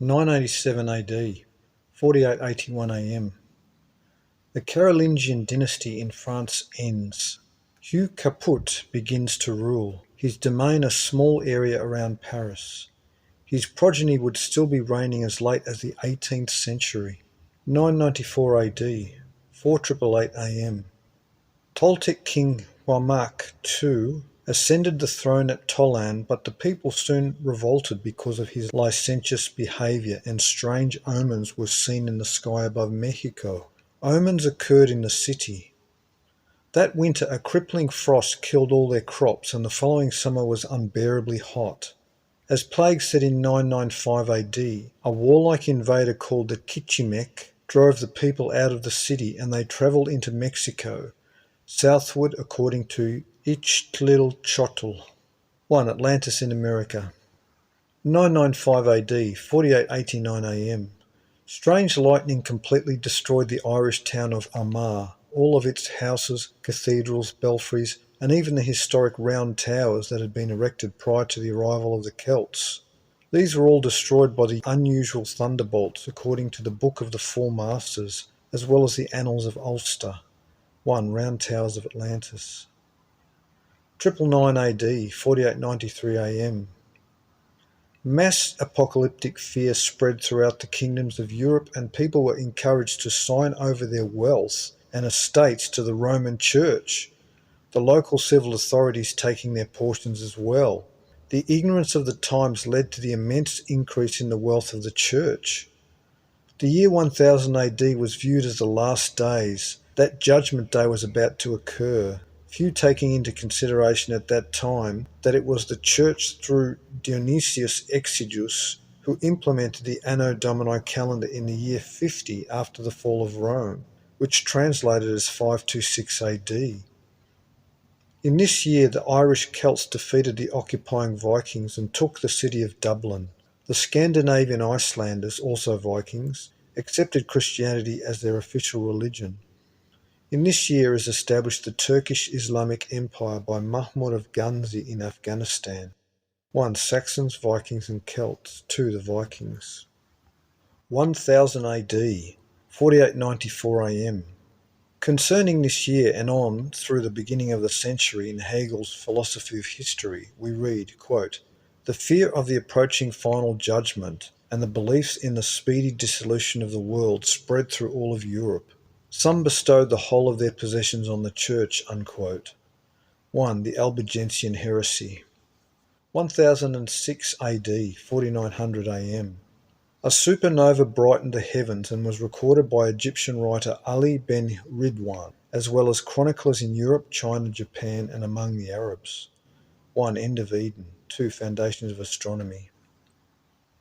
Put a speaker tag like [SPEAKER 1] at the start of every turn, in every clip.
[SPEAKER 1] 987 AD, 4881 AM. The Carolingian dynasty in France ends. Hugh Capet begins to rule, his domain a small area around Paris. His progeny would still be reigning as late as the 18th century. 994 AD, 4888 AM. Toltec king Huamak II ascended the throne at Tolan, but the people soon revolted because of his licentious behaviour, and strange omens were seen in the sky above Mexico. Omens occurred in the city. That winter a crippling frost killed all their crops, and the following summer was unbearably hot. As plague set in 995 AD, a warlike invader called the Kichimec drove the people out of the city, and they travelled into Mexico, southward according to Ixtlilxochtli. 1. Atlantis in America. 995 AD, 4889 AM. Strange lightning completely destroyed the Irish town of Armagh, all of its houses, cathedrals, belfries, and even the historic round towers that had been erected prior to the arrival of the Celts. These were all destroyed by the unusual thunderbolts, according to the Book of the Four Masters, as well as the Annals of Ulster. 1. Round Towers of Atlantis. 999 AD, 4893 AM. Mass apocalyptic fear spread throughout the kingdoms of Europe, and people were encouraged to sign over their wealth and estates to the Roman Church, the local civil authorities taking their portions as well. The ignorance of the times led to the immense increase in the wealth of the Church. The year 1000 AD was viewed as the last days. That judgment day was about to occur, few taking into consideration at that time that it was the Church through Dionysius Exiguus who implemented the Anno Domini calendar in the year 50 after the fall of Rome, which translated as 526 AD. In this year the Irish Celts defeated the occupying Vikings and took the city of Dublin. The Scandinavian Icelanders, also Vikings, accepted Christianity as their official religion. In this year is established the Turkish Islamic Empire by Mahmud of Ghazni in Afghanistan. 1. Saxons, Vikings and Celts. 2. The Vikings. 1000 AD, 4894 AM. Concerning this year and on through the beginning of the century in Hegel's Philosophy of History, we read, quote, "The fear of the approaching final judgment and the beliefs in the speedy dissolution of the world spread through all of Europe. Some bestowed the whole of their possessions on the Church." Unquote. 1. The Albigensian Heresy. 1006 AD, 4900 AM. A supernova brightened the heavens and was recorded by Egyptian writer Ali ben Ridwan, as well as chroniclers in Europe, China, Japan, and among the Arabs. 1. End of Eden. 2. Foundations of Astronomy.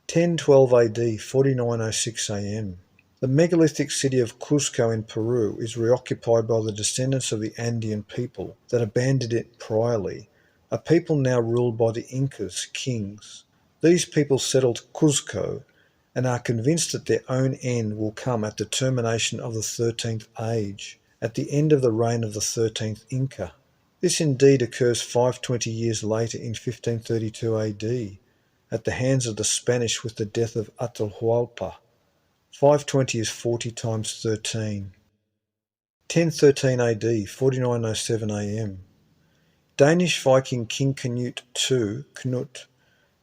[SPEAKER 1] 1012 AD, 4906 AM. The megalithic city of Cuzco in Peru is reoccupied by the descendants of the Andean people that abandoned it priorly, a people now ruled by the Incas, kings. These people settled Cuzco and are convinced that their own end will come at the termination of the 13th age, at the end of the reign of the 13th Inca. This indeed occurs 520 years later in 1532 AD, at the hands of the Spanish with the death of Atahualpa. 520 is 40 times 13. 1013 AD, 4907 AM. Danish Viking King Canute II, Knut,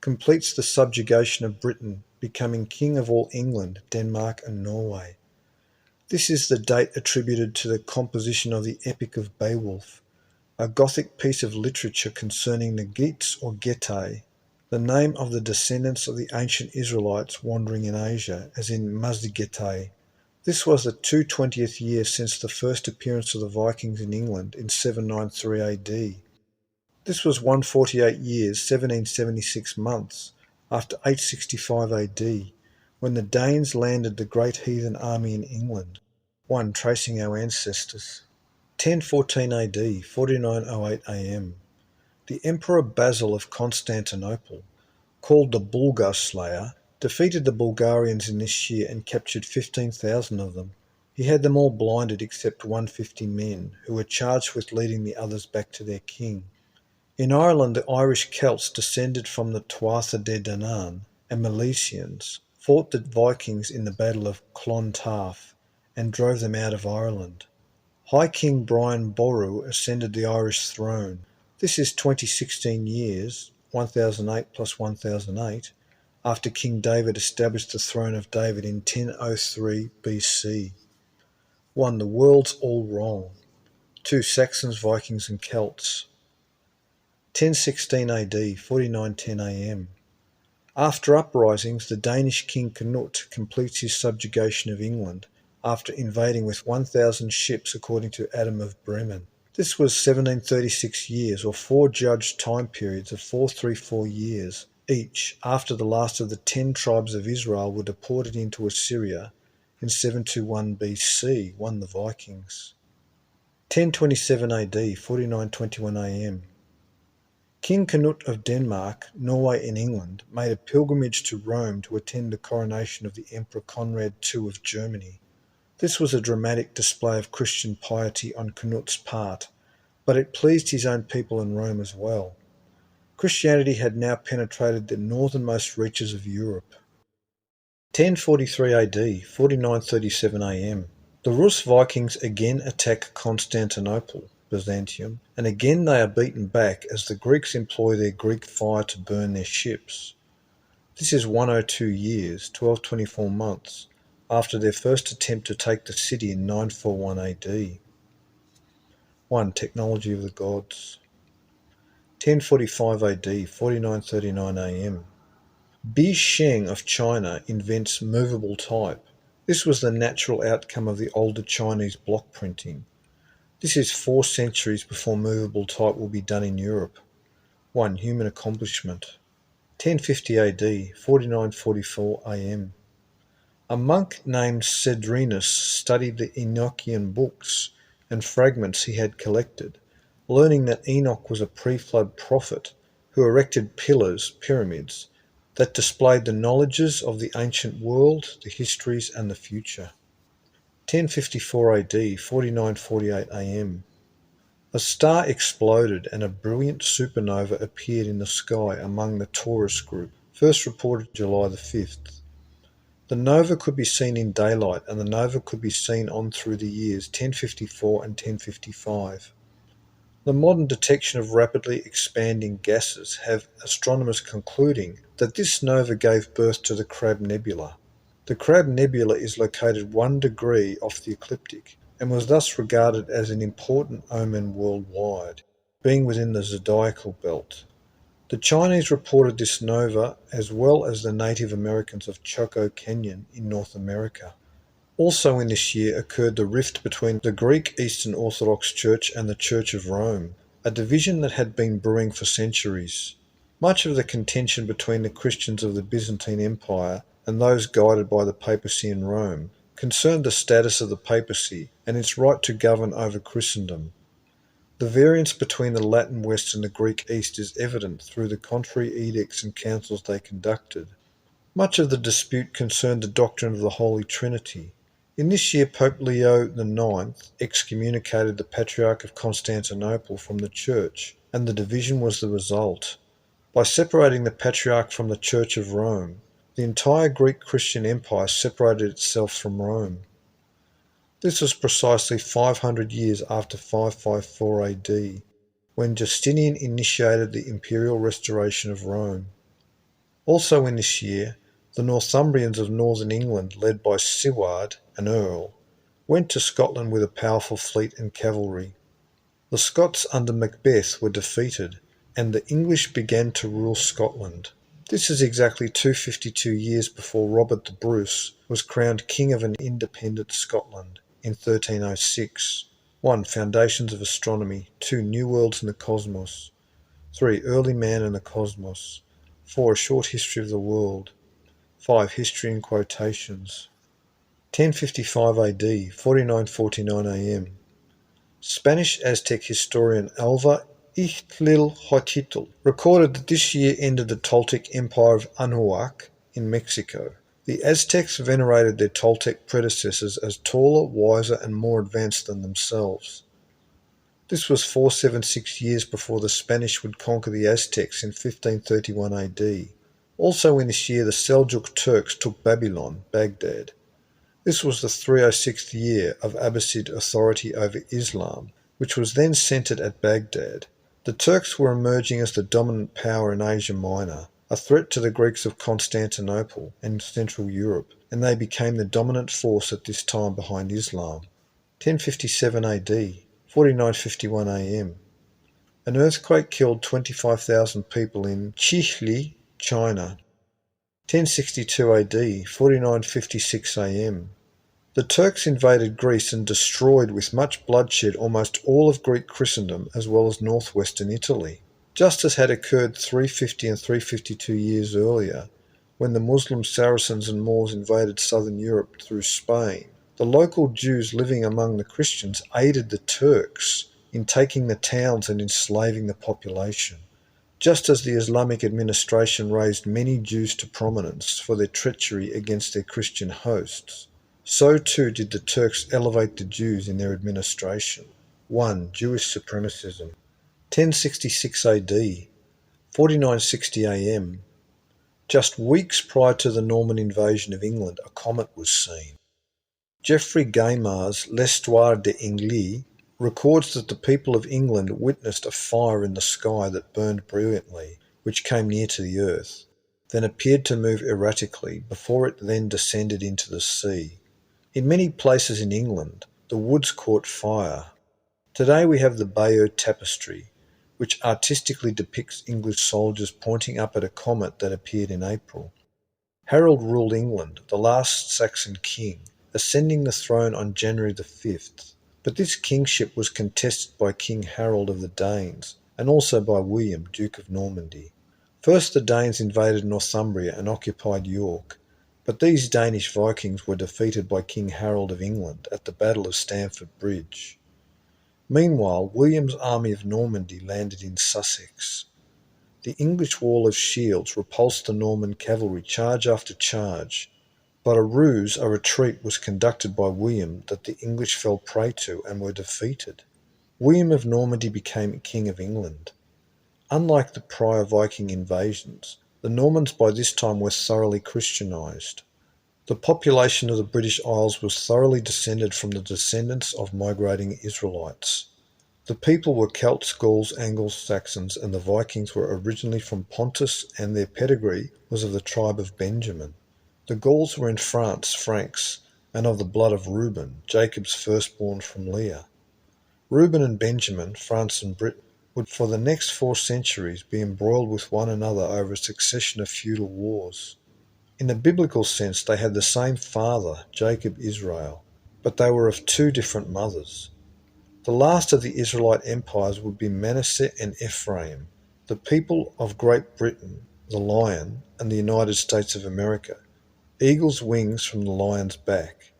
[SPEAKER 1] completes the subjugation of Britain, becoming king of all England, Denmark and Norway. This is the date attributed to the composition of the Epic of Beowulf, a Gothic piece of literature concerning the Geats or Getae, the name of the descendants of the ancient Israelites wandering in Asia, as in Mazdigetae. This was the 220th year since the first appearance of the Vikings in England in 793 AD. This was 148 years, 1776 months, after 865 AD, when the Danes landed the great heathen army in England. 1. Tracing our ancestors. 1014 AD, 4908 AM. The Emperor Basil of Constantinople, called the Bulgar Slayer, defeated the Bulgarians in this year and captured 15,000 of them. He had them all blinded except 150 men, who were charged with leading the others back to their king. In Ireland, the Irish Celts descended from the Tuatha De Danann and Milesians, fought the Vikings in the Battle of Clontarf and drove them out of Ireland. High King Brian Boru ascended the Irish throne. This is 2016 years, 1008 plus 1008, after King David established the throne of David in 1003 BC. 1. The world's all wrong. 2. Saxons, Vikings and Celts. 1016 AD, 4910 AM. After uprisings, the Danish king Canute completes his subjugation of England after invading with 1,000 ships according to Adam of Bremen. This was 1736 years, or 4 judged time periods of 434 years each, after the last of the 10 tribes of Israel were deported into Assyria in 721 BC, won the Vikings. 1027 AD, 4921 AM. King Canute of Denmark, Norway and England made a pilgrimage to Rome to attend the coronation of the Emperor Conrad II of Germany. This was a dramatic display of Christian piety on Canute's part, but it pleased his own people in Rome as well. Christianity had now penetrated the northernmost reaches of Europe. 1043 AD, 4937 AM. The Rus Vikings again attack Constantinople, Byzantium, and again they are beaten back as the Greeks employ their Greek fire to burn their ships. This is 102 years, 1224 months, after their first attempt to take the city in 941 AD. 1. Technology of the Gods. 1045 AD, 4939 AM. Bi Sheng of China invents movable type. This was the natural outcome of the older Chinese block printing. This is 4 centuries before movable type will be done in Europe. 1. Human accomplishment. 1050 AD, 4944 AM. A monk named Cedrenus studied the Enochian books and fragments he had collected, learning that Enoch was a pre-flood prophet who erected pillars, pyramids, that displayed the knowledges of the ancient world, the histories and the future. 1054 AD, 4948 AM. A star exploded and a brilliant supernova appeared in the sky among the Taurus group, first reported July the 5th. The nova could be seen in daylight and the nova could be seen on through the years 1054 and 1055. The modern detection of rapidly expanding gases have astronomers concluding that this nova gave birth to the Crab Nebula. The Crab Nebula is located 1 degree off the ecliptic and was thus regarded as an important omen worldwide, being within the zodiacal belt. The Chinese reported this nova as well as the Native Americans of Choco Canyon in North America. Also in this year occurred the rift between the Greek Eastern Orthodox Church and the Church of Rome, a division that had been brewing for centuries. Much of the contention between the Christians of the Byzantine Empire and those guided by the papacy in Rome concerned the status of the papacy and its right to govern over Christendom. The variance between the Latin West and the Greek East is evident through the contrary edicts and councils they conducted. Much of the dispute concerned the doctrine of the Holy Trinity. In this year, Pope Leo IX excommunicated the Patriarch of Constantinople from the Church, and the division was the result. By separating the Patriarch from the Church of Rome, the entire Greek Christian Empire separated itself from Rome. This was precisely 500 years after 554 AD, when Justinian initiated the imperial restoration of Rome. Also in this year, the Northumbrians of northern England, led by Siward, an earl, went to Scotland with a powerful fleet and cavalry. The Scots under Macbeth were defeated, and the English began to rule Scotland. This is exactly 252 years before Robert the Bruce was crowned King of an independent Scotland in 1306. 1. Foundations of Astronomy. 2. New Worlds in the Cosmos. 3. Early Man and the Cosmos. 4. A Short History of the World. 5. History in Quotations. 1055 AD, 4949 AM. Spanish Aztec historian Alva Ixtlilxochitl recorded that this year ended the Toltec Empire of Anahuac in Mexico. The Aztecs venerated their Toltec predecessors as taller, wiser, and more advanced than themselves. This was 476 years before the Spanish would conquer the Aztecs in 1531 AD. Also in this year the Seljuk Turks took Babylon, Baghdad. This was the 306th year of Abbasid authority over Islam, which was then centred at Baghdad. The Turks were emerging as the dominant power in Asia Minor, a threat to the Greeks of Constantinople and Central Europe, and they became the dominant force at this time behind Islam. 1057 AD, 4951 AM. An earthquake killed 25,000 people in Chihli, China. 1062 AD, 4956 AM. The Turks invaded Greece and destroyed with much bloodshed almost all of Greek Christendom as well as northwestern Italy, just as had occurred 350 and 352 years earlier, when the Muslim Saracens and Moors invaded southern Europe through Spain. The local Jews living among the Christians aided the Turks in taking the towns and enslaving the population, just as the Islamic administration raised many Jews to prominence for their treachery against their Christian hosts. So too did the Turks elevate the Jews in their administration. 1. Jewish supremacism. 1066 AD, 4960 AM. Just weeks prior to the Norman invasion of England, a comet was seen. Geoffrey Gaymar's L'Histoire d'Angleterre records that the people of England witnessed a fire in the sky that burned brilliantly, which came near to the earth, then appeared to move erratically before it then descended into the sea. In many places in England, the woods caught fire. Today we have the Bayeux Tapestry, which artistically depicts English soldiers pointing up at a comet that appeared in April. Harold ruled England, the last Saxon king, ascending the throne on January the 5th. But this kingship was contested by King Harold of the Danes, and also by William, Duke of Normandy. First the Danes invaded Northumbria and occupied York, but these Danish Vikings were defeated by King Harold of England at the Battle of Stamford Bridge. Meanwhile, William's army of Normandy landed in Sussex. The English wall of shields repulsed the Norman cavalry charge after charge, but a retreat was conducted by William that the English fell prey to and were defeated. William of Normandy became King of England. Unlike the prior Viking invasions, the Normans by this time were thoroughly Christianized. The population of the British Isles was thoroughly descended from the descendants of migrating Israelites. The people were Celts, Gauls, Angles, Saxons, and the Vikings were originally from Pontus, and their pedigree was of the tribe of Benjamin. The Gauls were in France, Franks, and of the blood of Reuben, Jacob's firstborn from Leah. Reuben and Benjamin, France and Britain, would for the next 4 centuries be embroiled with one another over a succession of feudal wars. In the biblical sense, they had the same father, Jacob Israel, but they were of 2 different mothers. The last of the Israelite empires would be Manasseh and Ephraim, the people of Great Britain, the lion, and the United States of America, eagle's wings from the lion's back.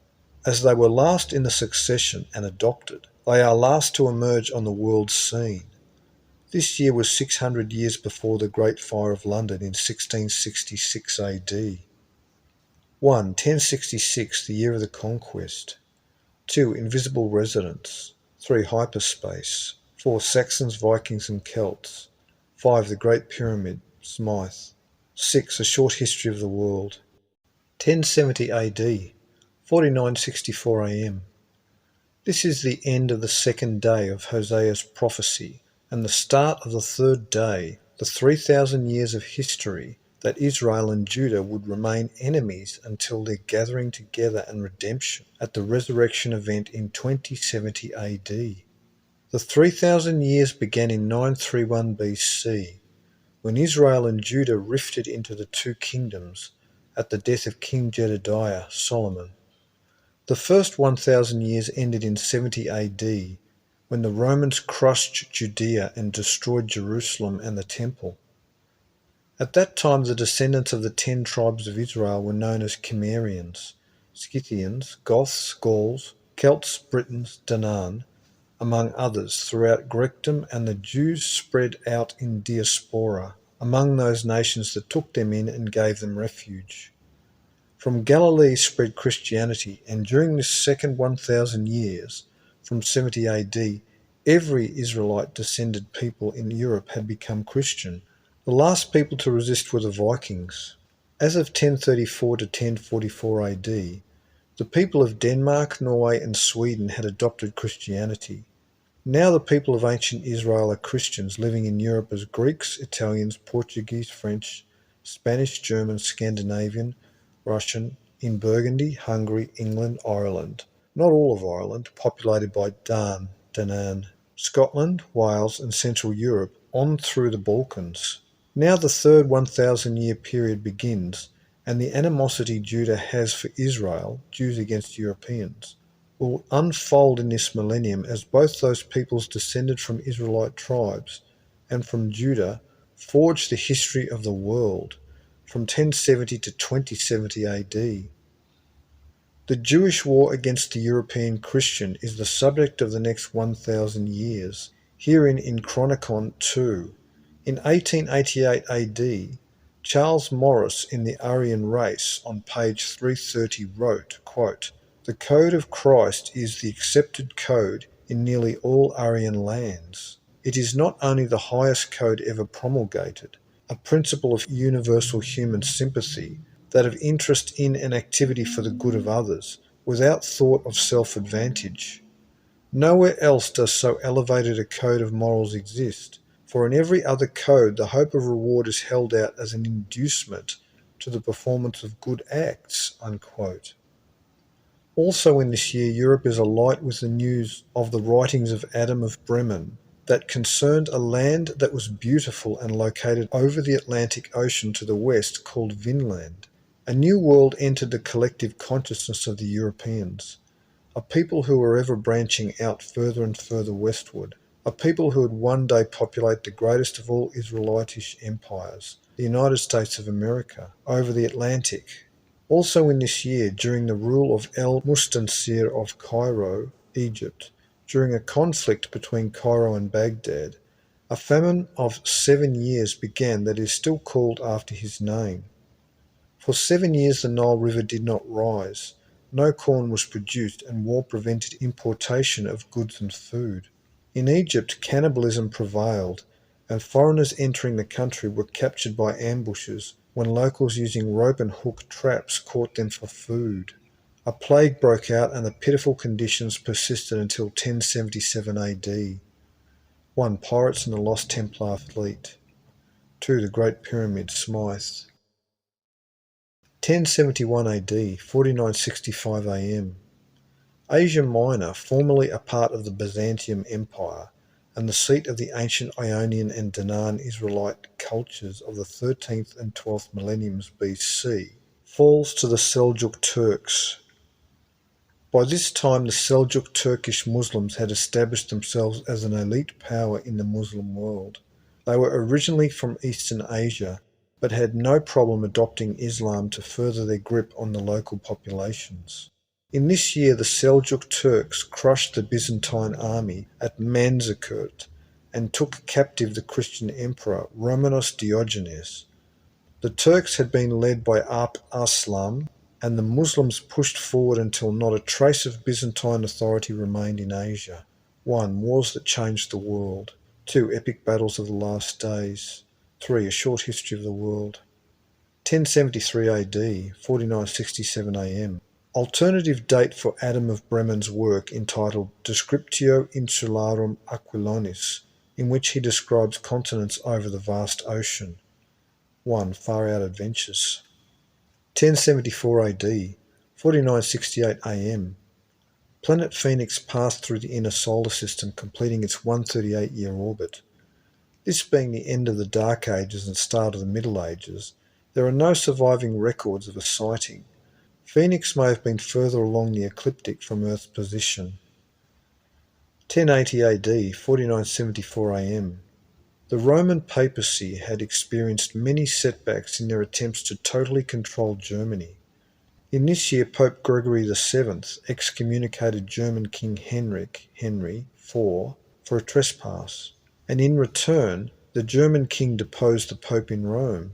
[SPEAKER 1] As they were last in the succession and adopted, they are last to emerge on the world's scene. This year was 600 years before the Great Fire of London in 1666 AD. 1. 1066, the year of the conquest. 2. Invisible residents. 3. Hyperspace. 4. Saxons, Vikings and Celts. 5. The Great Pyramid, Smythe. 6. A short history of the world. 1070 AD, 4964 AM. This is the end of the 2nd day of Hosea's prophecy and the start of the 3rd day, the 3,000 years of history that Israel and Judah would remain enemies until their gathering together and redemption at the resurrection event in 2070 AD. The 3,000 years began in 931 BC, when Israel and Judah rifted into the 2 kingdoms at the death of King Jedediah, Solomon. The first 1,000 years ended in 70 AD, when the Romans crushed Judea and destroyed Jerusalem and the Temple. At that time the descendants of the 10 tribes of Israel were known as Cimmerians, Scythians, Goths, Gauls, Celts, Britons, Danaan, among others, throughout Greekdom, and the Jews spread out in diaspora among those nations that took them in and gave them refuge. From Galilee spread Christianity, and during this second 1,000 years, from 70 AD, every Israelite descended people in Europe had become Christian, The last people to resist were the Vikings. As of 1034 to 1044 AD, the people of Denmark, Norway and Sweden had adopted Christianity. Now the people of ancient Israel are Christians living in Europe as Greeks, Italians, Portuguese, French, Spanish, German, Scandinavian, Russian, in Burgundy, Hungary, England, Ireland. Not all of Ireland, populated by Danann, Scotland, Wales and Central Europe, on through the Balkans. Now the third 1,000-year period begins, and the animosity Judah has for Israel, Jews against Europeans, will unfold in this millennium as both those peoples descended from Israelite tribes and from Judah forged the history of the world from 1070 to 2070 AD. The Jewish war against the European Christian is the subject of the next 1,000 years, herein in Chronicon 2. In 1888 AD, Charles Morris in The Aryan Race on page 330 wrote, quote, "The code of Christ is the accepted code in nearly all Aryan lands. It is not only the highest code ever promulgated, a principle of universal human sympathy, that of interest in and activity for the good of others, without thought of self-advantage. Nowhere else does so elevated a code of morals exist, for in every other code the hope of reward is held out as an inducement to the performance of good acts." Unquote. Also in this year, Europe is alight with the news of the writings of Adam of Bremen that concerned a land that was beautiful and located over the Atlantic Ocean to the west called Vinland. A new world entered the collective consciousness of the Europeans, a people who were ever branching out further and further westward, a people who would one day populate the greatest of all Israelitish empires, the United States of America, over the Atlantic. Also in this year, during the rule of El-Mustansir of Cairo, Egypt, during a conflict between Cairo and Baghdad, a famine of 7 years began that is still called after his name. For 7 years the Nile River did not rise, no corn was produced, and war prevented importation of goods and food. In Egypt, cannibalism prevailed, and foreigners entering the country were captured by ambushes when locals using rope and hook traps caught them for food. A plague broke out and the pitiful conditions persisted until 1077 AD. 1. Pirates and the Lost Templar Fleet. 2. The Great Pyramid, Smythe. 1071 AD, 4965 AM. Asia Minor, formerly a part of the Byzantium Empire and the seat of the ancient Ionian and Danann Israelite cultures of the 13th and 12th millenniums BC, falls to the Seljuk Turks. By this time the Seljuk Turkish Muslims had established themselves as an elite power in the Muslim world. They were originally from Eastern Asia, but had no problem adopting Islam to further their grip on the local populations. In this year the Seljuk Turks crushed the Byzantine army at Manzikert and took captive the Christian emperor Romanos Diogenes. The Turks had been led by Alp Arslan, and the Muslims pushed forward until not a trace of Byzantine authority remained in Asia. 1. Wars that changed the world. 2. Epic battles of the last days. 3. A short history of the world. 1073 AD, 4967 AM. Alternative date for Adam of Bremen's work entitled Descriptio Insularum Aquilonis, in which he describes continents over the vast ocean. 1. Far Out Adventures. 1074 AD, 4968 AM. Planet Phoenix passed through the inner solar system, completing its 138-year orbit. This being the end of the Dark Ages and start of the Middle Ages, there are no surviving records of a sighting. Phoenix may have been further along the ecliptic from Earth's position. 1080 AD, 4974 AM. The Roman papacy had experienced many setbacks in their attempts to totally control Germany. In this year, Pope Gregory VII excommunicated German King Henry IV for a trespass, and in return, the German king deposed the Pope in Rome.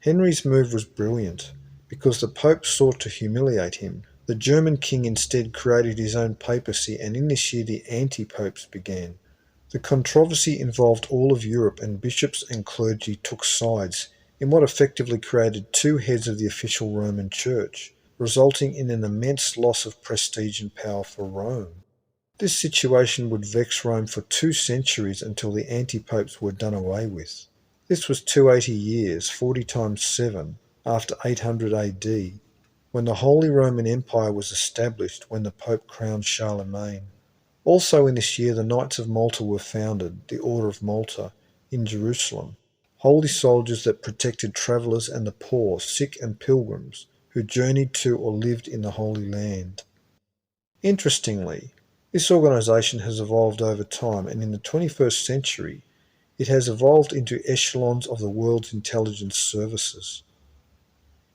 [SPEAKER 1] Henry's move was brilliant. Because the Pope sought to humiliate him, the German king instead created his own papacy, and in this year the anti-popes began. The controversy involved all of Europe, and bishops and clergy took sides in what effectively created two heads of the official Roman Church, resulting in an immense loss of prestige and power for Rome. This situation would vex Rome for 2 centuries until the anti-popes were done away with. This was 280 years, 40 times 7, after 800 AD, when the Holy Roman Empire was established when the Pope crowned Charlemagne. Also in this year the Knights of Malta were founded, the Order of Malta, in Jerusalem, holy soldiers that protected travellers and the poor, sick and pilgrims who journeyed to or lived in the Holy Land. Interestingly, this organisation has evolved over time, and in the 21st century it has evolved into echelons of the world's intelligence services.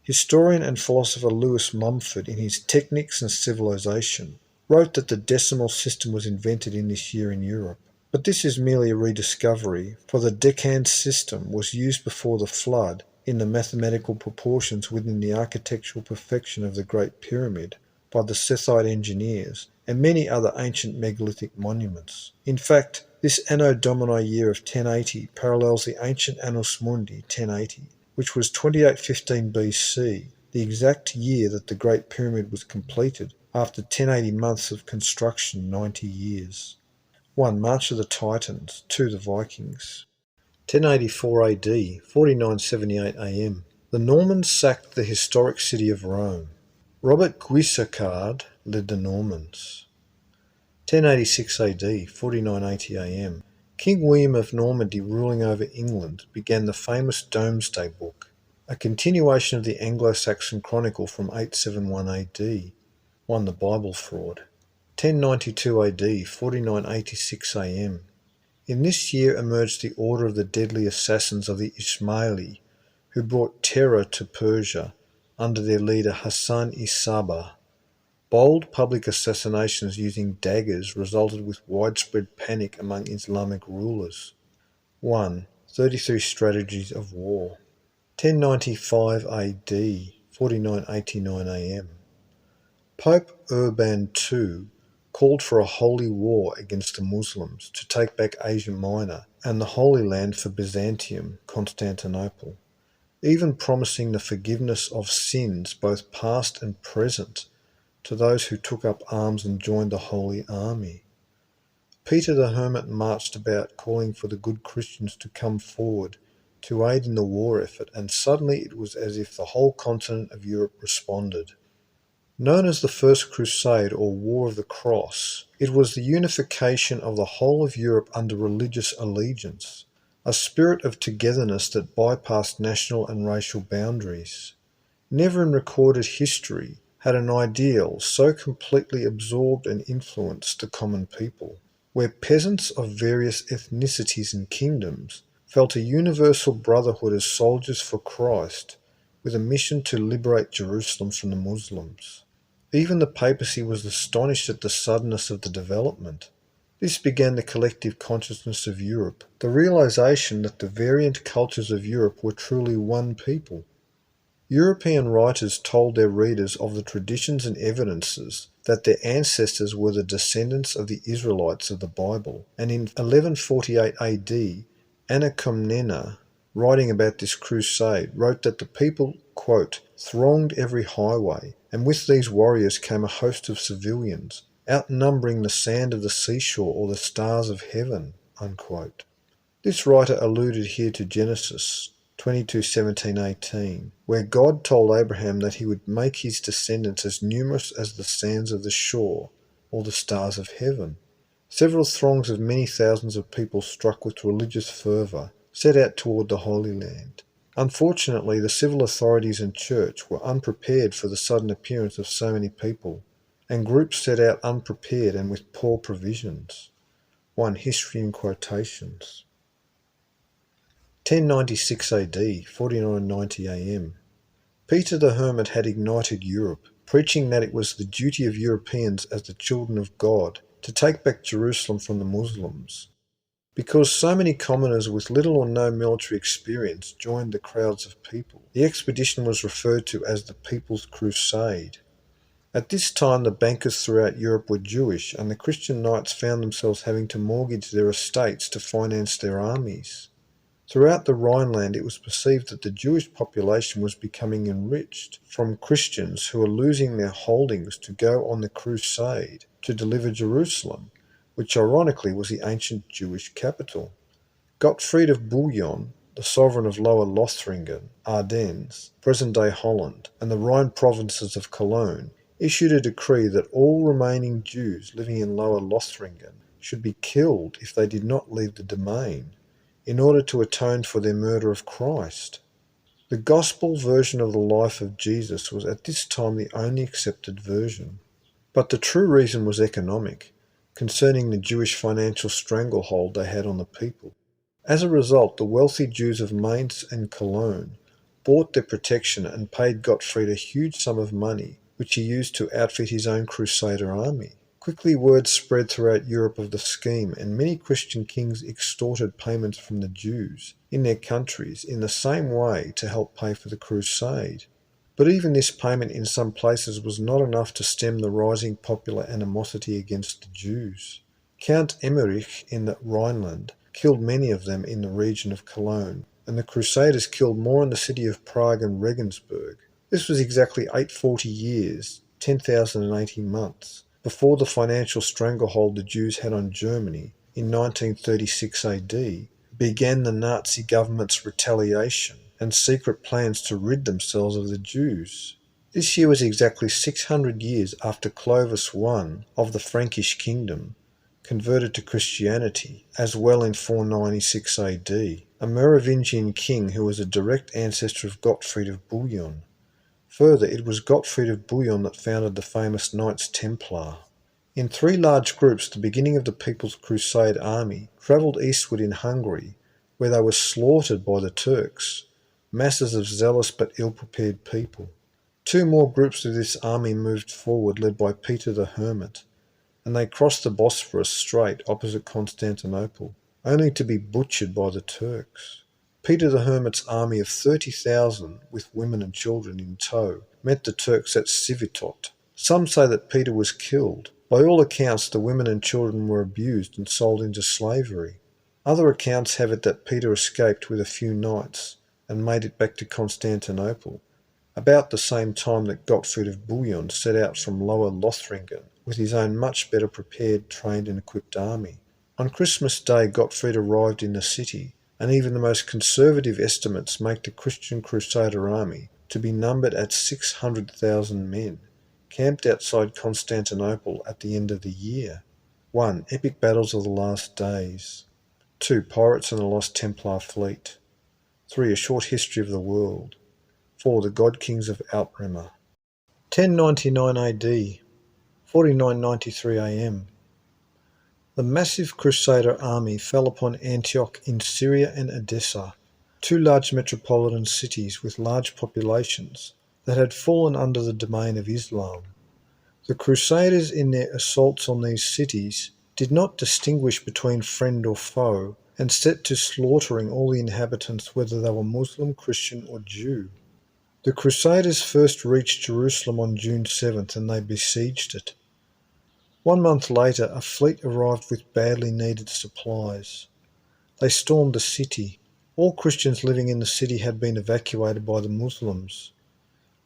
[SPEAKER 1] Historian and philosopher Lewis Mumford, in his Techniques and Civilization, wrote that the decimal system was invented in this year in Europe. But this is merely a rediscovery, for the decade system was used before the flood in the mathematical proportions within the architectural perfection of the Great Pyramid by the Sethite engineers and many other ancient megalithic monuments. In fact, this Anno Domini year of 1080 parallels the ancient Annus Mundi 1080, which was 2815 BC, the exact year that the Great Pyramid was completed, after 1080 months of construction, 90 years. 1. March of the Titans. 2. The Vikings. 1084 AD, 4978 AM. The Normans sacked the historic city of Rome. Robert Guiscard led the Normans. 1086 AD, 4980 AM. King William of Normandy, ruling over England, began the famous Domesday Book, a continuation of the Anglo-Saxon Chronicle from 871 AD. 1. The Bible Fraud. 1092 AD, 4986 AM. In this year emerged the order of the deadly assassins of the Ismaili, who brought terror to Persia under their leader Hassan-i-Sabbah. Bold public assassinations using daggers resulted with widespread panic among Islamic rulers. 1. 33 Strategies of War. 1095 AD, 4989 AM. Pope Urban II called for a holy war against the Muslims to take back Asia Minor and the Holy Land for Byzantium, Constantinople, even promising the forgiveness of sins both past and present to those who took up arms and joined the Holy Army. Peter the Hermit marched about calling for the good Christians to come forward to aid in the war effort, and suddenly it was as if the whole continent of Europe responded. Known as the First Crusade or War of the Cross, it was the unification of the whole of Europe under religious allegiance, a spirit of togetherness that bypassed national and racial boundaries. Never in recorded history had an ideal so completely absorbed and influenced the common people, where peasants of various ethnicities and kingdoms felt a universal brotherhood as soldiers for Christ, with a mission to liberate Jerusalem from the Muslims. Even the papacy was astonished at the suddenness of the development. This began the collective consciousness of Europe, the realization that the variant cultures of Europe were truly one people. European writers told their readers of the traditions and evidences that their ancestors were the descendants of the Israelites of the Bible, and in 1148 AD, Anna Komnena, writing about this crusade, wrote that the people, quote, thronged every highway, and with these warriors came a host of civilians, outnumbering the sand of the seashore or the stars of heaven, unquote. This writer alluded here to Genesis 22:17-18, where God told Abraham that he would make his descendants as numerous as the sands of the shore or the stars of heaven. Several throngs of many thousands of people struck with religious fervour set out toward the Holy Land. Unfortunately, the civil authorities and church were unprepared for the sudden appearance of so many people, and groups set out unprepared and with poor provisions. 1. History in quotations. 1096 AD, 4990 AM. Peter the Hermit had ignited Europe, preaching that it was the duty of Europeans as the children of God to take back Jerusalem from the Muslims. Because so many commoners with little or no military experience joined the crowds of people, the expedition was referred to as the People's Crusade. At this time, the bankers throughout Europe were Jewish, and the Christian knights found themselves having to mortgage their estates to finance their armies. Throughout the Rhineland, it was perceived that the Jewish population was becoming enriched from Christians who were losing their holdings to go on the Crusade to deliver Jerusalem, which ironically was the ancient Jewish capital. Gottfried of Bouillon, the sovereign of Lower Lothringen, Ardennes, present-day Holland, and the Rhine provinces of Cologne, issued a decree that all remaining Jews living in Lower Lothringen should be killed if they did not leave the domain, in order to atone for their murder of Christ. The gospel version of the life of Jesus was at this time the only accepted version. But the true reason was economic, concerning the Jewish financial stranglehold they had on the people. As a result, the wealthy Jews of Mainz and Cologne bought their protection and paid Gottfried a huge sum of money, which he used to outfit his own Crusader army. Quickly word spread throughout Europe of the scheme, and many Christian kings extorted payments from the Jews in their countries in the same way to help pay for the crusade. But even this payment in some places was not enough to stem the rising popular animosity against the Jews. Count Emmerich in the Rhineland killed many of them in the region of Cologne, and the Crusaders killed more in the city of Prague and Regensburg. This was exactly 840 years, 10,080 months, before the financial stranglehold the Jews had on Germany in 1936 AD began the Nazi government's retaliation and secret plans to rid themselves of the Jews. This year was exactly 600 years after Clovis I of the Frankish kingdom converted to Christianity, as well in 496 AD, a Merovingian king who was a direct ancestor of Gottfried of Bouillon. Further, it was Gottfried of Bouillon that founded the famous Knights Templar. In three large groups, the beginning of the People's Crusade army travelled eastward in Hungary, where they were slaughtered by the Turks, masses of zealous but ill-prepared people. Two more groups of this army moved forward, led by Peter the Hermit, and they crossed the Bosphorus Strait opposite Constantinople, only to be butchered by the Turks. Peter the Hermit's army of 30,000, with women and children in tow, met the Turks at Civitot. Some say that Peter was killed. By all accounts, the women and children were abused and sold into slavery. Other accounts have it that Peter escaped with a few knights and made it back to Constantinople, about the same time that Gottfried of Bouillon set out from Lower Lothringen with his own much better prepared, trained and equipped army. On Christmas Day, Gottfried arrived in the city, and even the most conservative estimates make the Christian Crusader army to be numbered at 600,000 men, camped outside Constantinople at the end of the year. 1. Epic battles of the last days. 2. Pirates and the lost Templar fleet. 3. A short history of the world. 4. The God Kings of Outremer. 1099 AD, 4993 AM. The massive Crusader army fell upon Antioch in Syria and Edessa, two large metropolitan cities with large populations that had fallen under the domain of Islam. The Crusaders in their assaults on these cities did not distinguish between friend or foe and set to slaughtering all the inhabitants whether they were Muslim, Christian or Jew. The Crusaders first reached Jerusalem on June 7th and they besieged it. 1 month later, a fleet arrived with badly needed supplies. They stormed the city. All Christians living in the city had been evacuated by the Muslims.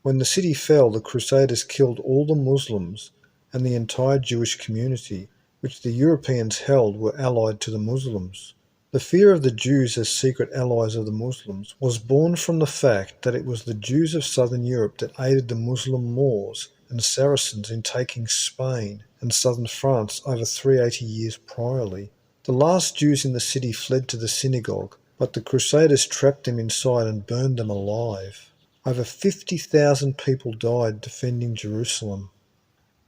[SPEAKER 1] When the city fell, the Crusaders killed all the Muslims and the entire Jewish community, which the Europeans held were allied to the Muslims. The fear of the Jews as secret allies of the Muslims was born from the fact that it was the Jews of southern Europe that aided the Muslim Moors and Saracens in taking Spain and southern France over 380 years priorly. The last Jews in the city fled to the synagogue, but the Crusaders trapped them inside and burned them alive. Over 50,000 people died defending Jerusalem.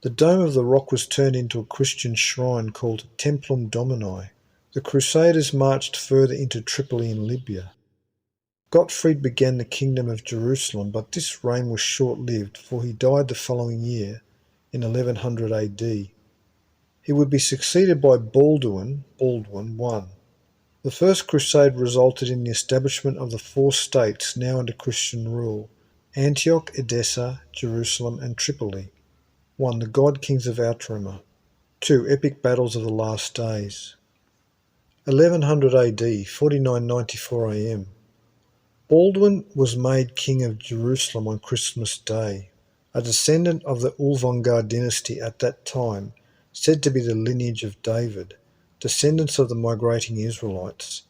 [SPEAKER 1] The Dome of the Rock was turned into a Christian shrine called Templum Domini. The Crusaders marched further into Tripoli in Libya. Gottfried began the kingdom of Jerusalem, but this reign was short-lived, for he died the following year, in 1100 AD. He would be succeeded by Baldwin I. The First Crusade resulted in the establishment of the 4 states now under Christian rule: Antioch, Edessa, Jerusalem and Tripoli. 1. The God Kings of Outremer. 2. Epic Battles of the Last Days. 1100 AD, 4994 AM. Baldwin was made King of Jerusalem on Christmas Day, a descendant of the Ulvungar dynasty at that time, said to be the lineage of David, descendants of the migrating Israelites.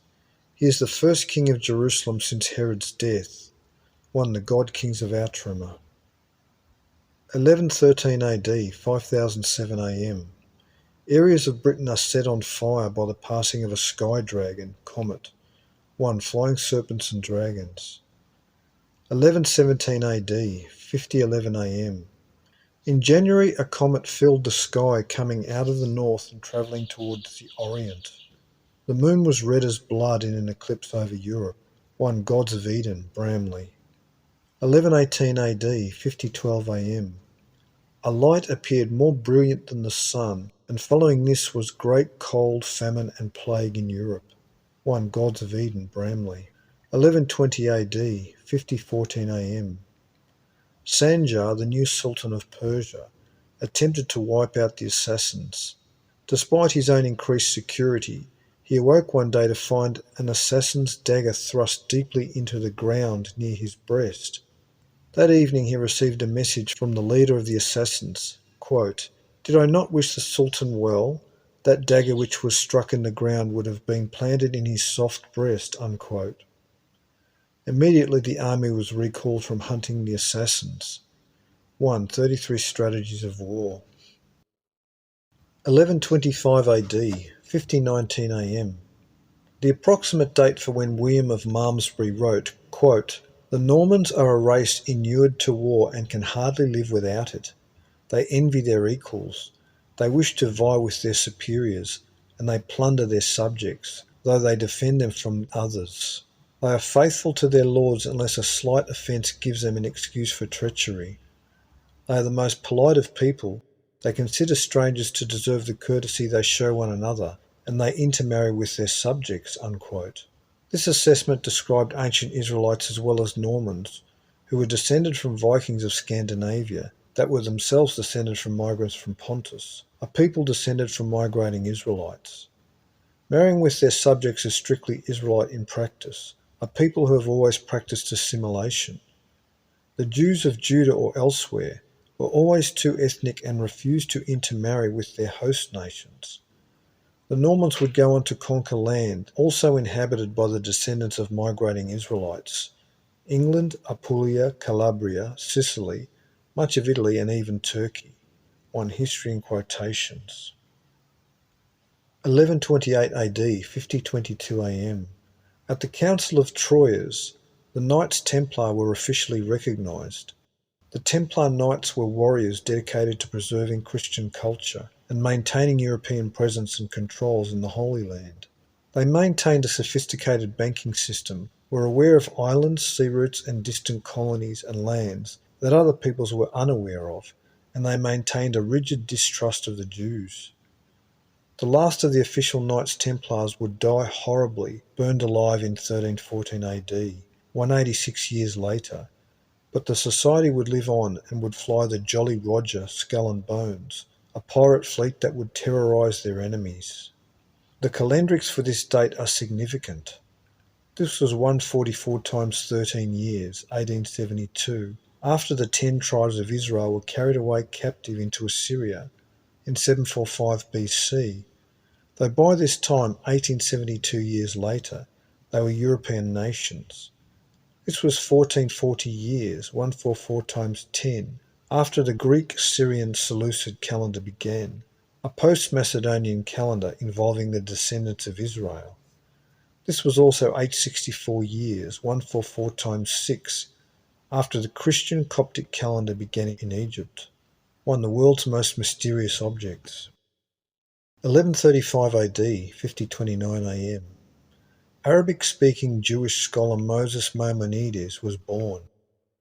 [SPEAKER 1] He is the first king of Jerusalem since Herod's death. 1. The God Kings of Outremer. 1113 AD, 5007 AM. Areas of Britain are set on fire by the passing of a sky dragon, comet. 1. Flying serpents and dragons. 1117 AD, 5011 AM. In January, a comet filled the sky coming out of the north and travelling towards the Orient. The moon was red as blood in an eclipse over Europe. 1. Gods of Eden, Bramley. 1118 AD, 5012 AM. A light appeared more brilliant than the sun, and following this was great cold, famine and plague in Europe. 1. Gods of Eden, Bramley. 1120 AD, 5014 AM. Sanjar, the new Sultan of Persia, attempted to wipe out the assassins. Despite his own increased security, he awoke one day to find an assassin's dagger thrust deeply into the ground near his breast. That evening he received a message from the leader of the assassins, quote, "Did I not wish the Sultan well, that dagger which was struck in the ground would have been planted in his soft breast." Unquote. Immediately the army was recalled from hunting the assassins. 1. 33 Strategies of War. 1125 AD, 5019 AM. The approximate date for when William of Malmesbury wrote, quote, "The Normans are a race inured to war and can hardly live without it. They envy their equals. They wish to vie with their superiors, and they plunder their subjects, though they defend them from others. They are faithful to their lords unless a slight offence gives them an excuse for treachery. They are the most polite of people. They consider strangers to deserve the courtesy they show one another, and they intermarry with their subjects." Unquote. This assessment described ancient Israelites as well as Normans, who were descended from Vikings of Scandinavia, that were themselves descended from migrants from Pontus, a people descended from migrating Israelites. Marrying with their subjects is strictly Israelite in practice, a people who have always practiced assimilation. The Jews of Judah or elsewhere were always too ethnic and refused to intermarry with their host nations. The Normans would go on to conquer land, also inhabited by the descendants of migrating Israelites: England, Apulia, Calabria, Sicily, much of Italy, and even Turkey. 1. History in quotations. 1128 AD, 5022 AM. At the Council of Troyes, the Knights Templar were officially recognised. The Templar Knights were warriors dedicated to preserving Christian culture and maintaining European presence and controls in the Holy Land. They maintained a sophisticated banking system, were aware of islands, sea routes and distant colonies and lands that other peoples were unaware of, and they maintained a rigid distrust of the Jews. The last of the official Knights Templars would die horribly, burned alive in 1314 AD, 186 years later, but the society would live on and would fly the Jolly Roger, Skull and Bones, a pirate fleet that would terrorise their enemies. The calendrics for this date are significant. This was 144 times 13 years, 1872, after the 10 tribes of Israel were carried away captive into Assyria in 745 BC, though by this time, 1872 years later, they were European nations. This was 1440 years, 144 times 10, after the Greek-Syrian Seleucid calendar began, a post-Macedonian calendar involving the descendants of Israel. This was also 864 years, 144 times 6, after the Christian Coptic calendar began in Egypt, one of the world's most mysterious objects. 1135 AD, 5029 AM. Arabic-speaking Jewish scholar Moses Maimonides was born,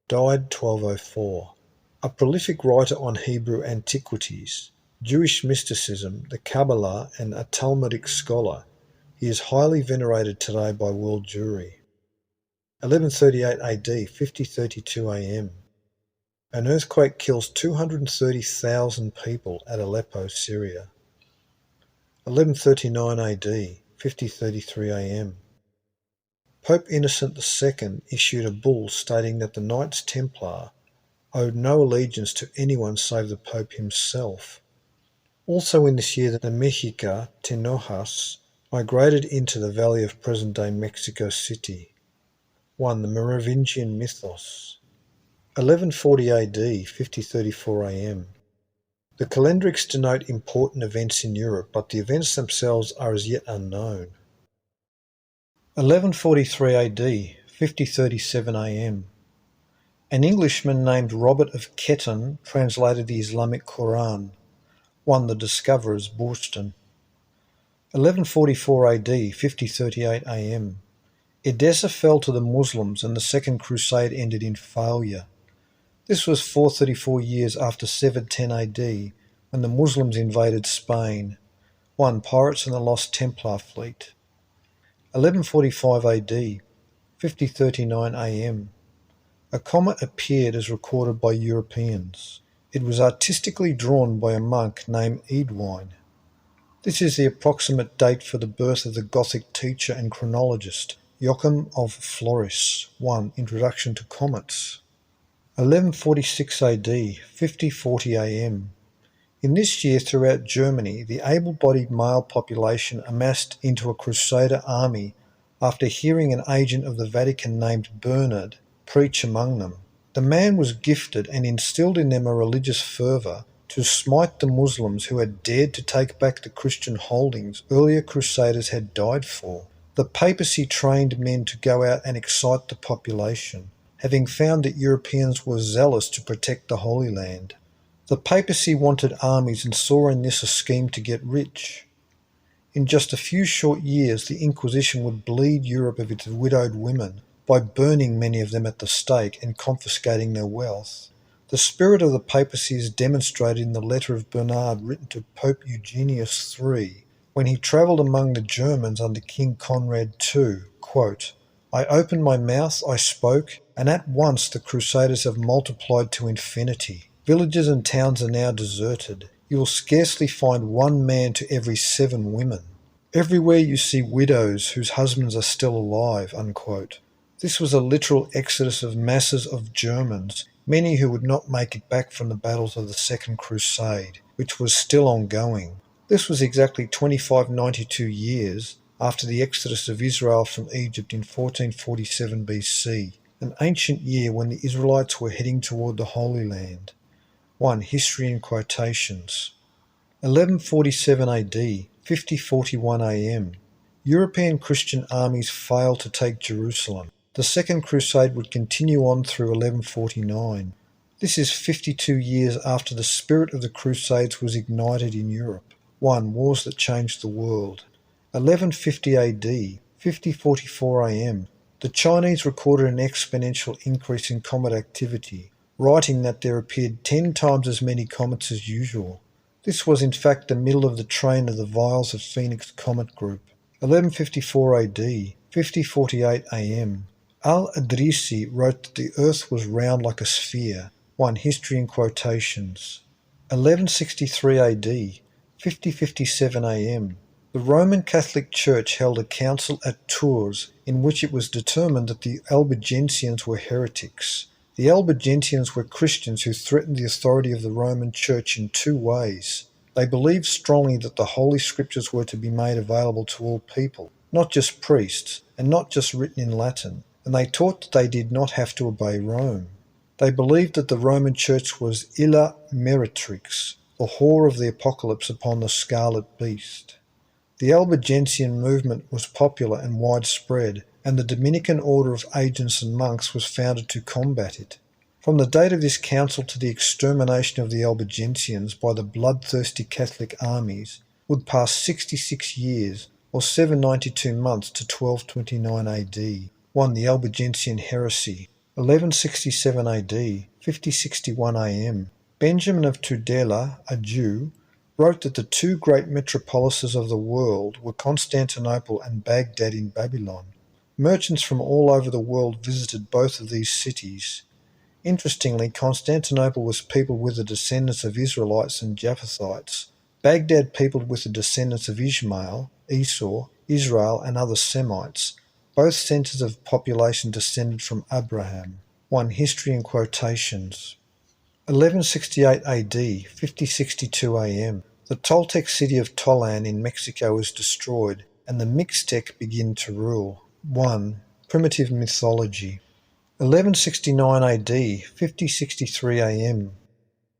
[SPEAKER 1] died 1204. A prolific writer on Hebrew antiquities, Jewish mysticism, the Kabbalah, and a Talmudic scholar, he is highly venerated today by world Jewry. 1138 AD, 5032 AM. An earthquake kills 230,000 people at Aleppo, Syria. 1139 AD, 50:33 AM. Pope Innocent II issued a bull stating that the Knights Templar owed no allegiance to anyone save the Pope himself. Also in this year, the Mexica Tenojas migrated into the valley of present-day Mexico City. 1. The Merovingian mythos. 1140 AD, 50:34 AM. The calendrics denote important events in Europe, but the events themselves are as yet unknown. 1143 AD, 50:37 AM. An Englishman named Robert of Ketton translated the Islamic Quran. 1. The discoverers, Bourston. 1144 AD, 50:38 AM. Edessa fell to the Muslims and the Second Crusade ended in failure. This was 434 years after 710 AD, when the Muslims invaded Spain. 1. Pirates and the Lost Templar Fleet. 1145 AD, 50:39 AM. A comet appeared as recorded by Europeans. It was artistically drawn by a monk named Eadwine. This is the approximate date for the birth of the Gothic teacher and chronologist, Joachim of Floris. 1. Introduction to Comets. 1146 AD, 50:40 AM. In this year throughout Germany, the able-bodied male population amassed into a Crusader army after hearing an agent of the Vatican named Bernard preach among them. The man was gifted and instilled in them a religious fervour to smite the Muslims who had dared to take back the Christian holdings earlier Crusaders had died for. The papacy trained men to go out and excite the population, having found that Europeans were zealous to protect the Holy Land. The papacy wanted armies and saw in this a scheme to get rich. In just a few short years, the Inquisition would bleed Europe of its widowed women by burning many of them at the stake and confiscating their wealth. The spirit of the papacy is demonstrated in the letter of Bernard written to Pope Eugenius III, when he travelled among the Germans under King Conrad II. Quote, "I opened my mouth, I spoke, and at once the Crusaders have multiplied to infinity. Villages and towns are now deserted. You will scarcely find one man to every 7 women. Everywhere you see widows whose husbands are still alive." Unquote. This was a literal exodus of masses of Germans, many who would not make it back from the battles of the Second Crusade, which was still ongoing. This was exactly 2592 years after the exodus of Israel from Egypt in 1447 BC, an ancient year when the Israelites were heading toward the Holy Land. 1. History in quotations. 1147 AD, 50:41 AM. European Christian armies failed to take Jerusalem. The Second Crusade would continue on through 1149. This is 52 years after the spirit of the Crusades was ignited in Europe. 1. Wars that changed the world. 1150 AD, 50:44 AM. The Chinese recorded an exponential increase in comet activity, writing that there appeared 10 times as many comets as usual. This was in fact the middle of the train of the Vials of Phoenix Comet Group. 1154 AD, 50:48 AM. Al-Idrisi wrote that the earth was round like a sphere. 1. History in quotations. 1163 AD, 50:57 AM. The Roman Catholic Church held a council at Tours in which it was determined that the Albigensians were heretics. The Albigensians were Christians who threatened the authority of the Roman Church in 2 ways. They believed strongly that the Holy Scriptures were to be made available to all people, not just priests, and not just written in Latin, and they taught that they did not have to obey Rome. They believed that the Roman Church was illa meretrix, the whore of the apocalypse upon the scarlet beast. The Albigensian movement was popular and widespread, and the Dominican order of agents and monks was founded to combat it. From the date of this council to the extermination of the Albigensians by the bloodthirsty Catholic armies would pass 66 years, or 792 months to 1229 AD. 1. The Albigensian Heresy. 1167 AD, 50:61 AM. Benjamin of Tudela, a Jew, wrote that the 2 great metropolises of the world were Constantinople and Baghdad in Babylon. Merchants from all over the world visited both of these cities. Interestingly, Constantinople was peopled with the descendants of Israelites and Japhethites. Baghdad peopled with the descendants of Ishmael, Esau, Israel, and other Semites. Both centres of population descended from Abraham. 1. History in quotations. 1168 AD, 5062 AM. The Toltec city of Tolan in Mexico was destroyed, and the Mixtec begin to rule. 1. Primitive mythology. 1169 AD, 5063 AM.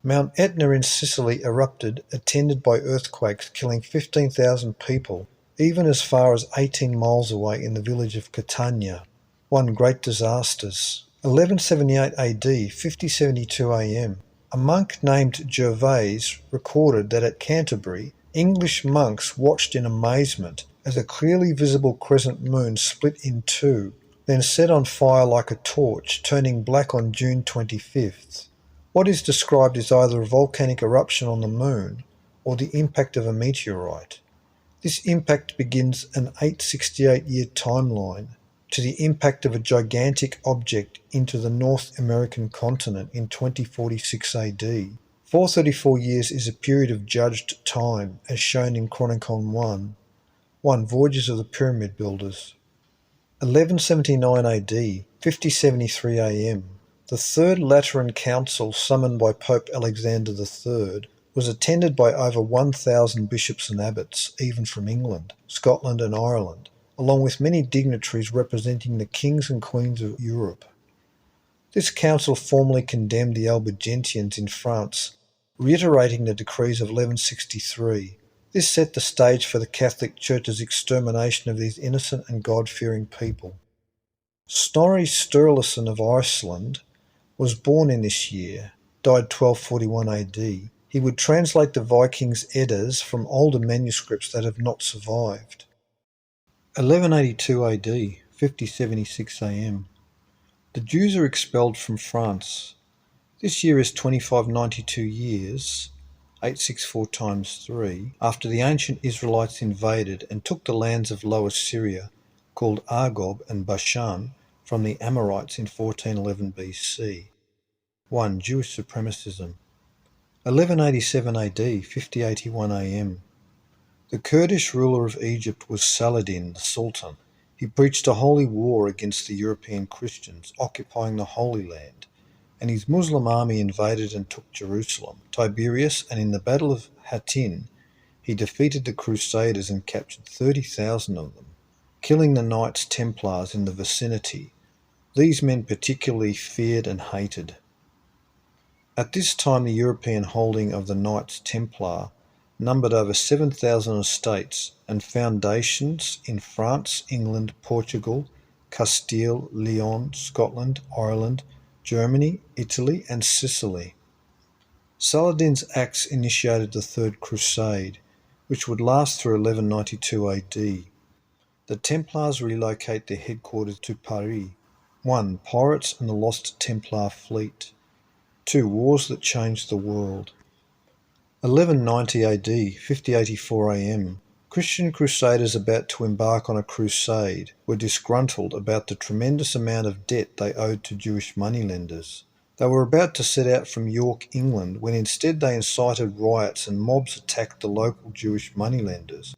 [SPEAKER 1] Mount Etna in Sicily erupted, attended by earthquakes, killing 15,000 people, even as far as 18 miles away in the village of Catania. 1. Great disasters. 1178 AD, 5072 AM. A monk named Gervase recorded that at Canterbury, English monks watched in amazement as a clearly visible crescent moon split in two, then set on fire like a torch, turning black on June 25th. What is described is either a volcanic eruption on the moon or the impact of a meteorite. This impact begins an 868-year timeline to the impact of a gigantic object into the North American continent in 2046 AD. 434 years is a period of judged time, as shown in Chronicon 1. Voyages of the Pyramid Builders. 1179 AD, 5073 AM. The Third Lateran Council, summoned by Pope Alexander III, was attended by over 1,000 bishops and abbots, even from England, Scotland and Ireland, along with many dignitaries representing the kings and queens of Europe. This council formally condemned the Albigensians in France, reiterating the decrees of 1163. This set the stage for the Catholic Church's extermination of these innocent and God-fearing people. Snorri Sturluson of Iceland was born in this year, died 1241 AD. He would translate the Vikings' Eddas from older manuscripts that have not survived. 1182 AD, 5076 AM. The Jews are expelled from France. This year is 2592 years, 864 times 3, after the ancient Israelites invaded and took the lands of Lower Syria, called Argob and Bashan, from the Amorites in 1411 BC. 1. Jewish supremacism. 1187 AD, 5081 AM. The Kurdish ruler of Egypt was Saladin, the Sultan. He breached a holy war against the European Christians, occupying the Holy Land, and his Muslim army invaded and took Jerusalem, Tiberias, and in the Battle of Hattin, he defeated the Crusaders and captured 30,000 of them, killing the Knights Templars in the vicinity. These men particularly feared and hated. At this time, the European holding of the Knights Templar numbered over 7,000 estates and foundations in France, England, Portugal, Castile, Leon, Scotland, Ireland, Germany, Italy, and Sicily. Saladin's acts initiated the Third Crusade, which would last through 1192 AD. The Templars relocate their headquarters to Paris. 1. Pirates and the Lost Templar Fleet. 2. Wars that changed the world. 1190 AD, 5084 AM. Christian crusaders about to embark on a crusade were disgruntled about the tremendous amount of debt they owed to Jewish moneylenders. They were about to set out from York, England, when instead they incited riots and mobs attacked the local Jewish moneylenders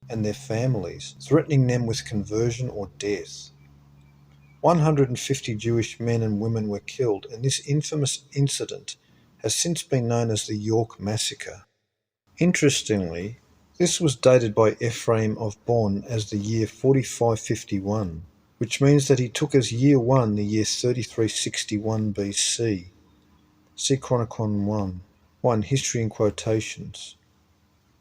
[SPEAKER 1] and their families, threatening them with conversion or death. 150 Jewish men and women were killed, and this infamous incident has since been known as the York Massacre. Interestingly, this was dated by Ephraim of Bonn as the year 4551, which means that he took as year 1 the year 3361 BC. See Chronicon 1. History in quotations.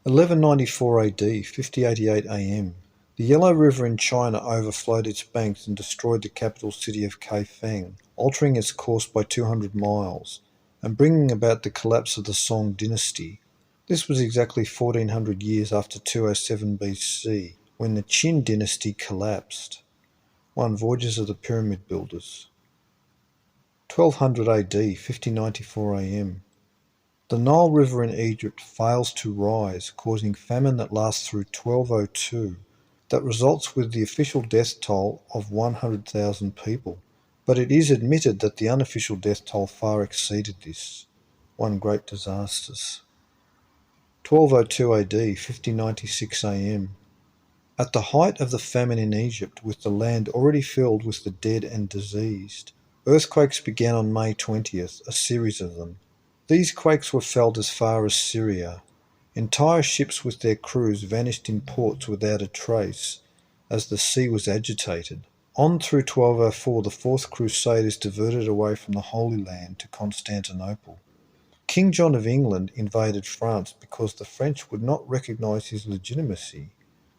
[SPEAKER 1] 1194 AD, 5088 AM. The Yellow River in China overflowed its banks and destroyed the capital city of Kaifeng, altering its course by 200 miles, and bringing about the collapse of the Song dynasty. This was exactly 1400 years after 207 BC, when the Qin dynasty collapsed. 1. Voyages of the Pyramid Builders. 1200 AD, 5094 AM. The Nile River in Egypt fails to rise, causing famine that lasts through 1202, that results with the official death toll of 100,000 people. but it is admitted that the unofficial death toll far exceeded this. One great disasters. 1202 AD, 5096 AM. At the height of the famine in Egypt, with the land already filled with the dead and diseased, earthquakes began on May 20th, a series of them. These quakes were felt as far as Syria. Entire ships with their crews vanished in ports without a trace, as the sea was agitated. On through 1204, the Fourth Crusade is diverted away from the Holy Land to Constantinople. King John of England invaded France because the French would not recognise his legitimacy.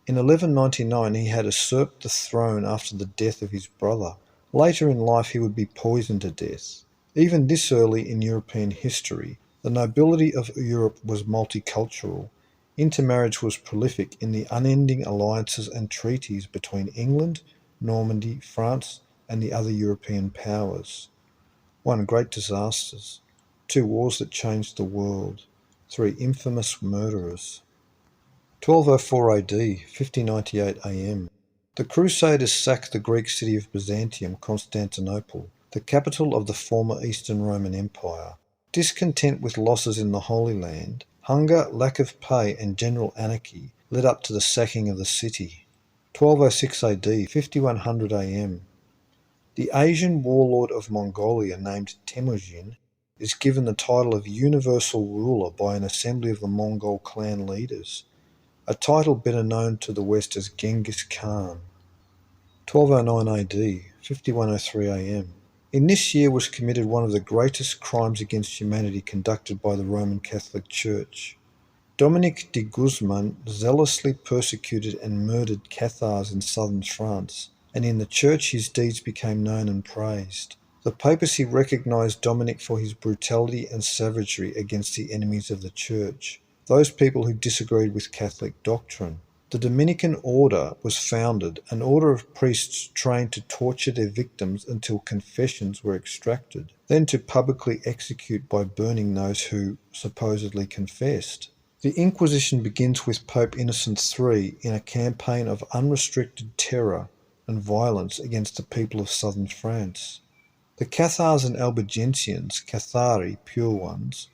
[SPEAKER 1] In 1199 he had usurped the throne after the death of his brother. Later in life he would be poisoned to death. Even this early in European history, the nobility of Europe was multicultural. Intermarriage was prolific in the unending alliances and treaties between England, Normandy, France, and the other European powers. 1. Great disasters. 2. Wars that changed the world. 3. Infamous murderers. 1204 AD, 5098 AM. The Crusaders sacked the Greek city of Byzantium, Constantinople, the capital of the former Eastern Roman Empire. Discontent with losses in the Holy Land, hunger, lack of pay, and general anarchy led up to the sacking of the city. 1206 AD, 5100 AM. The Asian warlord of Mongolia, named Temujin, is given the title of universal ruler by an assembly of the Mongol clan leaders, a title better known to the West as Genghis Khan. 1209 AD, 5103 AM. In this year was committed one of the greatest crimes against humanity conducted by the Roman Catholic Church. Dominic de Guzman zealously persecuted and murdered Cathars in southern France, and in the Church his deeds became known and praised. The papacy recognised Dominic for his brutality and savagery against the enemies of the Church, those people who disagreed with Catholic doctrine. The Dominican order was founded, an order of priests trained to torture their victims until confessions were extracted, then to publicly execute by burning those who supposedly confessed. The Inquisition begins with Pope Innocent III in a campaign of unrestricted terror and violence against the people of southern France. The Cathars and Albigensians, Cathari, pure ones,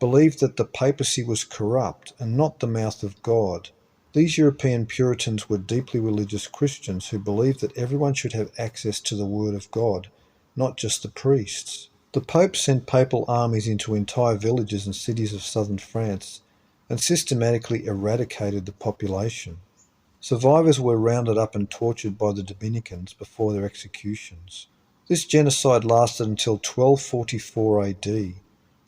[SPEAKER 1] believed that the papacy was corrupt and not the mouth of God. These European Puritans were deeply religious Christians who believed that everyone should have access to the Word of God, not just the priests. The Pope sent papal armies into entire villages and cities of southern France and systematically eradicated the population. Survivors were rounded up and tortured by the Dominicans before their executions. This genocide lasted until 1244 AD,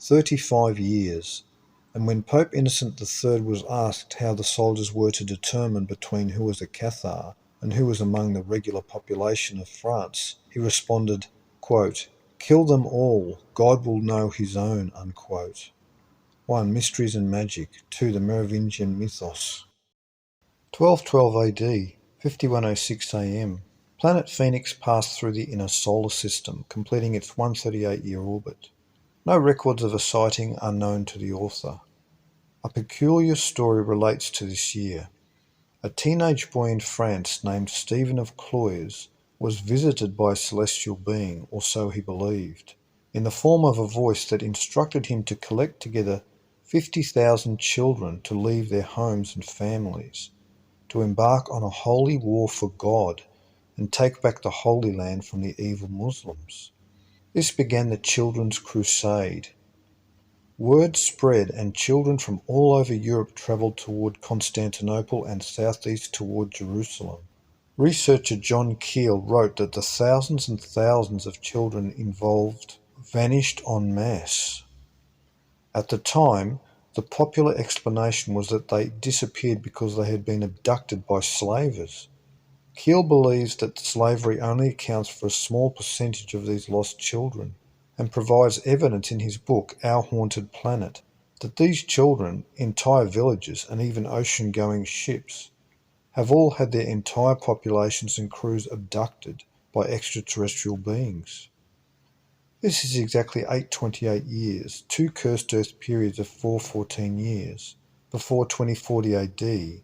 [SPEAKER 1] 35 years, and when Pope Innocent III was asked how the soldiers were to determine between who was a Cathar and who was among the regular population of France, he responded, quote, "Kill them all, God will know his own," unquote. 1. Mysteries and Magic. 2. The Merovingian Mythos. 1212 AD, 5106 AM. Planet Phoenix passed through the inner solar system, completing its 138-year orbit. No records of a sighting are known to the author. A peculiar story relates to this year. A teenage boy in France named Stephen of Cloyes was visited by a celestial being, or so he believed, in the form of a voice that instructed him to collect together 50,000 children to leave their homes and families, to embark on a holy war for God and take back the Holy Land from the evil Muslims. This began the Children's Crusade. Word spread and children from all over Europe travelled toward Constantinople and southeast toward Jerusalem. Researcher John Keel wrote that the thousands and thousands of children involved vanished en masse. At the time, the popular explanation was that they disappeared because they had been abducted by slavers. Keel believes that slavery only accounts for a small percentage of these lost children, and provides evidence in his book, Our Haunted Planet, that these children, entire villages, and even ocean-going ships have all had their entire populations and crews abducted by extraterrestrial beings. This is exactly 828 years, 2 cursed Earth periods of 414 years, before 2040 AD,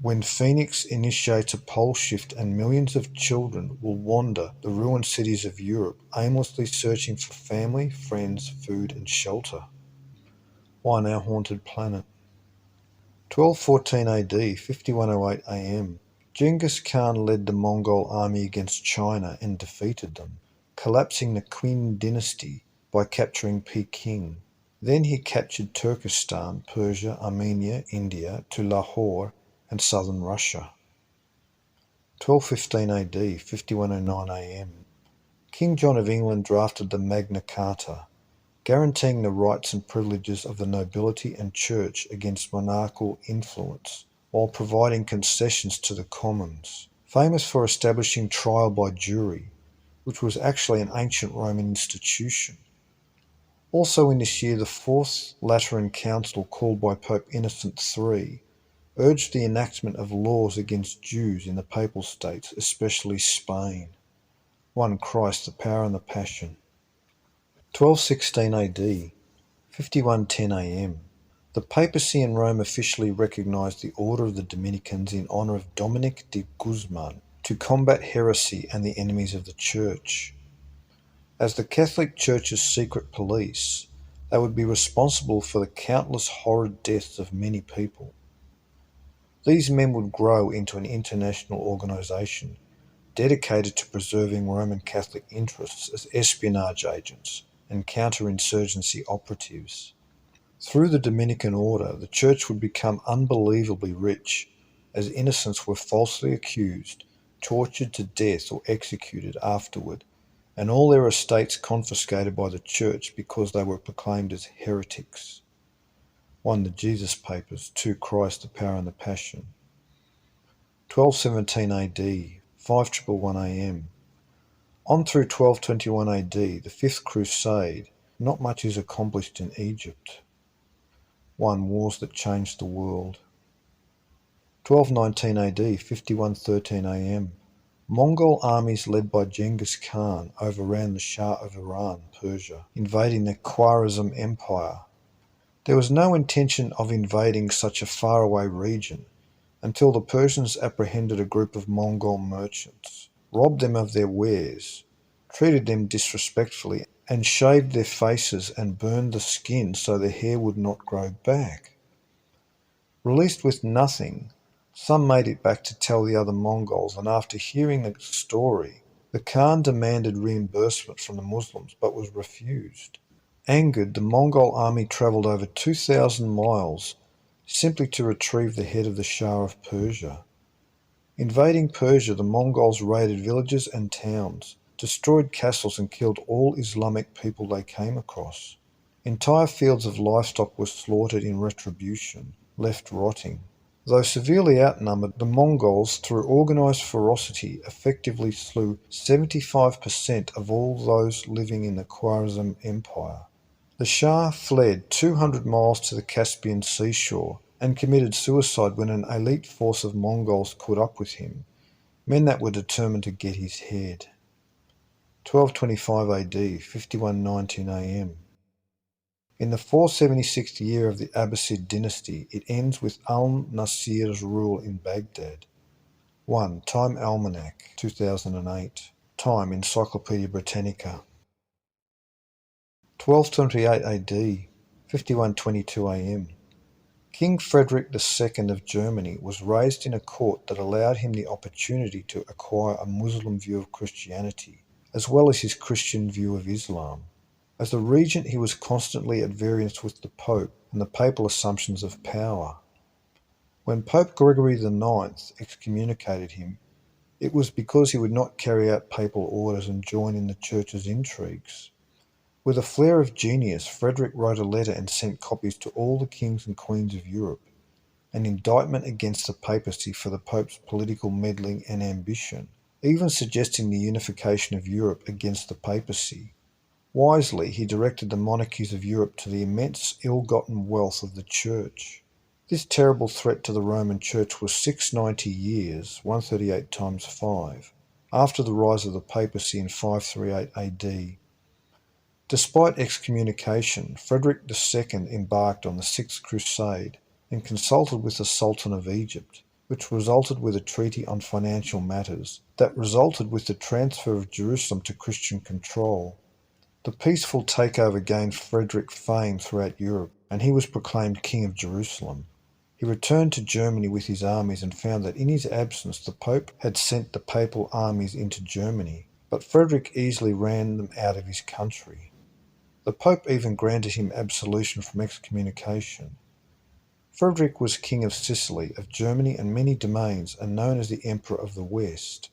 [SPEAKER 1] When Phoenix initiates a pole shift and millions of children will wander the ruined cities of Europe, aimlessly searching for family, friends, food and shelter. Why Our Haunted Planet? 1214 AD, 5108 AM. Genghis Khan led the Mongol army against China and defeated them, collapsing the Qin dynasty by capturing Peking. Then he captured Turkestan, Persia, Armenia, India, to Lahore and southern Russia. 1215 AD, 5109 AM. King John of England drafted the Magna Carta, guaranteeing the rights and privileges of the nobility and church against monarchical influence, while providing concessions to the commons. Famous for establishing trial by jury, which was actually an ancient Roman institution. Also in this year, the Fourth Lateran Council, called by Pope Innocent III, urged the enactment of laws against Jews in the Papal States, especially Spain. 1 Christ, the Power and the Passion. 1216 AD, 5110 AM. The papacy in Rome officially recognised the Order of the Dominicans in honour of Dominic de Guzman to combat heresy and the enemies of the Church. As the Catholic Church's secret police, they would be responsible for the countless horrid deaths of many people. These men would grow into an international organisation dedicated to preserving Roman Catholic interests as espionage agents and counterinsurgency operatives. Through the Dominican order, the Church would become unbelievably rich, as innocents were falsely accused, tortured to death or executed afterward, and all their estates confiscated by the Church because they were proclaimed as heretics. 1 The Jesus Papers, 2 Christ, the Power and the Passion. 1217 AD, 5111 AM. On through 1221 AD, the Fifth Crusade, not much is accomplished in Egypt. 1 Wars that changed the world. 1219 AD, 5113 AM. Mongol armies led by Genghis Khan overran the Shah of Iran, Persia, invading the Khwarezm Empire. There was no intention of invading such a faraway region until the Persians apprehended a group of Mongol merchants, robbed them of their wares, treated them disrespectfully, and shaved their faces and burned the skin so their hair would not grow back. Released with nothing, some made it back to tell the other Mongols, and after hearing the story, the Khan demanded reimbursement from the Muslims but was refused. Angered, the Mongol army travelled over 2,000 miles simply to retrieve the head of the Shah of Persia. Invading Persia, the Mongols raided villages and towns, destroyed castles and killed all Islamic people they came across. Entire fields of livestock were slaughtered in retribution, left rotting. Though severely outnumbered, the Mongols, through organised ferocity, effectively slew 75% of all those living in the Khwarezm Empire. The Shah fled 200 miles to the Caspian seashore and committed suicide when an elite force of Mongols caught up with him, men that were determined to get his head. 1225 AD, 5119 AM. In the 476th year of the Abbasid dynasty, it ends with al-Nasir's rule in Baghdad. 1 Time Almanac, 2008. Time Encyclopaedia Britannica. 1228 AD, 5122 AM. King Frederick II of Germany was raised in a court that allowed him the opportunity to acquire a Muslim view of Christianity, as well as his Christian view of Islam. As a regent, he was constantly at variance with the Pope and the papal assumptions of power. When Pope Gregory IX excommunicated him, it was because he would not carry out papal orders and join in the Church's intrigues. With a flair of genius, Frederick wrote a letter and sent copies to all the kings and queens of Europe, an indictment against the papacy for the Pope's political meddling and ambition, even suggesting the unification of Europe against the papacy. Wisely, he directed the monarchies of Europe to the immense ill-gotten wealth of the Church. This terrible threat to the Roman Church was 690 years, 138 times 5, after the rise of the papacy in 538 AD. Despite excommunication, Frederick II embarked on the Sixth Crusade and consulted with the Sultan of Egypt, which resulted with a treaty on financial matters that resulted with the transfer of Jerusalem to Christian control. The peaceful takeover gained Frederick fame throughout Europe, and he was proclaimed King of Jerusalem. He returned to Germany with his armies and found that in his absence the Pope had sent the papal armies into Germany, but Frederick easily ran them out of his country. The Pope even granted him absolution from excommunication. Frederick was King of Sicily, of Germany and many domains, and known as the Emperor of the West.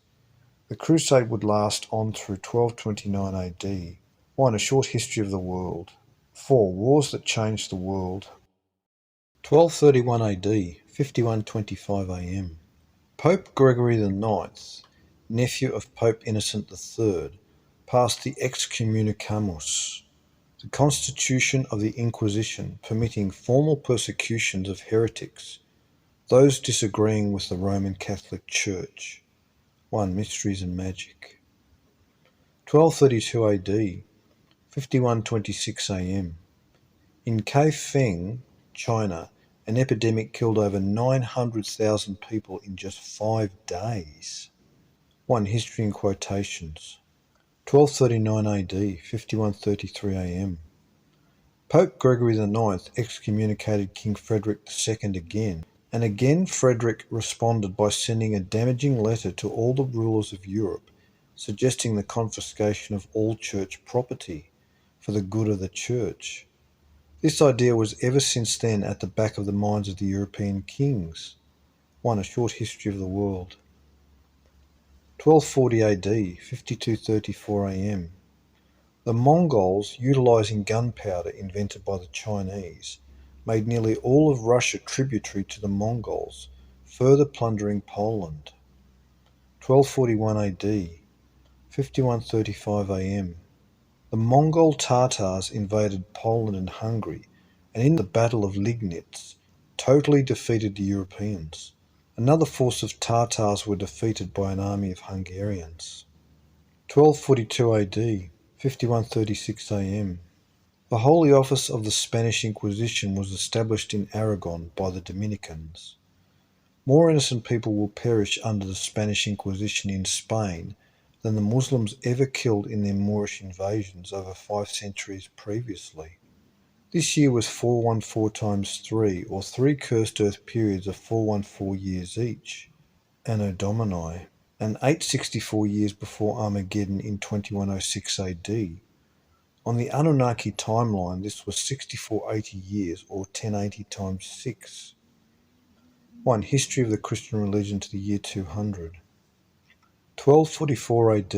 [SPEAKER 1] The Crusade would last on through 1229 AD. 1. A short history of the world. 4. Wars that changed the world. 1231 AD, 5125 AM. Pope Gregory IX, nephew of Pope Innocent III, passed the Excommunicamus, the constitution of the Inquisition permitting formal persecutions of heretics, those disagreeing with the Roman Catholic Church. 1. Mysteries and Magic. 1232 AD, 5126 AM. In Kaifeng, China, an epidemic killed over 900,000 people in just 5 days. 1. History in quotations. 1239 AD, 5133 AM. Pope Gregory IX excommunicated King Frederick II again, and again Frederick responded by sending a damaging letter to all the rulers of Europe, suggesting the confiscation of all church property for the good of the church. This idea was ever since then at the back of the minds of the European kings. 1. A short history of the world. 1240 AD, 5234 AM. The Mongols, utilising gunpowder invented by the Chinese, made nearly all of Russia tributary to the Mongols, further plundering Poland. 1241 AD, 5135 AM. The Mongol Tatars invaded Poland and Hungary, and in the Battle of Liegnitz, totally defeated the Europeans. Another force of Tatars were defeated by an army of Hungarians. 1242 AD, 5136 AM. The Holy Office of the Spanish Inquisition was established in Aragon by the Dominicans. More innocent people will perish under the Spanish Inquisition in Spain than the Muslims ever killed in their Moorish invasions over 5 centuries previously. This year was 414 times 3, or 3 cursed earth periods of 414 years each, Anno Domini, and 864 years before Armageddon in 2106 AD. On the Anunnaki timeline, this was 6480 years, or 1080 times 6. 1. History of the Christian religion to the year 200. 1244 AD,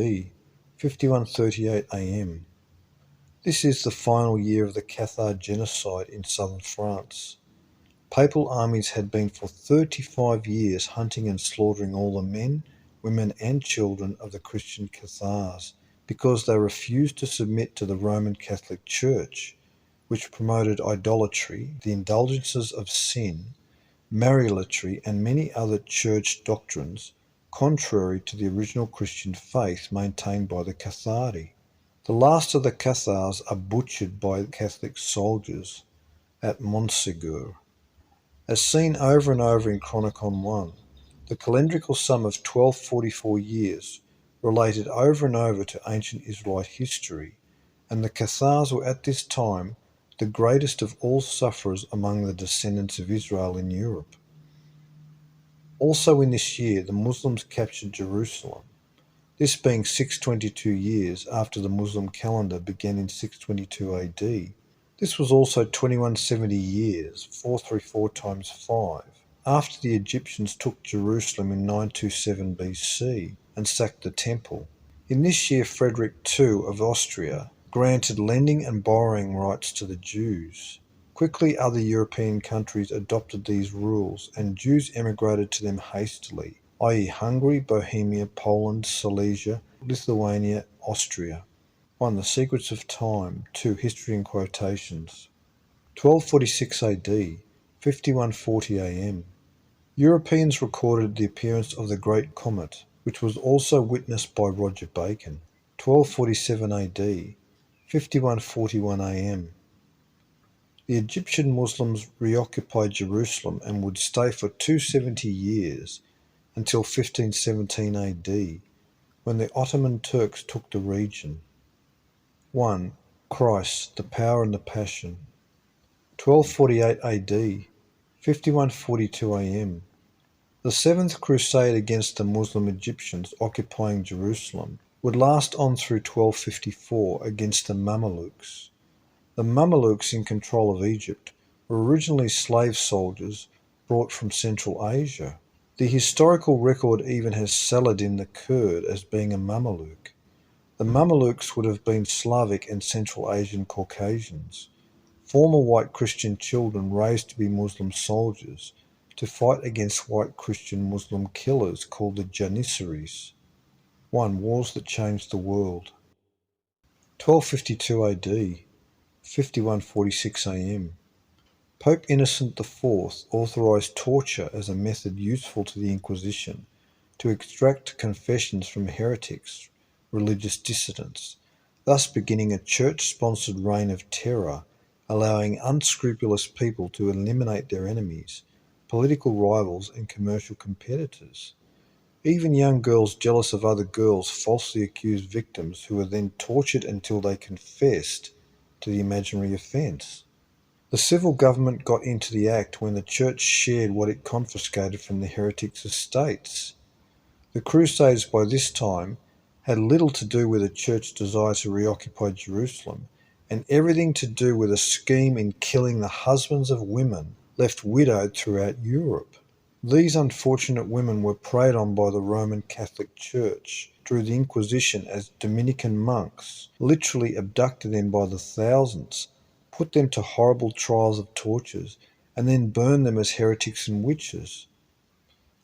[SPEAKER 1] 5138 AM. This is the final year of the Cathar genocide in southern France. Papal armies had been for 35 years hunting and slaughtering all the men, women and children of the Christian Cathars because they refused to submit to the Roman Catholic Church, which promoted idolatry, the indulgences of sin, mariolatry and many other church doctrines contrary to the original Christian faith maintained by the Cathari. The last of the Cathars are butchered by Catholic soldiers at Montségur. As seen over and over in Chronicon 1, the calendrical sum of 1244 years related over and over to ancient Israelite history, and the Cathars were at this time the greatest of all sufferers among the descendants of Israel in Europe. Also in this year, the Muslims captured Jerusalem, this being 622 years after the Muslim calendar began in 622 AD. This was also 2170 years, 434 times 5, after the Egyptians took Jerusalem in 927 BC and sacked the temple. In this year, Frederick II of Austria granted lending and borrowing rights to the Jews. Quickly other European countries adopted these rules, and Jews emigrated to them hastily, i.e. Hungary, Bohemia, Poland, Silesia, Lithuania, Austria. 1. The Secrets of Time. 2. History in quotations. 1246 AD, 5140 AM. Europeans recorded the appearance of the Great Comet, which was also witnessed by Roger Bacon. 1247 AD, 5141 AM. The Egyptian Muslims reoccupied Jerusalem and would stay for 270 years until 1517 AD, when the Ottoman Turks took the region. 1. Christ, the Power and the Passion. 1248 AD, 5142 AM. The Seventh Crusade against the Muslim Egyptians occupying Jerusalem would last on through 1254 against the Mamelukes. The Mamelukes in control of Egypt were originally slave soldiers brought from Central Asia. The historical record even has Saladin the Kurd as being a Mameluke. The Mamelukes would have been Slavic and Central Asian Caucasians, former white Christian children raised to be Muslim soldiers to fight against white Christian Muslim killers called the Janissaries. 1. Wars that changed the world. 1252 AD, 5146 AM. Pope Innocent IV authorised torture as a method useful to the Inquisition to extract confessions from heretics, religious dissidents, thus beginning a church-sponsored reign of terror, allowing unscrupulous people to eliminate their enemies, political rivals and commercial competitors. Even young girls jealous of other girls falsely accused victims who were then tortured until they confessed to the imaginary offence. The civil government got into the act when the church shared what it confiscated from the heretics' estates. The Crusades by this time had little to do with the church's desire to reoccupy Jerusalem, and everything to do with a scheme in killing the husbands of women left widowed throughout Europe. These unfortunate women were preyed on by the Roman Catholic Church through the Inquisition as Dominican monks, literally abducted them by the thousands, put them to horrible trials of tortures, and then burned them as heretics and witches.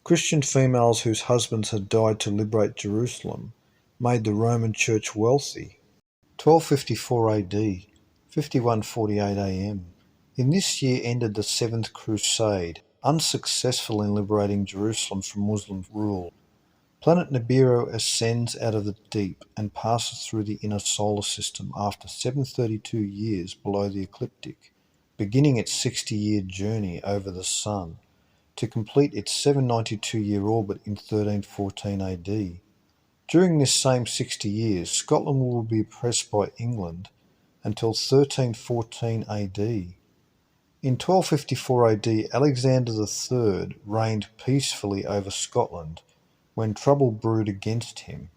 [SPEAKER 1] Christian females whose husbands had died to liberate Jerusalem made the Roman Church wealthy. 1254 AD, 5148 AM. In this year ended the Seventh Crusade, unsuccessful in liberating Jerusalem from Muslim rule. Planet Nibiru ascends out of the deep and passes through the inner solar system after 732 years below the ecliptic, beginning its 60-year journey over the Sun, to complete its 792-year orbit in 1314 AD. During this same 60 years, Scotland will be oppressed by England until 1314 AD. In 1254 AD, Alexander III reigned peacefully over Scotland when trouble brewed against him.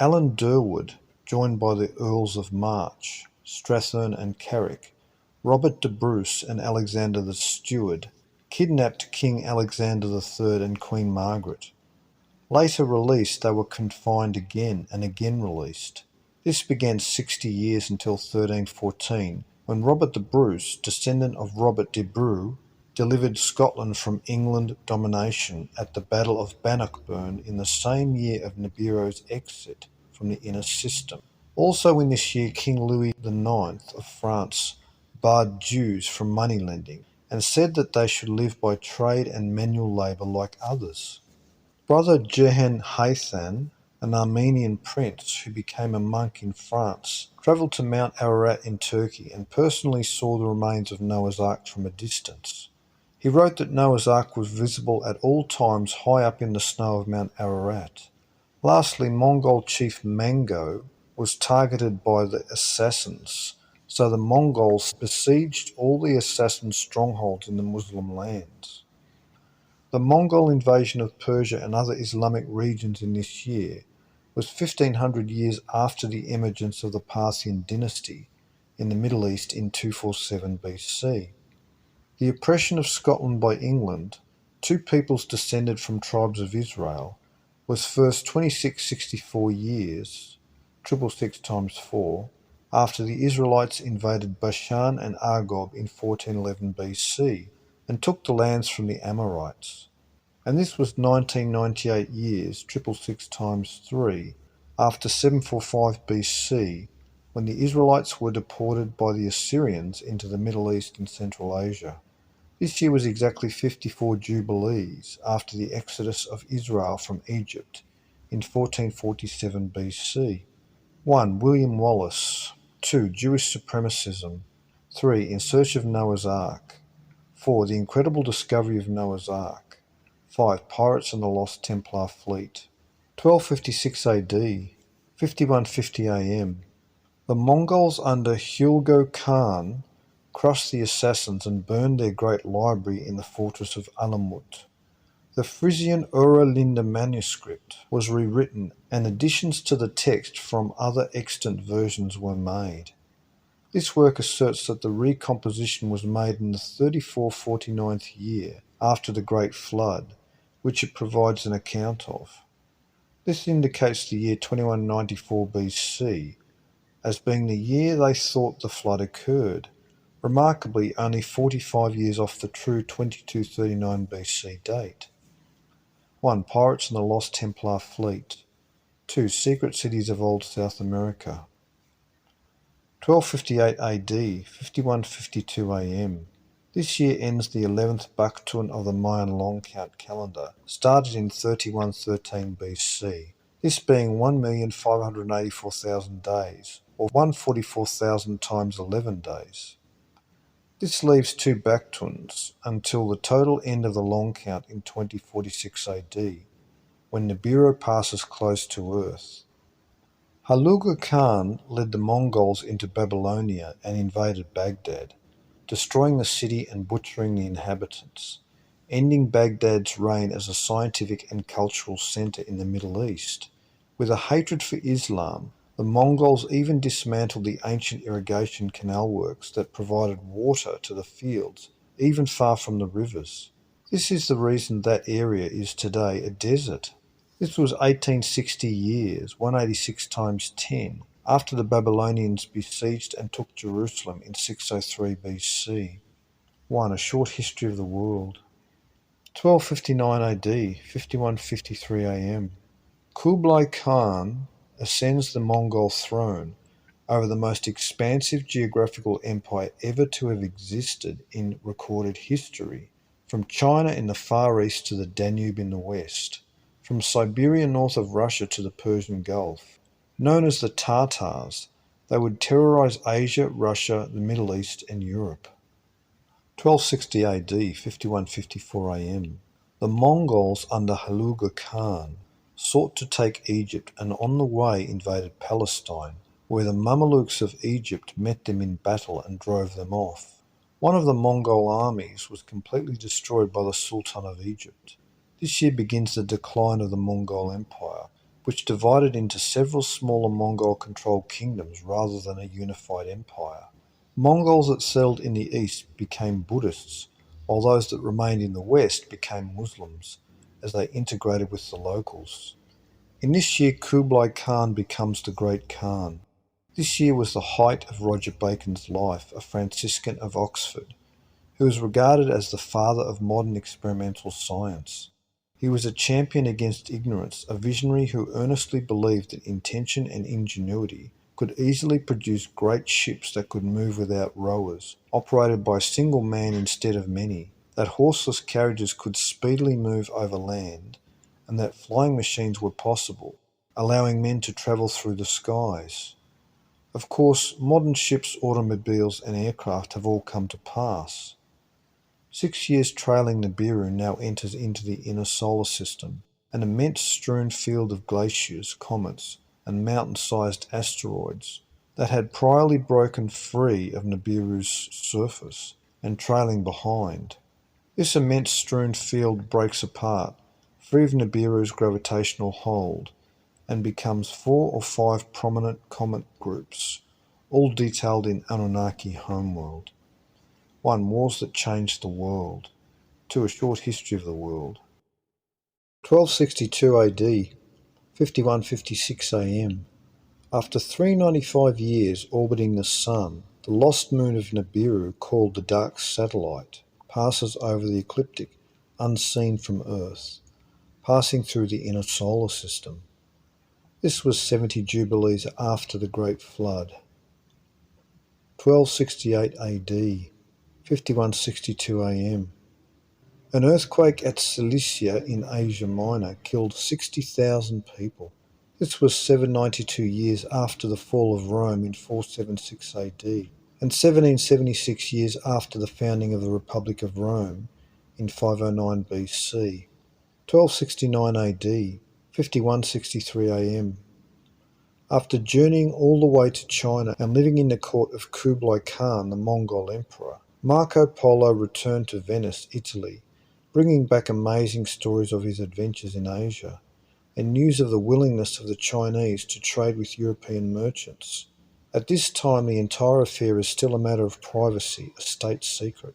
[SPEAKER 1] Alan Durwood, joined by the Earls of March, Strathearn and Carrick, Robert de Bruce and Alexander the Steward, kidnapped King Alexander III and Queen Margaret. Later released, they were confined again and again released. This began 60 years until 1314, when Robert the Bruce, descendant of Robert de Brue, delivered Scotland from England domination at the Battle of Bannockburn in the same year of Nibiru's exit from the inner system. Also in this year, King Louis IX of France barred Jews from money lending and said that they should live by trade and manual labour like others. Brother Jehan Haythan, an Armenian prince who became a monk in France, travelled to Mount Ararat in Turkey and personally saw the remains of Noah's Ark from a distance. He wrote that Noah's Ark was visible at all times high up in the snow of Mount Ararat. Lastly, Mongol chief Mango was targeted by the assassins, so the Mongols besieged all the assassin strongholds in the Muslim lands. The Mongol invasion of Persia and other Islamic regions in this year was 1500 years after the emergence of the Parthian dynasty in the Middle East in 247 BC. The oppression of Scotland by England, two peoples descended from tribes of Israel, was first 2664 years, 666 times 4, after the Israelites invaded Bashan and Argob in 1411 BC and took the lands from the Amorites. And this was 1998 years, 666 times 3, after 745 BC, when the Israelites were deported by the Assyrians into the Middle East and Central Asia. This year was exactly 54 Jubilees after the exodus of Israel from Egypt in 1447 BC. 1. William Wallace. 2. Jewish supremacism. 3. In Search of Noah's Ark. 4. The Incredible Discovery of Noah's Ark. 5. Pirates and the Lost Templar Fleet. 1256 AD, 5150 AM. The Mongols under Hulagu Khan crushed the assassins and burned their great library in the fortress of Alamut. The Frisian Ura Linda manuscript was rewritten and additions to the text from other extant versions were made. This work asserts that the recomposition was made in the 3449th year after the Great Flood, which it provides an account of. This indicates the year 2194 BC as being the year they thought the flood occurred, remarkably only 45 years off the true 2239 BC date. 1. Pirates and the Lost Templar Fleet. 2. Secret Cities of Old South America. 1258 AD, 5152 AM. This year ends the 11th Baktun of the Mayan long count calendar, started in 3113 BC, this being 1,584,000 days, or 144,000 times 11 days. This leaves 2 Baktuns until the total end of the long count in 2046 AD, when Nibiru passes close to Earth. Hulagu Khan led the Mongols into Babylonia and invaded Baghdad, destroying the city and butchering the inhabitants, ending Baghdad's reign as a scientific and cultural centre in the Middle East. With a hatred for Islam, the Mongols even dismantled the ancient irrigation canal works that provided water to the fields, even far from the rivers. This is the reason that area is today a desert. This was 1860 years, 186 times 10, after the Babylonians besieged and took Jerusalem in 603 BC. 1. A short history of the world. 1259 AD, 5153 AM. Kublai Khan ascends the Mongol throne over the most expansive geographical empire ever to have existed in recorded history, from China in the Far East to the Danube in the West, from Siberia north of Russia to the Persian Gulf. Known as the Tatars, they would terrorize Asia, Russia, the Middle East, and Europe. 1260 AD, 5154 AM. The Mongols under Hulagu Khan sought to take Egypt and on the way invaded Palestine, where the Mamelukes of Egypt met them in battle and drove them off. One of the Mongol armies was completely destroyed by the Sultan of Egypt. This year begins the decline of the Mongol Empire, which divided into several smaller Mongol-controlled kingdoms rather than a unified empire. Mongols that settled in the east became Buddhists, while those that remained in the west became Muslims, as they integrated with the locals. In this year, Kublai Khan becomes the Great Khan. This year was the height of Roger Bacon's life, a Franciscan of Oxford, who is regarded as the father of modern experimental science. He was a champion against ignorance, a visionary who earnestly believed that intention and ingenuity could easily produce great ships that could move without rowers, operated by a single man instead of many, that horseless carriages could speedily move over land, and that flying machines were possible, allowing men to travel through the skies. Of course, modern ships, automobiles, and aircraft have all come to pass. 6 years trailing Nibiru now enters into the inner solar system, an immense strewn field of glaciers, comets, and mountain-sized asteroids that had priorly broken free of Nibiru's surface and trailing behind. This immense strewn field breaks apart, free of Nibiru's gravitational hold, and becomes 4 or 5 prominent comet groups, all detailed in Anunnaki Homeworld. 1. Wars that changed the world. 2. A short history of the world. 1262 AD, 5156 AM. After 395 years orbiting the Sun, the lost moon of Nibiru, called the Dark Satellite, passes over the ecliptic, unseen from Earth, passing through the inner solar system. This was 70 jubilees after the Great Flood. 1268 AD, 5162 AM. An earthquake at Cilicia in Asia Minor killed 60,000 people. This was 792 years after the fall of Rome in 476 AD. and 1776 years after the founding of the Republic of Rome in 509 BC. 1269 AD, 5163 AM. After journeying all the way to China and living in the court of Kublai Khan, the Mongol emperor, Marco Polo returned to Venice, Italy, bringing back amazing stories of his adventures in Asia and news of the willingness of the Chinese to trade with European merchants. At this time, the entire affair is still a matter of privacy, a state secret.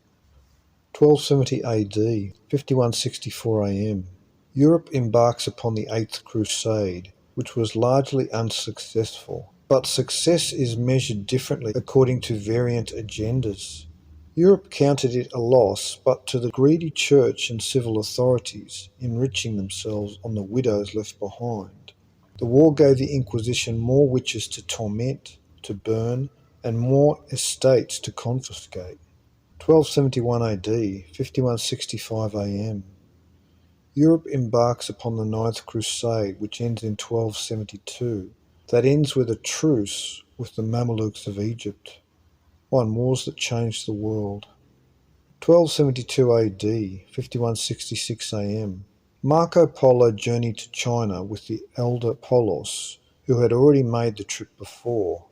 [SPEAKER 1] 1270 AD, 5164 AM. Europe embarks upon the Eighth Crusade, which was largely unsuccessful. But success is measured differently according to variant agendas. Europe counted it a loss, but to the greedy church and civil authorities, enriching themselves on the widows left behind. The war gave the Inquisition more witches to torment, to burn, and more estates to confiscate. 1271 AD, 5165 AM. Europe embarks upon the Ninth Crusade, which ends in 1272. That ends with a truce with the Mamelukes of Egypt. Wars that changed the world. 1272 AD, 5166 AM. Marco Polo journeyed to China with the elder Polos, who had already made the trip before.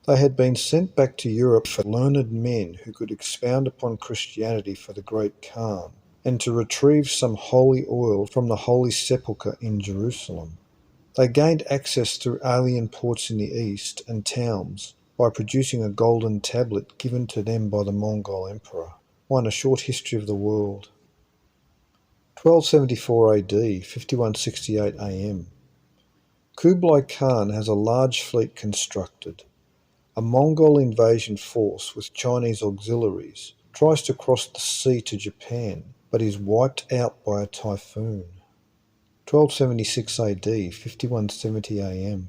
[SPEAKER 1] They had been sent back to Europe for learned men who could expound upon Christianity for the Great Khan, and to retrieve some holy oil from the Holy Sepulchre in Jerusalem. They gained access through alien ports in the east and towns by producing a golden tablet given to them by the Mongol emperor. A short history of the world. 1274 AD, 5168 AM. Kublai Khan has a large fleet constructed. A Mongol invasion force with Chinese auxiliaries tries to cross the sea to Japan, but is wiped out by a typhoon. 1276 AD, 5170 AM.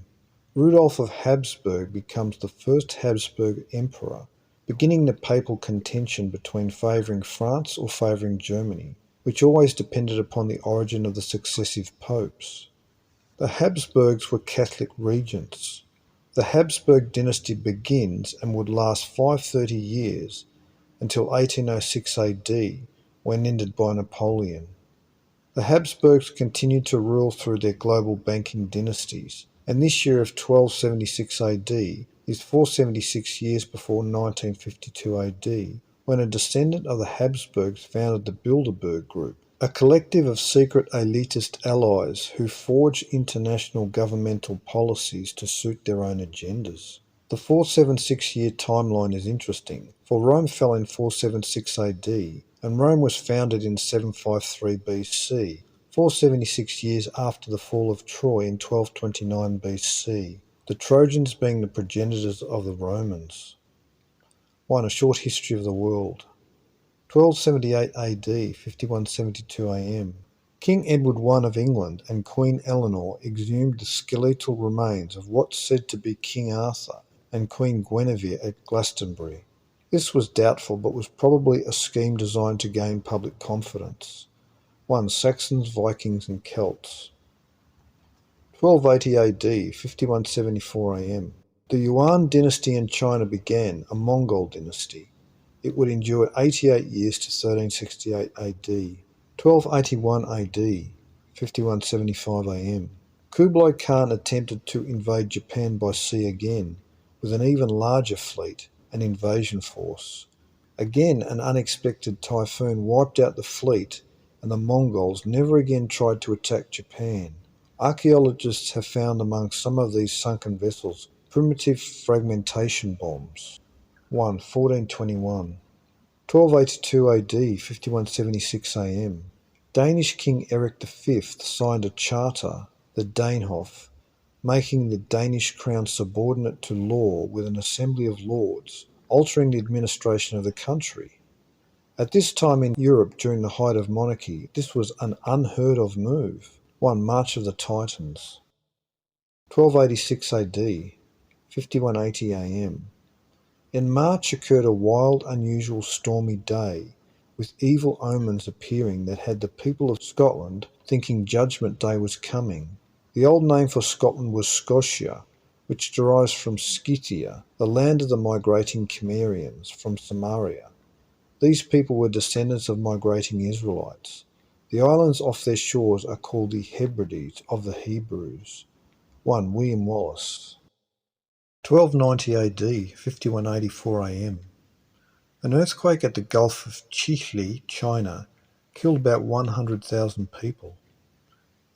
[SPEAKER 1] Rudolf of Habsburg becomes the first Habsburg emperor, beginning the papal contention between favouring France or favouring Germany, which always depended upon the origin of the successive popes. The Habsburgs were Catholic regents. The Habsburg dynasty begins and would last 530 years until 1806 AD, when ended by Napoleon. The Habsburgs continued to rule through their global banking dynasties, and this year of 1276 AD is 476 years before 1952 AD, when a descendant of the Habsburgs founded the Bilderberg Group, a collective of secret elitist allies who forge international governmental policies to suit their own agendas. The 476-year timeline is interesting, for Rome fell in 476 AD, and Rome was founded in 753 BC, 476 years after the fall of Troy in 1229 BC, the Trojans being the progenitors of the Romans. A short history of the world. 1278 AD, 5172 AM. King Edward I of England and Queen Eleanor exhumed the skeletal remains of what's said to be King Arthur and Queen Guinevere at Glastonbury. This was doubtful, but was probably a scheme designed to gain public confidence. Saxons, Vikings and Celts. 1280 AD, 5174 AM. The Yuan dynasty in China began, a Mongol dynasty. It would endure 88 years to 1368 AD. 1281 AD, 5175 AM. Kublai Khan attempted to invade Japan by sea again, with an even larger fleet, an invasion force. Again, an unexpected typhoon wiped out the fleet, and the Mongols never again tried to attack Japan. Archaeologists have found among some of these sunken vessels primitive fragmentation bombs. 1421. 1282 AD, 5176 AM. Danish King Erik V signed a charter, the Danehof, making the Danish crown subordinate to law with an assembly of lords, altering the administration of the country. At this time in Europe during the height of monarchy, this was an unheard of move. March of the Titans. 1286 AD, 5180 AM. In March occurred a wild, unusual stormy day, with evil omens appearing that had the people of Scotland thinking Judgment Day was coming. The old name for Scotland was Scotia, which derives from Scythia, the land of the migrating Cimmerians, from Samaria. These people were descendants of migrating Israelites. The islands off their shores are called the Hebrides of the Hebrews. 1. William Wallace. 1290 AD, 5184 AM. An earthquake at the Gulf of Chihli, China, killed about 100,000 people.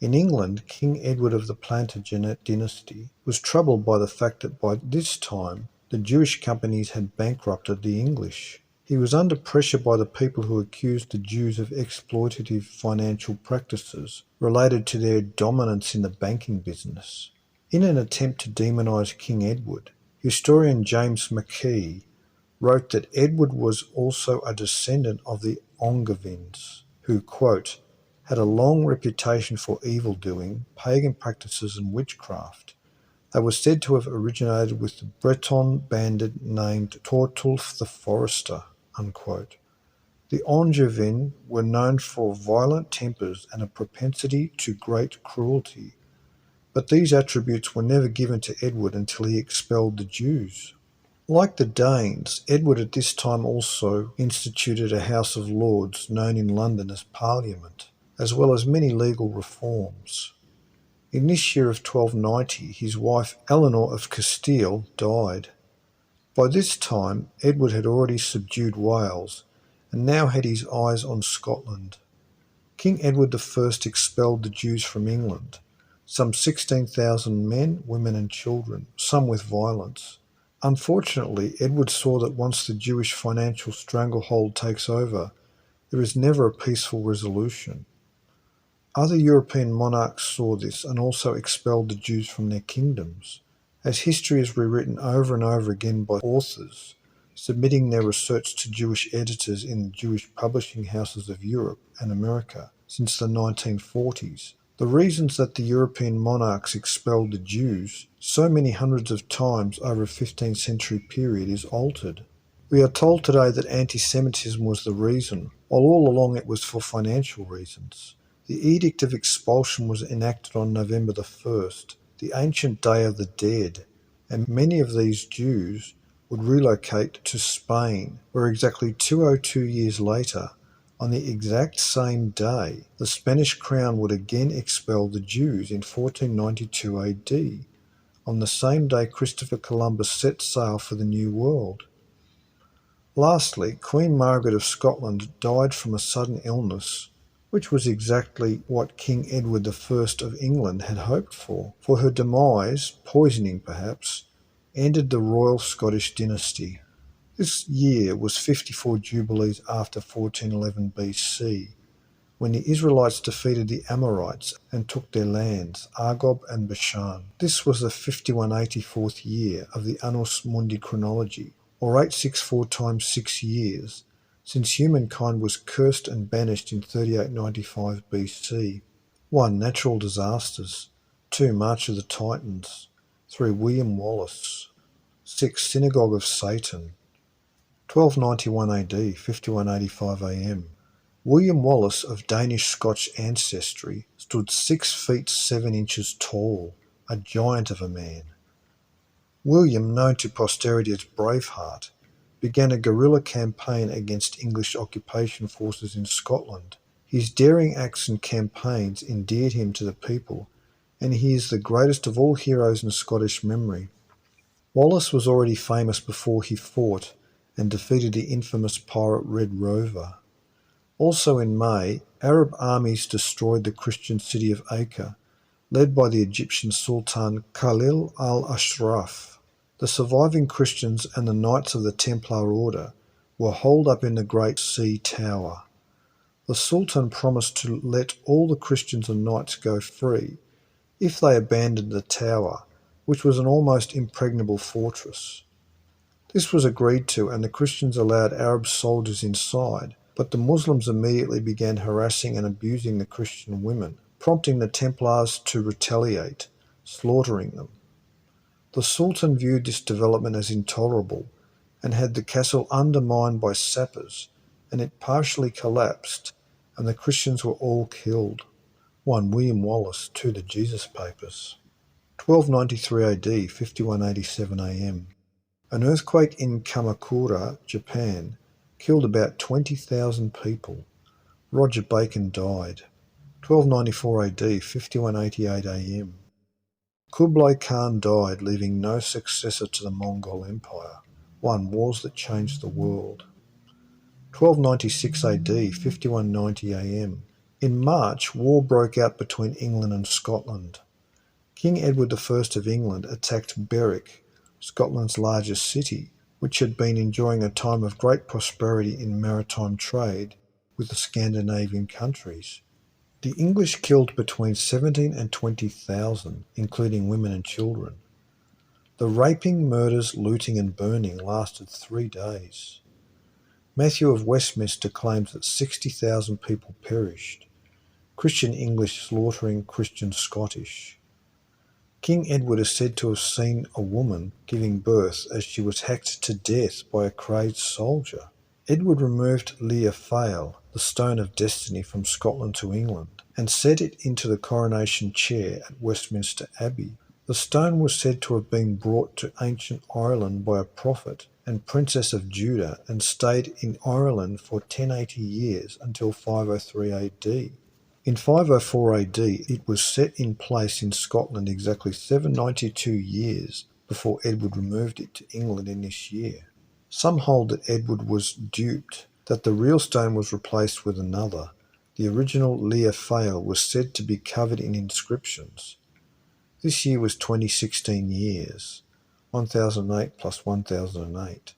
[SPEAKER 1] In England, King Edward of the Plantagenet dynasty was troubled by the fact that by this time the Jewish companies had bankrupted the English. He was under pressure by the people who accused the Jews of exploitative financial practices related to their dominance in the banking business. In an attempt to demonise King Edward, historian James McKee wrote that Edward was also a descendant of the Angevins, who, quote, had a long reputation for evil-doing, pagan practices and witchcraft. They were said to have originated with the Breton bandit named Tortulf the Forester, unquote. The Angevins were known for violent tempers and a propensity to great cruelty, but these attributes were never given to Edward until he expelled the Jews. Like the Danes, Edward at this time also instituted a House of Lords known in London as Parliament, as well as many legal reforms. In this year of 1290, his wife Eleanor of Castile died. By this time, Edward had already subdued Wales, and now had his eyes on Scotland. King Edward I expelled the Jews from England, some 16,000 men, women and children, some with violence. Unfortunately, Edward saw that once the Jewish financial stranglehold takes over, there is never a peaceful resolution. Other European monarchs saw this and also expelled the Jews from their kingdoms. As history is rewritten over and over again by authors, submitting their research to Jewish editors in the Jewish publishing houses of Europe and America since the 1940s, the reasons that the European monarchs expelled the Jews so many hundreds of times over a 15th century period is altered. We are told today that anti-Semitism was the reason, while all along it was for financial reasons. The Edict of Expulsion was enacted on November the 1st, the ancient Day of the Dead, and many of these Jews would relocate to Spain, where exactly 202 years later, on the exact same day, the Spanish crown would again expel the Jews in 1492 AD, on the same day Christopher Columbus set sail for the New World. Lastly, Queen Margaret of Scotland died from a sudden illness, which was exactly what King Edward I of England had hoped for her demise, poisoning perhaps, ended the royal Scottish dynasty. This year was 54 Jubilees after 1411 BC, when the Israelites defeated the Amorites and took their lands, Argob and Bashan. This was the 5184th year of the Annus Mundi chronology, or 864 times 6 years, since humankind was cursed and banished in 3895 BC. 1. Natural disasters. 2. March of the Titans. 3. William Wallace. 6. Synagogue of Satan. 1291 AD, 5185 AM. William Wallace, of Danish-Scotch ancestry, stood 6 feet 7 inches tall, a giant of a man. William, known to posterity as Braveheart, began a guerrilla campaign against English occupation forces in Scotland. His daring acts and campaigns endeared him to the people, and he is the greatest of all heroes in Scottish memory. Wallace was already famous before he fought and defeated the infamous pirate Red Rover. Also in May, Arab armies destroyed the Christian city of Acre, led by the Egyptian Sultan Khalil al-Ashraf. The surviving Christians and the Knights of the Templar Order were holed up in the Great Sea Tower. The Sultan promised to let all the Christians and Knights go free if they abandoned the tower, which was an almost impregnable fortress. This was agreed to, and the Christians allowed Arab soldiers inside, but the Muslims immediately began harassing and abusing the Christian women, prompting the Templars to retaliate, slaughtering them. The Sultan viewed this development as intolerable and had the castle undermined by sappers, and it partially collapsed, and the Christians were all killed. 1. William Wallace. 2. The Jesus Papers. 1293 AD, 5187 AM. An earthquake in Kamakura, Japan, killed about 20,000 people. Roger Bacon died. 1294 AD, 5188 AM. Kublai Khan died, leaving no successor to the Mongol Empire. Wars that changed the world. 1296 AD, 5190 AM. In March, war broke out between England and Scotland. King Edward I of England attacked Berwick, Scotland's largest city, which had been enjoying a time of great prosperity in maritime trade with the Scandinavian countries. The English killed between 17 and 20,000, including women and children. The raping, murders, looting and burning lasted 3 days. Matthew of Westminster claims that 60,000 people perished, Christian English slaughtering Christian Scottish. King Edward is said to have seen a woman giving birth as she was hacked to death by a crazed soldier. Edward removed Lia Fale, the stone of destiny, from Scotland to England, and set it into the coronation chair at Westminster Abbey. The stone was said to have been brought to ancient Ireland by a prophet and princess of Judah and stayed in Ireland for 1080 years until 503 AD. In 504 AD, it was set in place in Scotland exactly 792 years before Edward removed it to England in this year. Some hold that Edward was duped, that the real stone was replaced with another. The original Lia Fale was said to be covered in inscriptions. This year was 2016 years, 1008 plus 1008,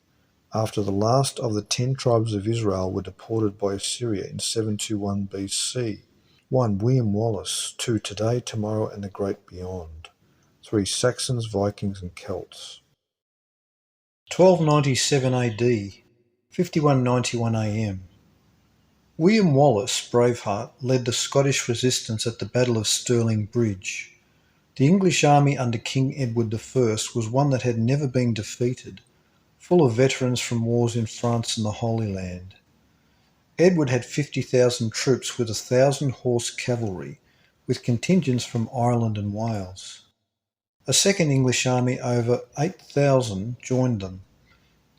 [SPEAKER 1] after the last of the 10 tribes of Israel were deported by Assyria in 721 BC. 1. William Wallace. 2. Today, Tomorrow and the Great Beyond. 3. Saxons, Vikings and Celts. 1297 AD, 5191 AM. William Wallace, Braveheart, led the Scottish resistance at the Battle of Stirling Bridge. The English army under King Edward I was one that had never been defeated, full of veterans from wars in France and the Holy Land. Edward had 50,000 troops with 1,000 horse cavalry, with contingents from Ireland and Wales. A second English army, over 8,000, joined them.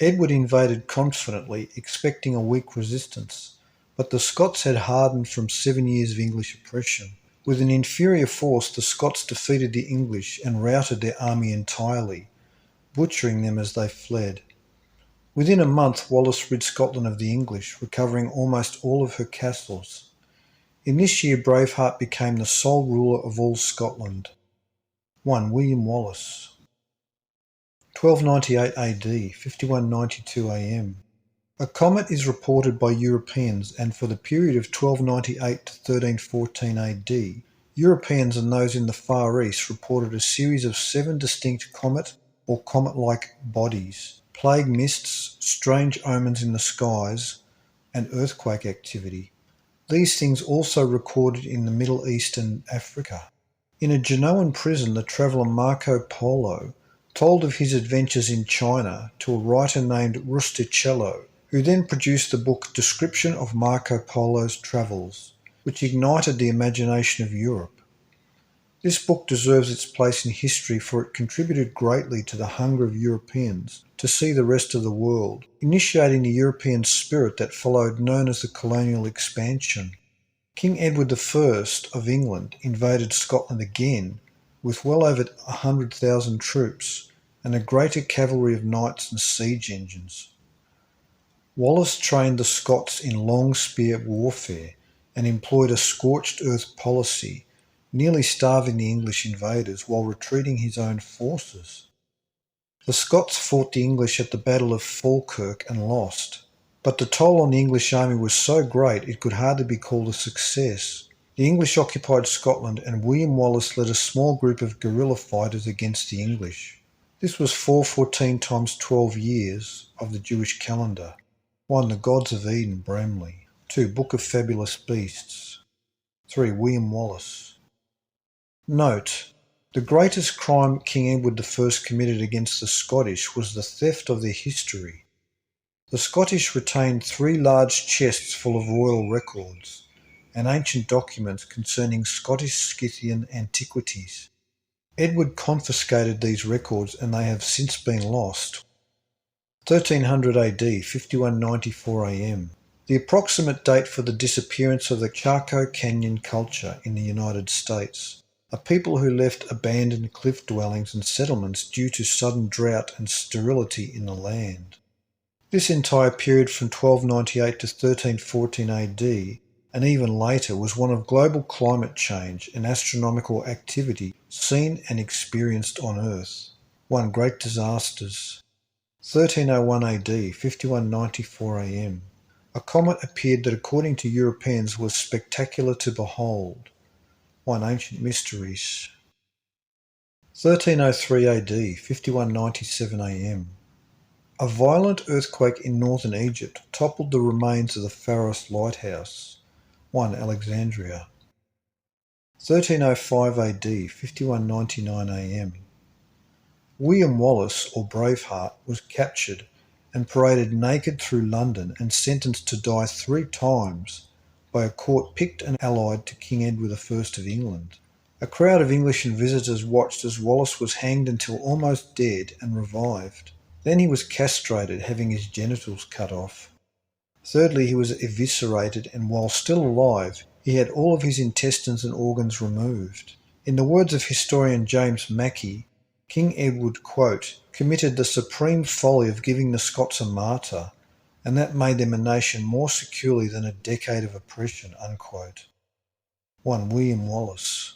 [SPEAKER 1] Edward invaded confidently, expecting a weak resistance, but the Scots had hardened from 7 years of English oppression. With an inferior force, the Scots defeated the English and routed their army entirely, butchering them as they fled. Within a month, Wallace rid Scotland of the English, recovering almost all of her castles. In this year, Braveheart became the sole ruler of all Scotland. 1. William Wallace. 1298 AD, 5192 AM. A comet is reported by Europeans, and for the period of 1298 to 1314 AD, Europeans and those in the Far East reported a series of 7 distinct comet or comet-like bodies, plague mists, strange omens in the skies, and earthquake activity. These things also recorded in the Middle East and Africa. In a Genoan prison, the traveller Marco Polo told of his adventures in China to a writer named Rustichello, who then produced the book Description of Marco Polo's Travels, which ignited the imagination of Europe. This book deserves its place in history, for it contributed greatly to the hunger of Europeans to see the rest of the world, initiating the European spirit that followed, known as the colonial expansion. King Edward I of England invaded Scotland again with well over 100,000 troops and a greater cavalry of knights and siege engines. Wallace trained the Scots in long spear warfare and employed a scorched earth policy, nearly starving the English invaders while retreating his own forces. The Scots fought the English at the Battle of Falkirk and lost, but the toll on the English army was so great it could hardly be called a success. The English occupied Scotland, and William Wallace led a small group of guerrilla fighters against the English. This was 414 times 12 years of the Jewish calendar. 1. The Gods of Eden, Bramley. 2. Book of Fabulous Beasts. 3. William Wallace. Note: the greatest crime King Edward I committed against the Scottish was the theft of their history. The Scottish retained 3 large chests full of royal records and ancient documents concerning Scottish Scythian antiquities. Edward confiscated these records and they have since been lost. 1300 AD, 5194 AM. The approximate date for the disappearance of the Chaco Canyon culture in the United States, a people who left abandoned cliff dwellings and settlements due to sudden drought and sterility in the land. This entire period from 1298 to 1314 AD and even later was one of global climate change and astronomical activity seen and experienced on Earth. One great disasters. 1301 AD, 5194 AM. A comet appeared that according to Europeans was spectacular to behold. One ancient mysteries. 1303 AD, 5197 AM. A violent earthquake in northern Egypt toppled the remains of the Pharos lighthouse. One Alexandria. 1305 AD, 5199 AM. William Wallace, or Braveheart, was captured and paraded naked through London and sentenced to die 3 times by a court picked and allied to King Edward I of England. A crowd of English and visitors watched as Wallace was hanged until almost dead and revived. Then he was castrated, having his genitals cut off. Thirdly, he was eviscerated, and while still alive, he had all of his intestines and organs removed. In the words of historian James Mackey, King Edward, quote, committed the supreme folly of giving the Scots a martyr, and that made them a nation more securely than a decade of oppression, unquote. 1 William Wallace.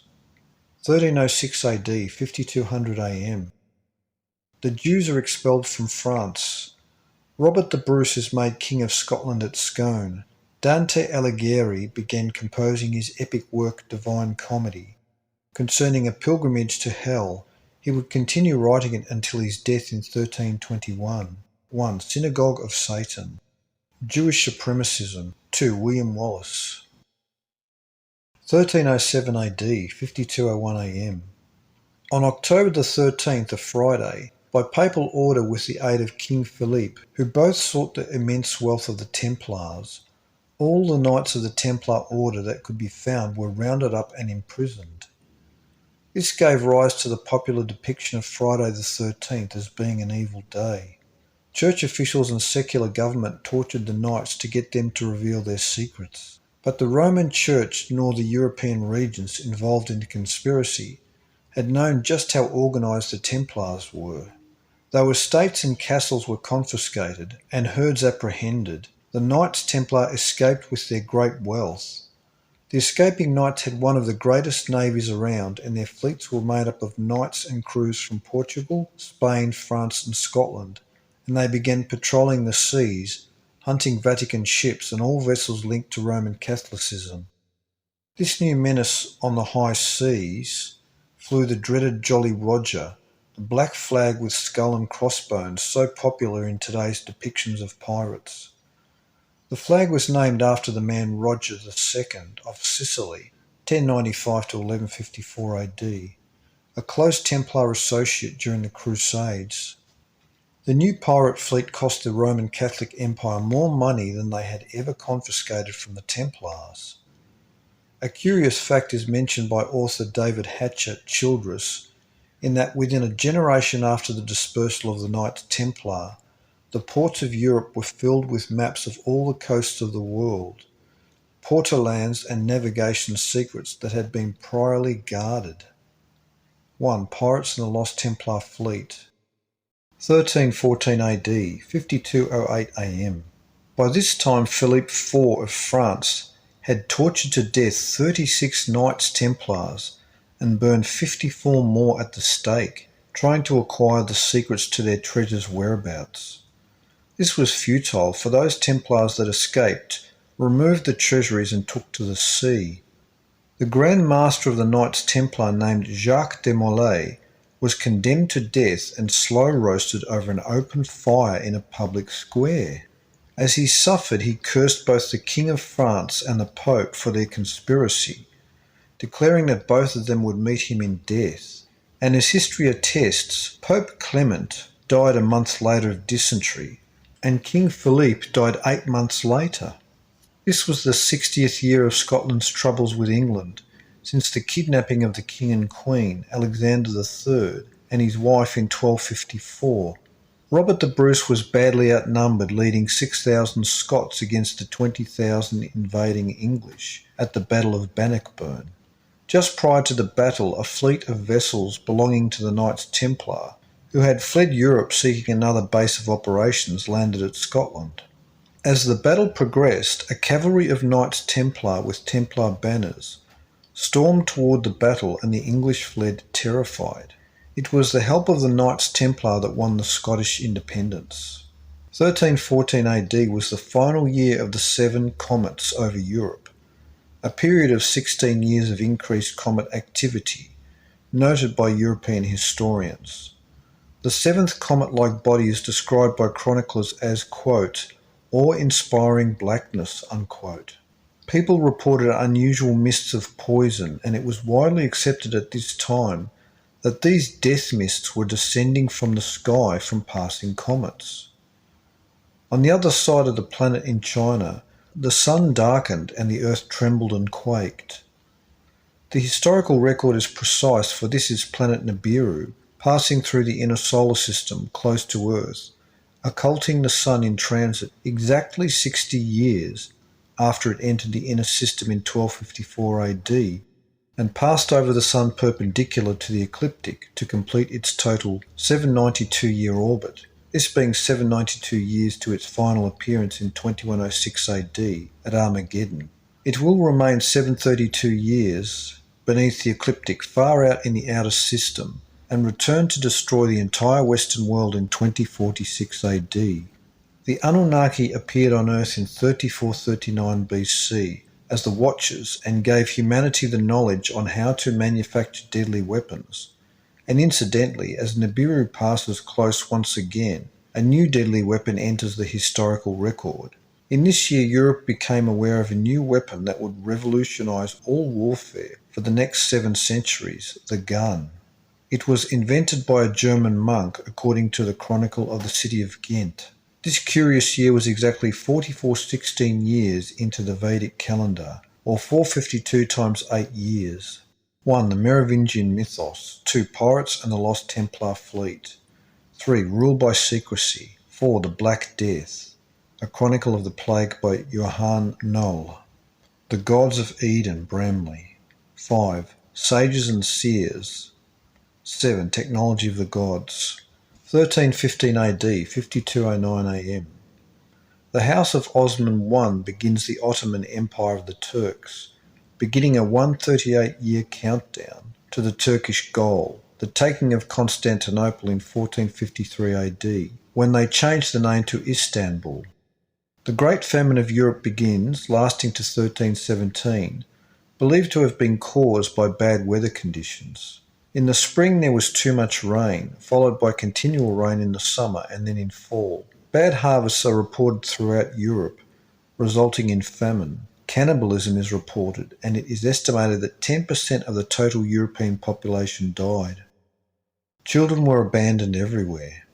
[SPEAKER 1] 1306 AD, 5200 AM. The Jews are expelled from France. Robert the Bruce is made King of Scotland at Scone. Dante Alighieri began composing his epic work Divine Comedy. Concerning a pilgrimage to hell, he would continue writing it until his death in 1321. 1 Synagogue of Satan. Jewish supremacism. 2 William Wallace. 1307 AD, 5201 AM. On October the 13th, a Friday, by papal order with the aid of King Philippe, who both sought the immense wealth of the Templars, all the knights of the Templar order that could be found were rounded up and imprisoned. This gave rise to the popular depiction of Friday the 13th as being an evil day. Church officials and secular government tortured the knights to get them to reveal their secrets. But the Roman Church nor the European regents involved in the conspiracy had known just how organised the Templars were. Though estates and castles were confiscated and herds apprehended, the Knights Templar escaped with their great wealth. The escaping knights had one of the greatest navies around, and their fleets were made up of knights and crews from Portugal, Spain, France and Scotland, and they began patrolling the seas, hunting Vatican ships and all vessels linked to Roman Catholicism. This new menace on the high seas flew the dreaded Jolly Roger, the black flag with skull and crossbones so popular in today's depictions of pirates. The flag was named after the man Roger II of Sicily, 1095 to 1154 AD, a close Templar associate during the Crusades. The new pirate fleet cost the Roman Catholic Empire more money than they had ever confiscated from the Templars. A curious fact is mentioned by author David Hatchett Childress in that within a generation after the dispersal of the Knights Templar, the ports of Europe were filled with maps of all the coasts of the world, porterlands and navigation secrets that had been priorly guarded. 1 Pirates in the Lost Templar Fleet. 1314 AD, 5208 AM. By this time Philippe IV of France had tortured to death 36 Knights Templars and burned 54 more at the stake, trying to acquire the secrets to their treasures' whereabouts. This was futile, for those Templars that escaped removed the treasuries and took to the sea. The Grand Master of the Knights Templar, named Jacques de Molay, was condemned to death and slow roasted over an open fire in a public square. As he suffered, he cursed both the King of France and the Pope for their conspiracy, declaring that both of them would meet him in death. And as history attests, Pope Clement died a month later of dysentery, and King Philippe died 8 months later. This was the 60th year of Scotland's troubles with England, since the kidnapping of the king and queen, Alexander III, and his wife in 1254. Robert the Bruce was badly outnumbered, leading 6,000 Scots against the 20,000 invading English at the Battle of Bannockburn. Just prior to the battle, a fleet of vessels belonging to the Knights Templar, who had fled Europe seeking another base of operations, landed at Scotland. As the battle progressed, a cavalry of Knights Templar with Templar banners stormed toward the battle, and the English fled terrified. It was the help of the Knights Templar that won the Scottish independence. 1314 AD was the final year of the 7 comets over Europe, a period of 16 years of increased comet activity, noted by European historians. The 7th comet-like body is described by chroniclers as, quote, awe-inspiring blackness, unquote. People reported unusual mists of poison, and it was widely accepted at this time that these death mists were descending from the sky from passing comets. On the other side of the planet in China, the sun darkened and the earth trembled and quaked. The historical record is precise, for this is planet Nibiru, passing through the inner solar system close to Earth, occulting the sun in transit exactly 60 years after it entered the inner system in 1254 AD, and passed over the sun perpendicular to the ecliptic to complete its total 792-year orbit, this being 792 years to its final appearance in 2106 AD at Armageddon. It will remain 732 years beneath the ecliptic far out in the outer system and return to destroy the entire Western world in 2046 AD. The Anunnaki appeared on Earth in 3439 BC as the Watchers and gave humanity the knowledge on how to manufacture deadly weapons. And incidentally, as Nibiru passes close once again, a new deadly weapon enters the historical record. In this year, Europe became aware of a new weapon that would revolutionise all warfare for the next 7 centuries, the gun. It was invented by a German monk, according to the Chronicle of the city of Ghent. This curious year was exactly 4416 years into the Vedic calendar, or 452 times 8 years. 1. The Merovingian mythos. 2. Pirates and the Lost Templar fleet. 3. Rule by secrecy. 4. The Black Death. A Chronicle of the Plague by Johann Noll. The Gods of Eden, Bramley. 5. Sages and Seers. 7. Technology of the Gods. 1315 AD, 5209 AM. The House of Osman I begins the Ottoman Empire of the Turks, beginning a 138-year countdown to the Turkish goal, the taking of Constantinople in 1453 AD, when they changed the name to Istanbul. The Great Famine of Europe begins, lasting to 1317, believed to have been caused by bad weather conditions. In the spring there was too much rain, followed by continual rain in the summer and then in fall. Bad harvests are reported throughout Europe, resulting in famine. Cannibalism is reported, and it is estimated that 10% of the total European population died. Children were abandoned everywhere.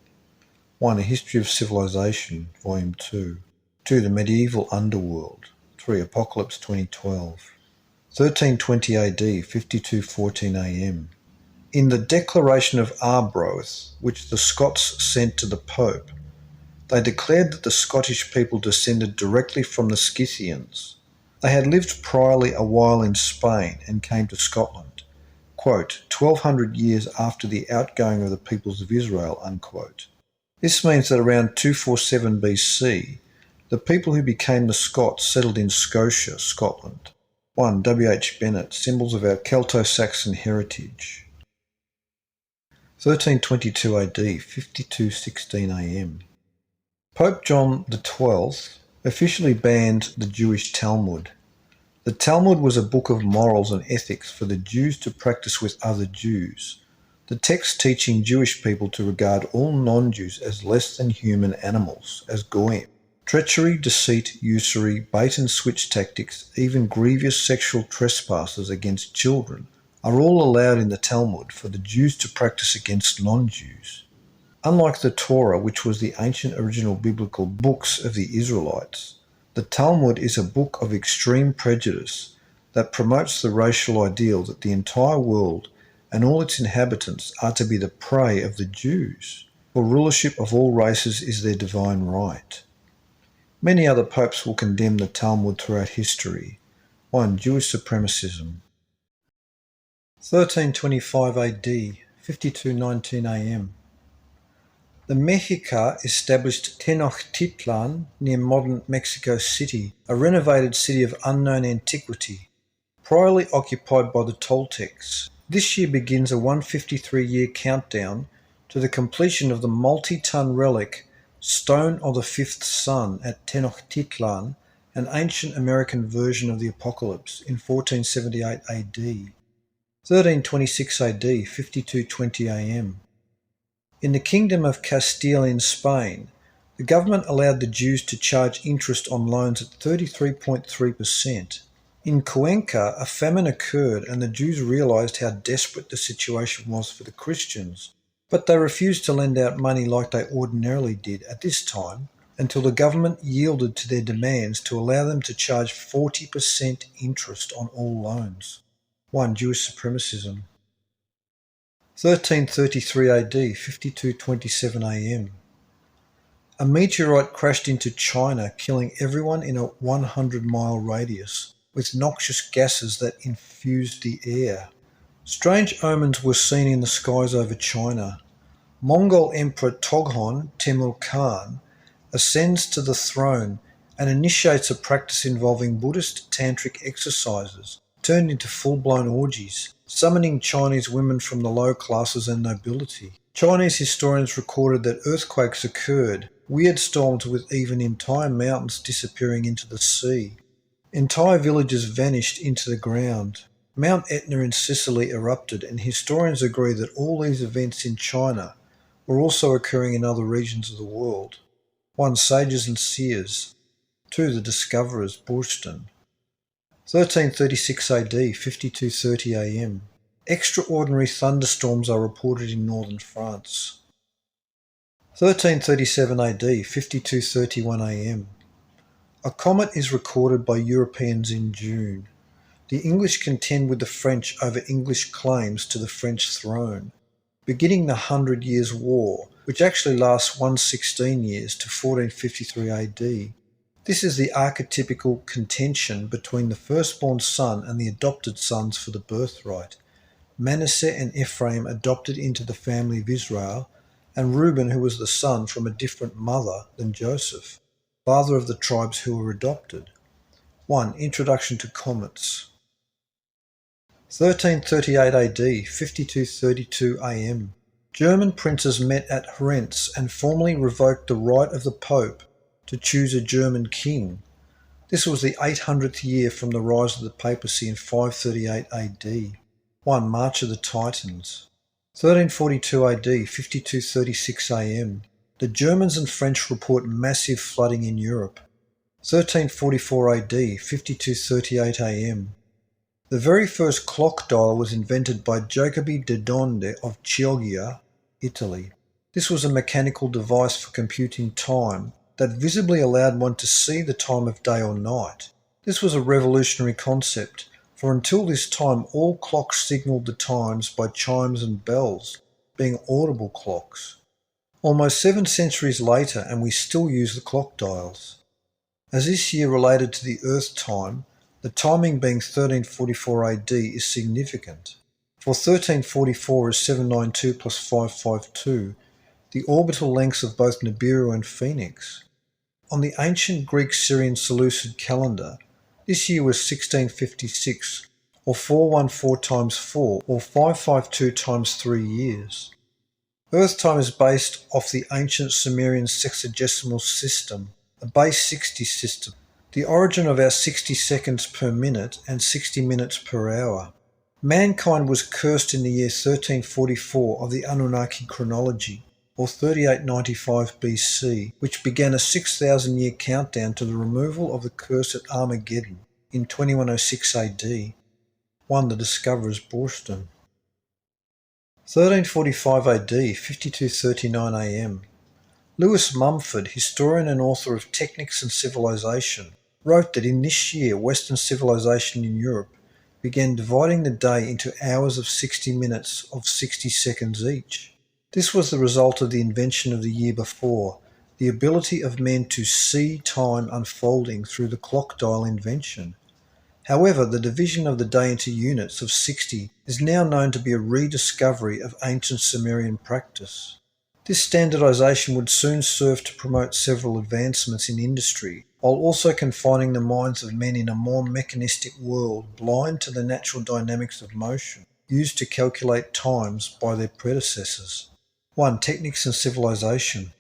[SPEAKER 1] 1. A History of Civilization, Volume 2. 2. The Medieval Underworld. 3. Apocalypse 2012. 1320 AD, 5214 AM. In the Declaration of Arbroath, which the Scots sent to the Pope, they declared that the Scottish people descended directly from the Scythians. They had lived priorly a while in Spain and came to Scotland, quote, 1200 years after the outgoing of the peoples of Israel, unquote. This means that around 247 BC, the people who became the Scots settled in Scotia, Scotland. 1. W. H. Bennett, Symbols of Our Celto-Saxon Heritage. 1322 AD, 5216 AM. Pope John XII officially banned the Jewish Talmud. The Talmud was a book of morals and ethics for the Jews to practice with other Jews, the text teaching Jewish people to regard all non-Jews as less than human animals, as goyim. Treachery, deceit, usury, bait-and-switch tactics, even grievous sexual trespasses against children are all allowed in the Talmud for the Jews to practice against non-Jews. Unlike the Torah, which was the ancient original biblical books of the Israelites, the Talmud is a book of extreme prejudice that promotes the racial ideal that the entire world and all its inhabitants are to be the prey of the Jews, for rulership of all races is their divine right. Many other popes will condemn the Talmud throughout history. 1. Jewish supremacism. 1325 AD, 5219 AM. The Mexica established Tenochtitlan near modern Mexico City, a renovated city of unknown antiquity, priorly occupied by the Toltecs. This year begins a 153-year countdown to the completion of the multi-ton relic Stone of the Fifth Sun at Tenochtitlan, an ancient American version of the Apocalypse, in 1478 AD. 1326 AD, 5220 AM. In the Kingdom of Castile in Spain, the government allowed the Jews to charge interest on loans at 33.3%. In Cuenca, a famine occurred and the Jews realised how desperate the situation was for the Christians, but they refused to lend out money like they ordinarily did at this time until the government yielded to their demands to allow them to charge 40% interest on all loans. 1. Jewish supremacism. 1333 AD, 5227 AM. A meteorite crashed into China, killing everyone in a 100-mile radius, with noxious gases that infused the air. Strange omens were seen in the skies over China. Mongol Emperor Toghon Temür Khan ascends to the throne and initiates a practice involving Buddhist tantric exercises, turned into full-blown orgies, summoning Chinese women from the low classes and nobility. Chinese historians recorded that earthquakes occurred, weird storms with even entire mountains disappearing into the sea. Entire villages vanished into the ground. Mount Etna in Sicily erupted, and historians agree that all these events in China were also occurring in other regions of the world. 1. Sages and seers. 2. The discoverers, Burston. 1336 AD, 5230 AM. Extraordinary thunderstorms are reported in northern France. 1337 AD, 5231 AM. A comet is recorded by Europeans in June. The English contend with the French over English claims to the French throne, beginning the 100 Years' War, which actually lasts 116 years to 1453 AD. This is the archetypical contention between the firstborn son and the adopted sons for the birthright. Manasseh and Ephraim adopted into the family of Israel, and Reuben, who was the son from a different mother than Joseph, father of the tribes who were adopted. 1. Introduction to comets. 1338 AD, 5232 AM. German princes met at Hrenz and formally revoked the right of the Pope to choose a German king. This was the 800th year from the rise of the papacy in 538 AD. 1. March of the Titans. 1342 AD, 5236 AM. The Germans and French report massive flooding in Europe. 1344 AD, 5238 AM. The very first clock dial was invented by Jacobi de Donde of Chioggia, Italy. This was a mechanical device for computing time that visibly allowed one to see the time of day or night. This was a revolutionary concept, for until this time all clocks signalled the times by chimes and bells, being audible clocks. Almost 7 centuries later, and we still use the clock dials. As this year related to the Earth time, the timing being 1344 AD is significant. For 1344 is 792 plus 552, the orbital lengths of both Nibiru and Phoenix. On the ancient Greek-Syrian Seleucid calendar, this year was 1656, or 414 times 4, or 552 times 3 years. Earth time is based off the ancient Sumerian sexagesimal system, a base 60 system, the origin of our 60 seconds per minute and 60 minutes per hour. Mankind was cursed in the year 1344 of the Anunnaki chronology, or 3895 BC, which began a 6,000-year countdown to the removal of the curse at Armageddon in 2106 AD. 1. The discoverers, Burston. 1345 AD, 5239 AM. Lewis Mumford, historian and author of Technics and Civilization, wrote that in this year Western civilization in Europe began dividing the day into hours of 60 minutes of 60 seconds each. This was the result of the invention of the year before, the ability of men to see time unfolding through the clock dial invention. However, the division of the day into units of 60 is now known to be a rediscovery of ancient Sumerian practice. This standardization would soon serve to promote several advancements in industry, while also confining the minds of men in a more mechanistic world blind to the natural dynamics of motion, used to calculate times by their predecessors. 1. Techniques and civilization.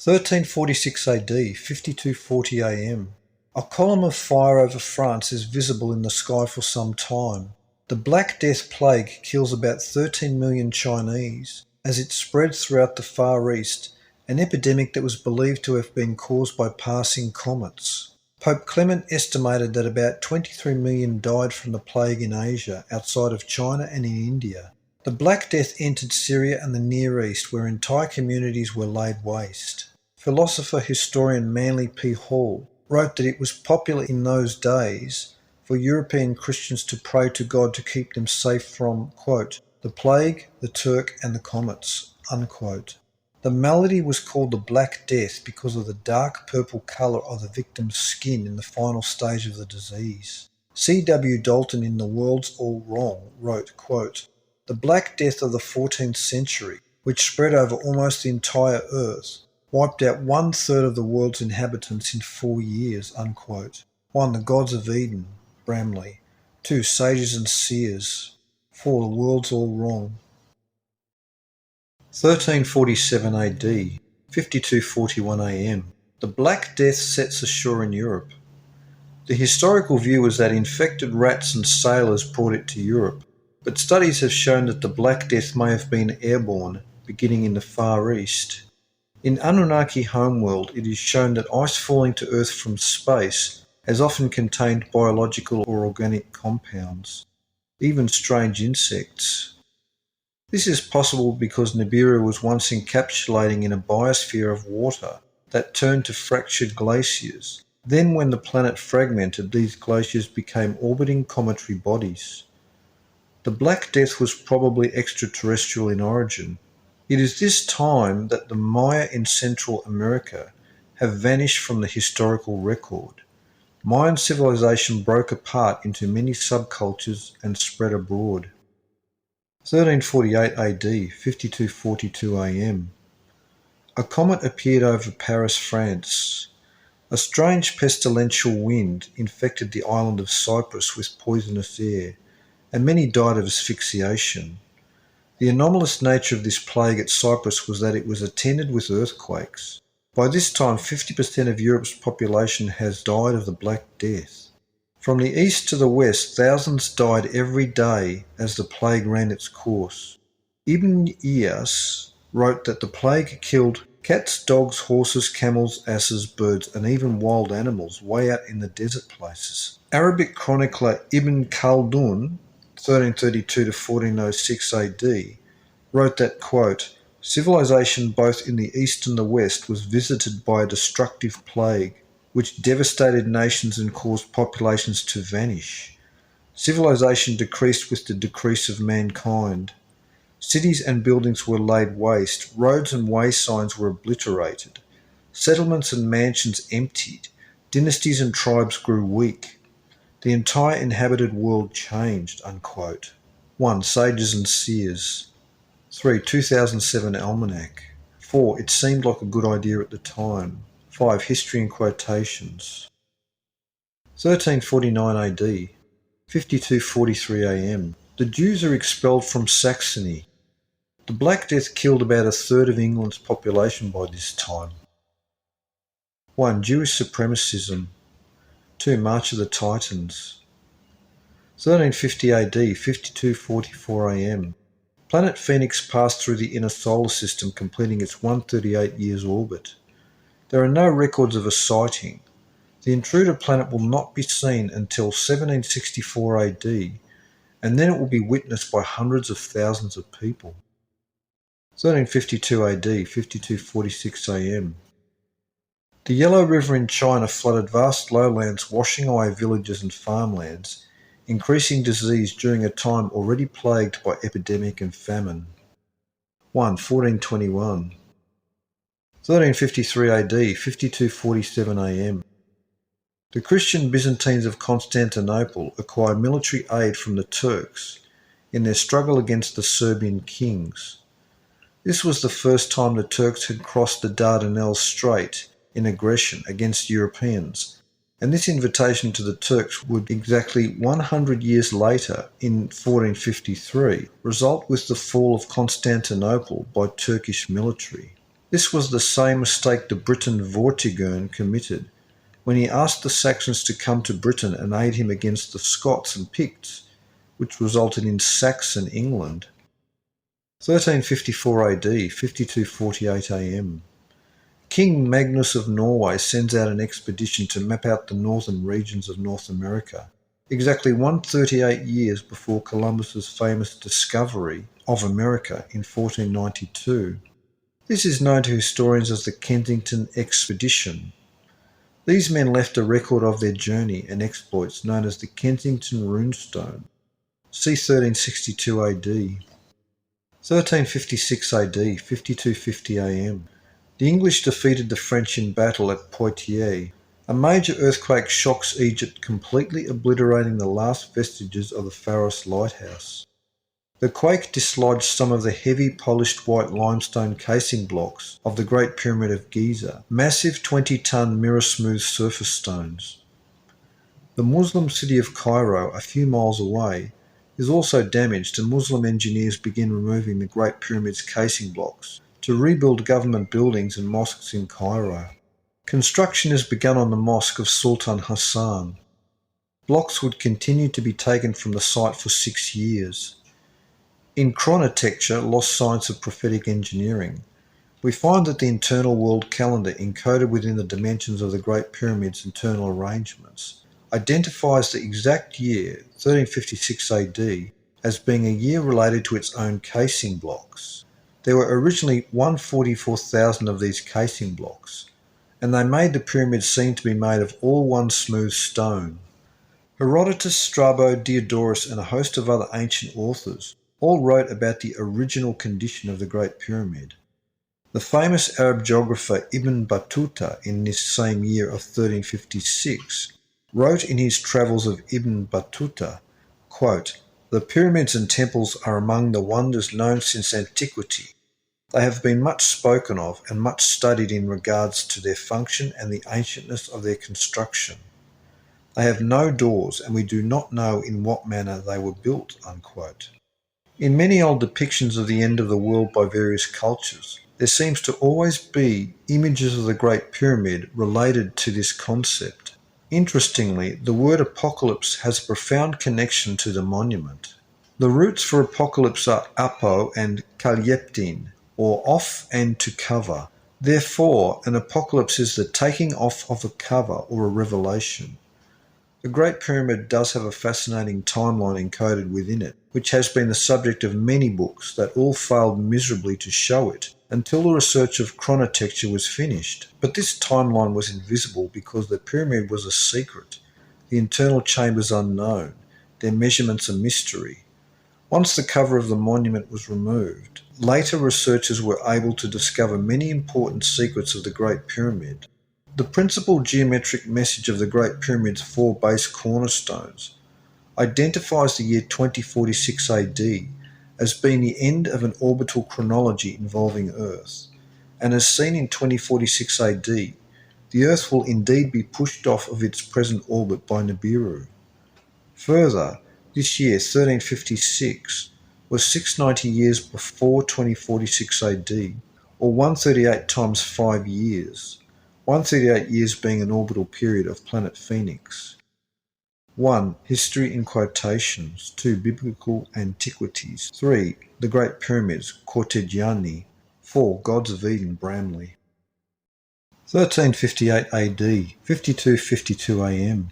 [SPEAKER 1] 1346 AD, 5240 AM. A column of fire over France is visible in the sky for some time. The Black Death plague kills about 13 million Chinese as it spread throughout the Far East, an epidemic that was believed to have been caused by passing comets. Pope Clement estimated that about 23 million died from the plague in Asia, outside of China and in India. The Black Death entered Syria and the Near East, where entire communities were laid waste. Philosopher-historian Manly P. Hall wrote that it was popular in those days for European Christians to pray to God to keep them safe from, quote, the plague, the Turk, and the comets, unquote. The malady was called the Black Death because of the dark purple colour of the victim's skin in the final stage of the disease. C. W. Dalton in The World's All Wrong wrote, quote, the Black Death of the 14th century, which spread over almost the entire earth, wiped out 1/3 of the world's inhabitants in 4 years, unquote. 1. The Gods of Eden, Bramley. 2. Sages and Seers. 4. The World's All Wrong. 1347 AD, 5241 AM. The Black Death sets ashore in Europe. The historical view was that infected rats and sailors brought it to Europe, but studies have shown that the Black Death may have been airborne, beginning in the Far East. In Anunnaki Homeworld, it is shown that ice falling to Earth from space has often contained biological or organic compounds, even strange insects. This is possible because Nibiru was once encapsulating in a biosphere of water that turned to fractured glaciers. Then when the planet fragmented, these glaciers became orbiting cometary bodies. The Black Death was probably extraterrestrial in origin. It is this time that the Maya in Central America have vanished from the historical record. Mayan civilization broke apart into many subcultures and spread abroad. 1348 AD, 5242 AM. A comet appeared over Paris, France. A strange pestilential wind infected the island of Cyprus with poisonous air, and many died of asphyxiation. The anomalous nature of this plague at Cyprus was that it was attended with earthquakes. By this time, 50% of Europe's population has died of the Black Death. From the east to the west, thousands died every day as the plague ran its course. Ibn Iyas wrote that the plague killed cats, dogs, horses, camels, asses, birds, and even wild animals way out in the desert places. Arabic chronicler Ibn Khaldun, 1332 to 1406 AD, wrote that, quote, civilization both in the east and the west was visited by a destructive plague, which devastated nations and caused populations to vanish. Civilization decreased with the decrease of mankind. Cities and buildings were laid waste, roads and way signs were obliterated, settlements and mansions emptied, dynasties and tribes grew weak. The entire inhabited world changed, unquote. 1. Sages and Seers. 3. 2007 Almanac. 4. It seemed like a good idea at the time. 5. History in quotations. 1349 AD, 5243 AM. The Jews are expelled from Saxony. The Black Death killed about 1/3 of England's population by this time. 1. Jewish supremacism. 2. March of the Titans. 1350 AD, 5244 AM. Planet Phoenix passed through the inner solar system, completing its 138 years orbit. There are no records of a sighting. The intruder planet will not be seen until 1764 AD, and then it will be witnessed by hundreds of thousands of people. 1352 AD, 5246 AM. The Yellow River in China flooded vast lowlands, washing away villages and farmlands, increasing disease during a time already plagued by epidemic and famine. 1. 1421. 1353 AD, 5247 AM. The Christian Byzantines of Constantinople acquired military aid from the Turks in their struggle against the Serbian kings. This was the first time the Turks had crossed the Dardanelles Strait in aggression against Europeans, and this invitation to the Turks would exactly 100 years later, in 1453, result with the fall of Constantinople by Turkish military. This was the same mistake the Briton Vortigern committed when he asked the Saxons to come to Britain and aid him against the Scots and Picts, which resulted in Saxon England. 1354 AD, 5248 AM. King Magnus of Norway sends out an expedition to map out the northern regions of North America, exactly 138 years before Columbus's famous discovery of America in 1492. This is known to historians as the Kensington Expedition. These men left a record of their journey and exploits known as the Kensington Runestone. See 1362 AD. 1356 AD, 5250 AM. The English defeated the French in battle at Poitiers. A major earthquake shocks Egypt, completely obliterating the last vestiges of the Pharos lighthouse. The quake dislodged some of the heavy polished white limestone casing blocks of the Great Pyramid of Giza, massive 20-ton mirror-smooth surface stones. The Muslim city of Cairo, a few miles away, is also damaged, and Muslim engineers begin removing the Great Pyramid's casing blocks to rebuild government buildings and mosques in Cairo. Construction is begun on the Mosque of Sultan Hassan. Blocks would continue to be taken from the site for 6 years. In chronotecture, lost science of prophetic engineering, we find that the internal world calendar encoded within the dimensions of the Great Pyramid's internal arrangements identifies the exact year, 1356 AD, as being a year related to its own casing blocks. There were originally 144,000 of these casing blocks, and they made the pyramid seem to be made of all one smooth stone. Herodotus, Strabo, Diodorus, and a host of other ancient authors all wrote about the original condition of the Great Pyramid. The famous Arab geographer Ibn Battuta, in this same year of 1356, wrote in his Travels of Ibn Battuta, quote, "The pyramids and temples are among the wonders known since antiquity. They have been much spoken of and much studied in regards to their function and the ancientness of their construction. They have no doors, and we do not know in what manner they were built." Unquote. In many old depictions of the end of the world by various cultures, there seems to always be images of the Great Pyramid related to this concept. Interestingly, the word apocalypse has a profound connection to the monument. The roots for apocalypse are apo and kalyeptin, or off and to cover. Therefore, an apocalypse is the taking off of a cover or a revelation. The Great Pyramid does have a fascinating timeline encoded within it, which has been the subject of many books that all failed miserably to show it until the research of chronotecture was finished. But this timeline was invisible because the pyramid was a secret, the internal chambers unknown, their measurements a mystery. Once the cover of the monument was removed, later researchers were able to discover many important secrets of the Great Pyramid. The principal geometric message of the Great Pyramid's 4 base cornerstones identifies the year 2046 AD as being the end of an orbital chronology involving Earth, and as seen in 2046 AD, the Earth will indeed be pushed off of its present orbit by Nibiru. Further, this year, 1356, was 690 years before 2046 AD, or 138 times 5 years, 138 years being an orbital period of planet Phoenix. 1. History in quotations. 2. Biblical antiquities. 3. The Great Pyramids, Cortegiani. 4. Gods of Eden, Bramley. 1358 AD, 5252 AM.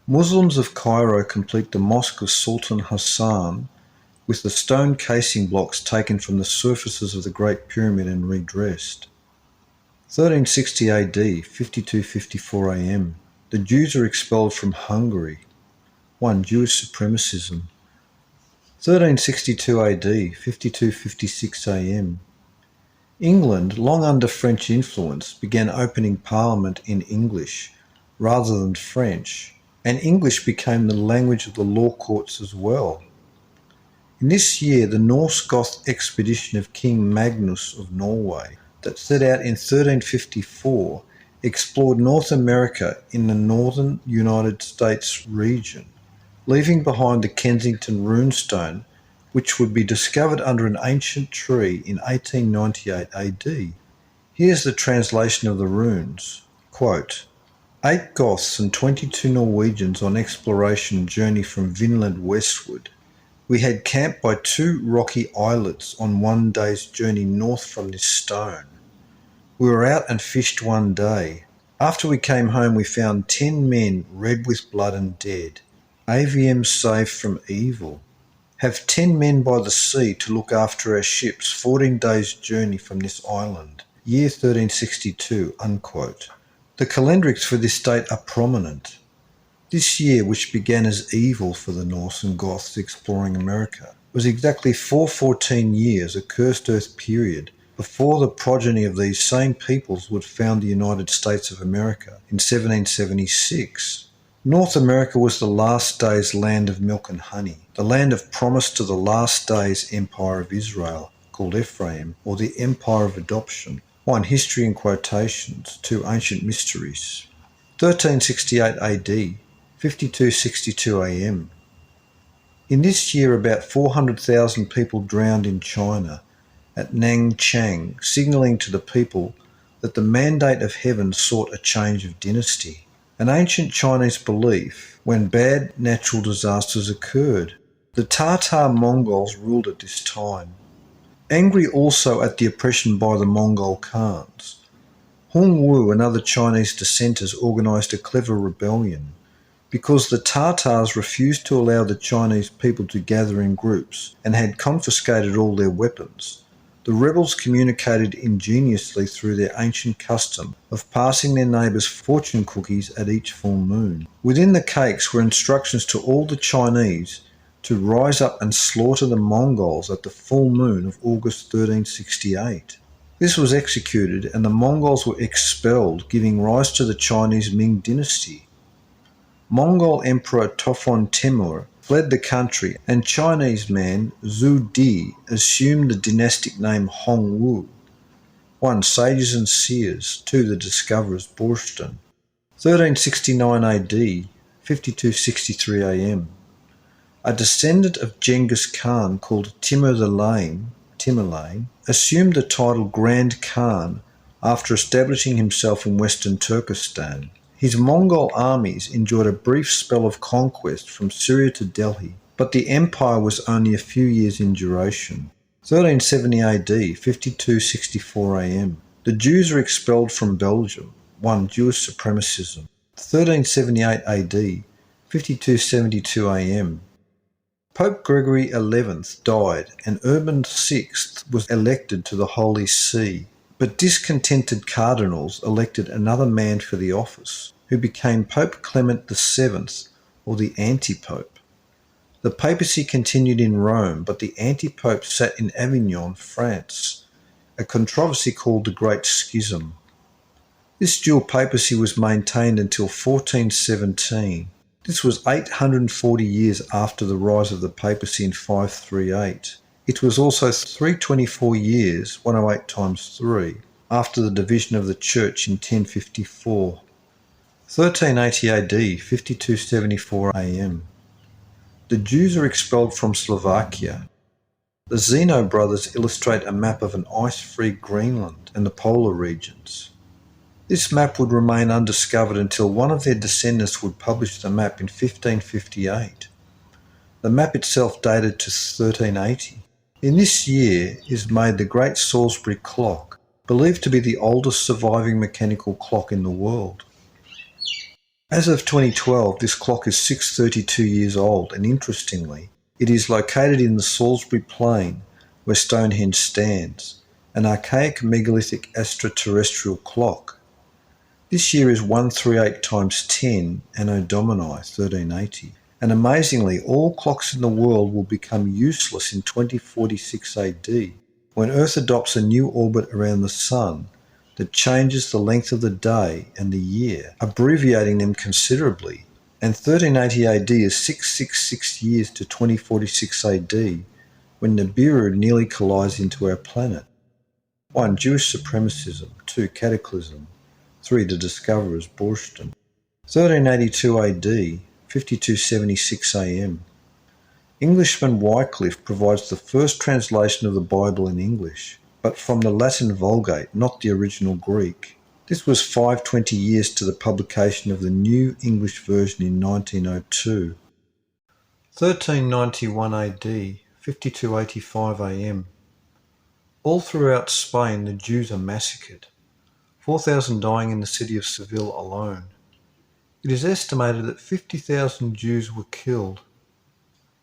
[SPEAKER 1] Muslims of Cairo complete the Mosque of Sultan Hassan with the stone casing blocks taken from the surfaces of the Great Pyramid and redressed. 1360 AD, 5254 AM. The Jews are expelled from Hungary. 1. Jewish supremacism. 1362 AD, 5256 AM. England, long under French influence, began opening Parliament in English rather than French, and English became the language of the law courts as well. In this year, the Norse Goth expedition of King Magnus of Norway that set out in 1354 explored North America in the northern United States region, leaving behind the Kensington runestone, which would be discovered under an ancient tree in 1898 AD. Here's the translation of the runes. Quote, 8 Goths and 22 Norwegians on exploration journey from Vinland westward. We had camped by 2 rocky islets on one day's journey north from this stone. We were out and fished one day. After we came home we found 10 men red with blood and dead. AVM saved from evil. Have 10 men by the sea to look after our ships 14 days' journey from this island. Year 1362, unquote. The calendrics for this date are prominent. This year, which began as evil for the Norse and Goths exploring America, was exactly 414 years, a cursed earth period, before the progeny of these same peoples would found the United States of America in 1776. North America was the last days land of milk and honey, the land of promise to the last days empire of Israel, called Ephraim, or the empire of adoption. 1. History in quotations. 2. Ancient mysteries. 1368 AD, 5262 AM. In this year about 400,000 people drowned in China at Nanchang, signalling to the people that the mandate of heaven sought a change of dynasty. An ancient Chinese belief when bad natural disasters occurred. The Tatar Mongols ruled at this time. Angry also at the oppression by the Mongol Khans, Hong Wu and other Chinese dissenters organised a clever rebellion. Because the Tatars refused to allow the Chinese people to gather in groups and had confiscated all their weapons, the rebels communicated ingeniously through their ancient custom of passing their neighbours fortune cookies at each full moon. Within the cakes were instructions to all the Chinese to rise up and slaughter the Mongols at the full moon of August 1368. This was executed and the Mongols were expelled, giving rise to the Chinese Ming dynasty. Mongol Emperor Tofon Temur fled the country and Chinese man Zhu Di assumed the dynastic name Hong Wu. 1. Sages and seers. 2. The discoverers Borston. 1369 AD, 5263 AM. A descendant of Genghis Khan called Timur the Lame, Timurlane, assumed the title Grand Khan after establishing himself in western Turkestan. His Mongol armies enjoyed a brief spell of conquest from Syria to Delhi, but the empire was only a few years in duration. 1370 AD, 5264 AM. The Jews are expelled from Belgium. 1. Jewish supremacism. 1378 AD, 5272 AM. Pope Gregory XI died and Urban VI was elected to the Holy See, but discontented cardinals elected another man for the office, who became Pope Clement VII, or the Antipope. The papacy continued in Rome, but the Antipope sat in Avignon, France, a controversy called the Great Schism. This dual papacy was maintained until 1417. This was 840 years after the rise of the papacy in 538. It was also 324 years, 108 times 3, after the division of the church in 1054. 1380 AD, 5274 AM. The Jews are expelled from Slovakia. The Zeno brothers illustrate a map of an ice-free Greenland and the polar regions. This map would remain undiscovered until one of their descendants would publish the map in 1558. The map itself dated to 1380. In this year is made the Great Salisbury Clock, believed to be the oldest surviving mechanical clock in the world. As of 2012, this clock is 632 years old, and interestingly, it is located in the Salisbury Plain, where Stonehenge stands, an archaic megalithic extraterrestrial clock. This year is 138 times 10 Anno Domini 1380, And amazingly, all clocks in the world will become useless in 2046 AD, when Earth adopts a new orbit around the Sun that changes the length of the day and the year, abbreviating them considerably. And 1380 AD is 666 years to 2046 AD, when Nibiru nearly collides into our planet. 1. Jewish supremacism. 2. Cataclysm. 3. The discoverers, Borschten. 1382 AD, 5276 AM. Englishman Wycliffe provides the first translation of the Bible in English, but from the Latin Vulgate, not the original Greek. This was 520 years to the publication of the New English Version in 1902. 1391 AD, 5285 AM. All throughout Spain the Jews are massacred, 4,000 dying in the city of Seville alone. It is estimated that 50,000 Jews were killed.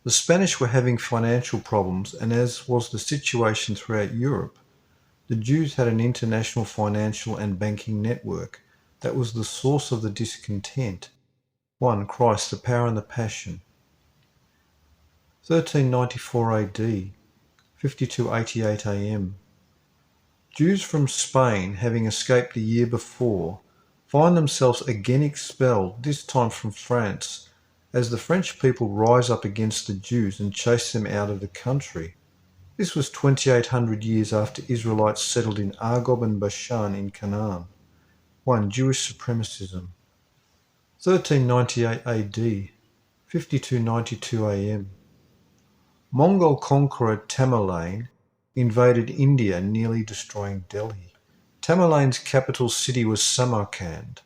[SPEAKER 1] The Spanish were having financial problems, and as was the situation throughout Europe, the Jews had an international financial and banking network that was the source of the discontent. 1. Christ, the Power and the Passion. 1394 AD, 5288 AM. Jews from Spain, having escaped the year before, find themselves again expelled, this time from France, as the French people rise up against the Jews and chase them out of the country. This was 2800 years after Israelites settled in Argob and Bashan in Canaan. 1. Jewish supremacism. 1398 AD, 5292 AM. Mongol conqueror Tamerlane invaded India, nearly destroying Delhi. Tamerlane's capital city was Samarkand,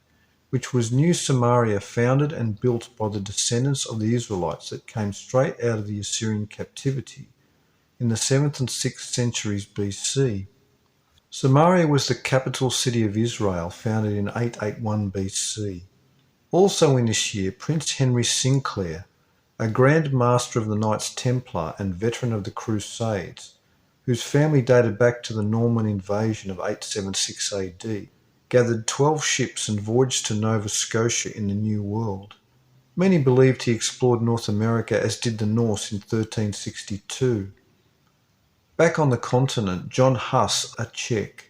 [SPEAKER 1] which was New Samaria, founded and built by the descendants of the Israelites that came straight out of the Assyrian captivity in the 7th and 6th centuries BC. Samaria was the capital city of Israel, founded in 881 BC. Also in this year, Prince Henry Sinclair, a Grand Master of the Knights Templar and veteran of the Crusades, whose family dated back to the Norman invasion of 876 AD, gathered 12 ships and voyaged to Nova Scotia in the New World. Many believed he explored North America, as did the Norse in 1362. Back on the continent, John Huss, a Czech,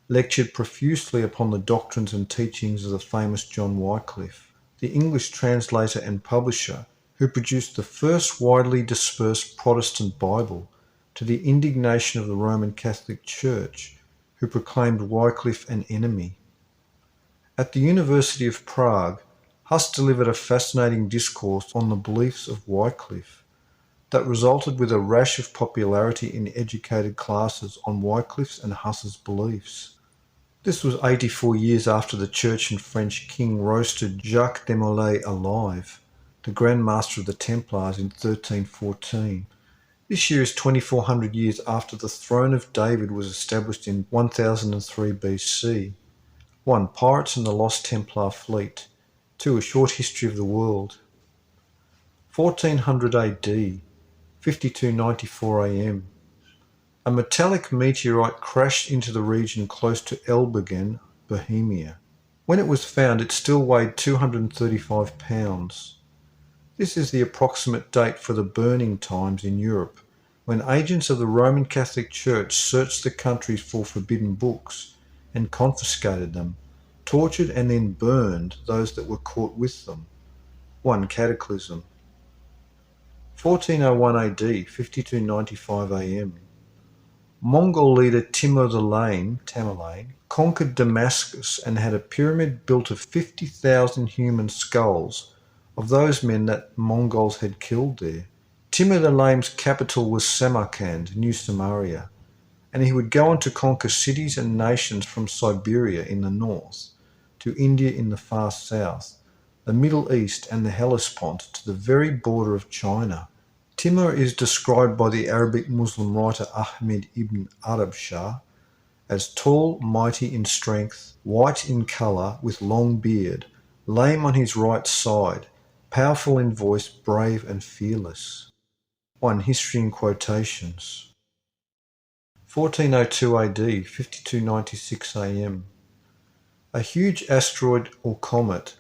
[SPEAKER 1] lectured profusely upon the doctrines and teachings of the famous John Wycliffe, the English translator and publisher who produced the first widely dispersed Protestant Bible, to the indignation of the Roman Catholic Church, who proclaimed Wycliffe an enemy. At the University of Prague, Huss delivered a fascinating discourse on the beliefs of Wycliffe that resulted with a rash of popularity in educated classes on Wycliffe's and Huss's beliefs. This was 84 years after the Church and French king roasted Jacques de Molay alive, the Grand Master of the Templars, in 1314. This year is 2400 years after the throne of David was established in 1003 BC. 1. Pirates and the Lost Templar Fleet. 2. A Short History of the World. 1400 AD, 5294 AM. A metallic meteorite crashed into the region close to Elbingen, Bohemia. When it was found, it still weighed 235 pounds. This is the approximate date for the burning times in Europe, when agents of the Roman Catholic Church searched the countries for forbidden books and confiscated them, tortured and then burned those that were caught with them. 1. Cataclysm. 1401 AD, 5295 AM. Mongol leader Timur the Lame, Tamerlane, conquered Damascus and had a pyramid built of 50,000 human skulls of those men that Mongols had killed there. Timur the Lame's capital was Samarkand, New Samaria, and he would go on to conquer cities and nations from Siberia in the north to India in the far south, the Middle East and the Hellespont to the very border of China. Timur is described by the Arabic Muslim writer Ahmed ibn Arab Shah as tall, mighty in strength, white in colour, with long beard, lame on his right side, powerful in voice, brave and fearless. 1. History in quotations. 1402 AD, 5296 AM. A huge asteroid or comet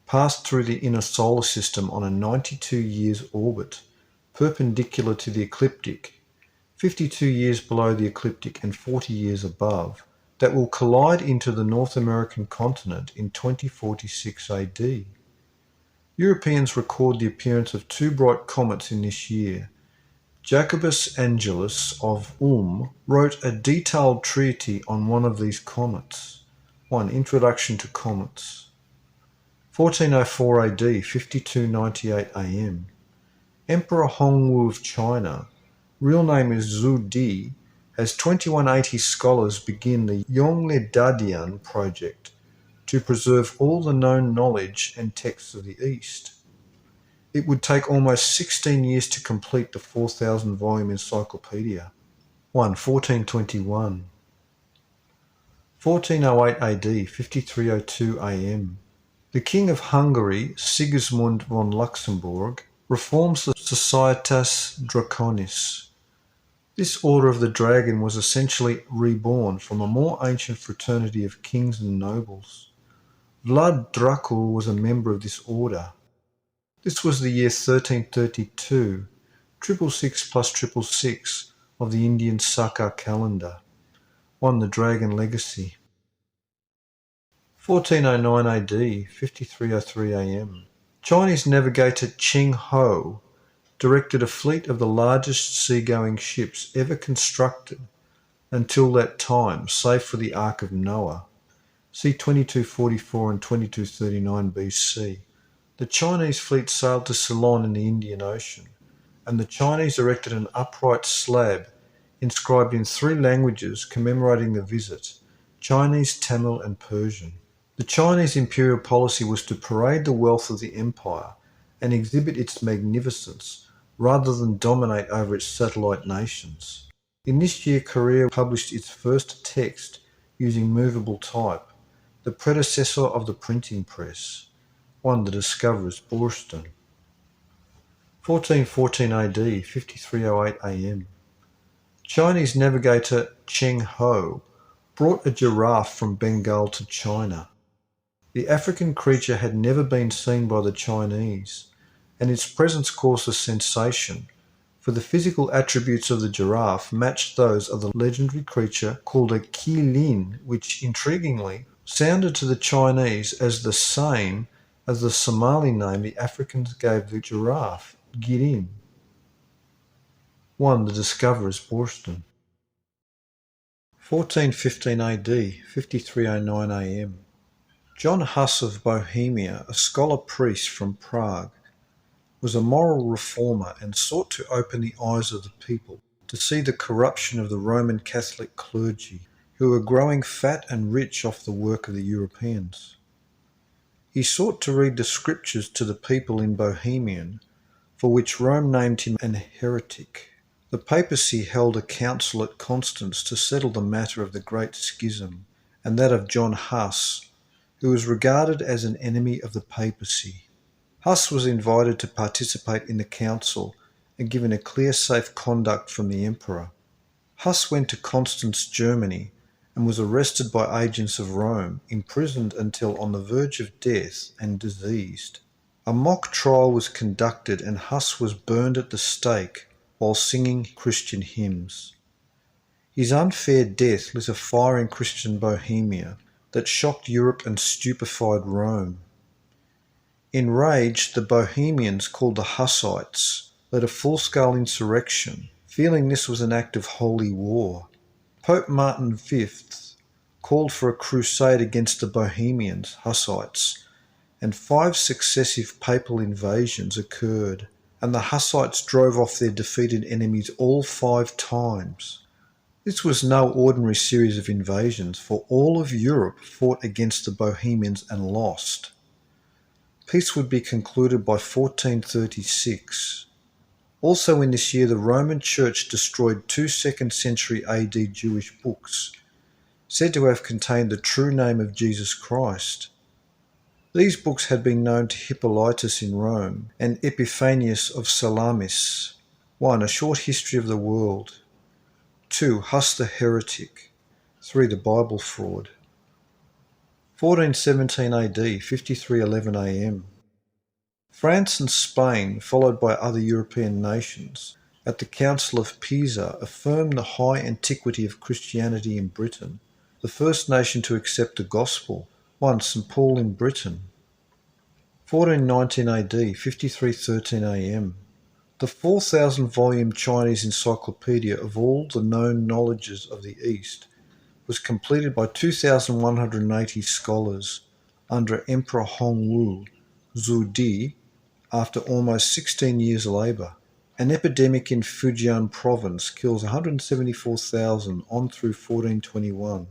[SPEAKER 1] passed through the inner solar system on a 92 years orbit, perpendicular to the ecliptic, 52 years below the ecliptic and 40 years above, that will collide into the North American continent in 2046 AD. Europeans record the appearance of two bright comets in this year. Jacobus Angelus of Ulm wrote a detailed treatise on one of these comets. 1. Introduction to Comets. 1404 AD, 5298 AM. Emperor Hongwu of China, real name is Zhu Di, has 2180 scholars begin the Yongle Dadian project to preserve all the known knowledge and texts of the East. It would take almost 16 years to complete the 4,000-volume encyclopedia. 1. 1421. 1408 AD, 5302 AM. The King of Hungary, Sigismund von Luxembourg, reforms the Societas Draconis. This Order of the Dragon was essentially reborn from a more ancient fraternity of kings and nobles. Vlad Dracul was a member of this order. This was the year 1332, 666 plus 666 of the Indian Saka calendar. 1. The Dragon Legacy. 1409 AD, 5303 AM. Chinese navigator Cheng Ho directed a fleet of the largest seagoing ships ever constructed until that time, save for the Ark of Noah. See 2244 and 2239 BC. The Chinese fleet sailed to Ceylon in the Indian Ocean, and the Chinese erected an upright slab inscribed in 3 languages commemorating the visit: Chinese, Tamil and Persian. The Chinese imperial policy was to parade the wealth of the empire and exhibit its magnificence rather than dominate over its satellite nations. In this year, Korea published its first text using movable type, the predecessor of the printing press. 1. The Discoverers, Borston. 1414 AD, 5308 AM. Chinese navigator Cheng Ho brought a giraffe from Bengal to China. The African creature had never been seen by the Chinese, and its presence caused a sensation, for the physical attributes of the giraffe matched those of the legendary creature called a qilin, which, intriguingly, sounded to the Chinese as the same as the Somali name the Africans gave the giraffe, Girin. 1. The Discoverers, Borston. 1415 AD, 5309 AM. John Huss of Bohemia, a scholar priest from Prague, was a moral reformer and sought to open the eyes of the people to see the corruption of the Roman Catholic clergy, who were growing fat and rich off the work of the Europeans. He sought to read the scriptures to the people in Bohemian, for which Rome named him an heretic. The papacy held a council at Constance to settle the matter of the Great Schism, and that of John Huss, who was regarded as an enemy of the papacy. Huss was invited to participate in the council and given a clear safe conduct from the emperor. Huss went to Constance, Germany, and was arrested by agents of Rome, imprisoned until on the verge of death and diseased. A mock trial was conducted and Huss was burned at the stake while singing Christian hymns. His unfair death lit a fire in Christian Bohemia that shocked Europe and stupefied Rome. Enraged, the Bohemians, called the Hussites, led a full-scale insurrection, feeling this was an act of holy war. Pope Martin V called for a crusade against the Bohemians, Hussites, and 5 successive papal invasions occurred, and the Hussites drove off their defeated enemies all 5 times. This was no ordinary series of invasions, for all of Europe fought against the Bohemians and lost. Peace would be concluded by 1436. Also in this year, the Roman Church destroyed 2 2nd century AD Jewish books, said to have contained the true name of Jesus Christ. These books had been known to Hippolytus in Rome and Epiphanius of Salamis. 1. A short history of the world. 2. Huss the heretic. 3. The Bible fraud. 1417 AD, 5311 AM. France and Spain, followed by other European nations, at the Council of Pisa affirmed the high antiquity of Christianity in Britain, the first nation to accept the Gospel, St. Paul in Britain. 1419 AD, 5313 AM. The 4,000-volume Chinese encyclopedia of all the known knowledges of the East was completed by 2,180 scholars under Emperor Hongwu Zhudi after almost 16 years' labour. An epidemic in Fujian province kills 174,000 on through 1421.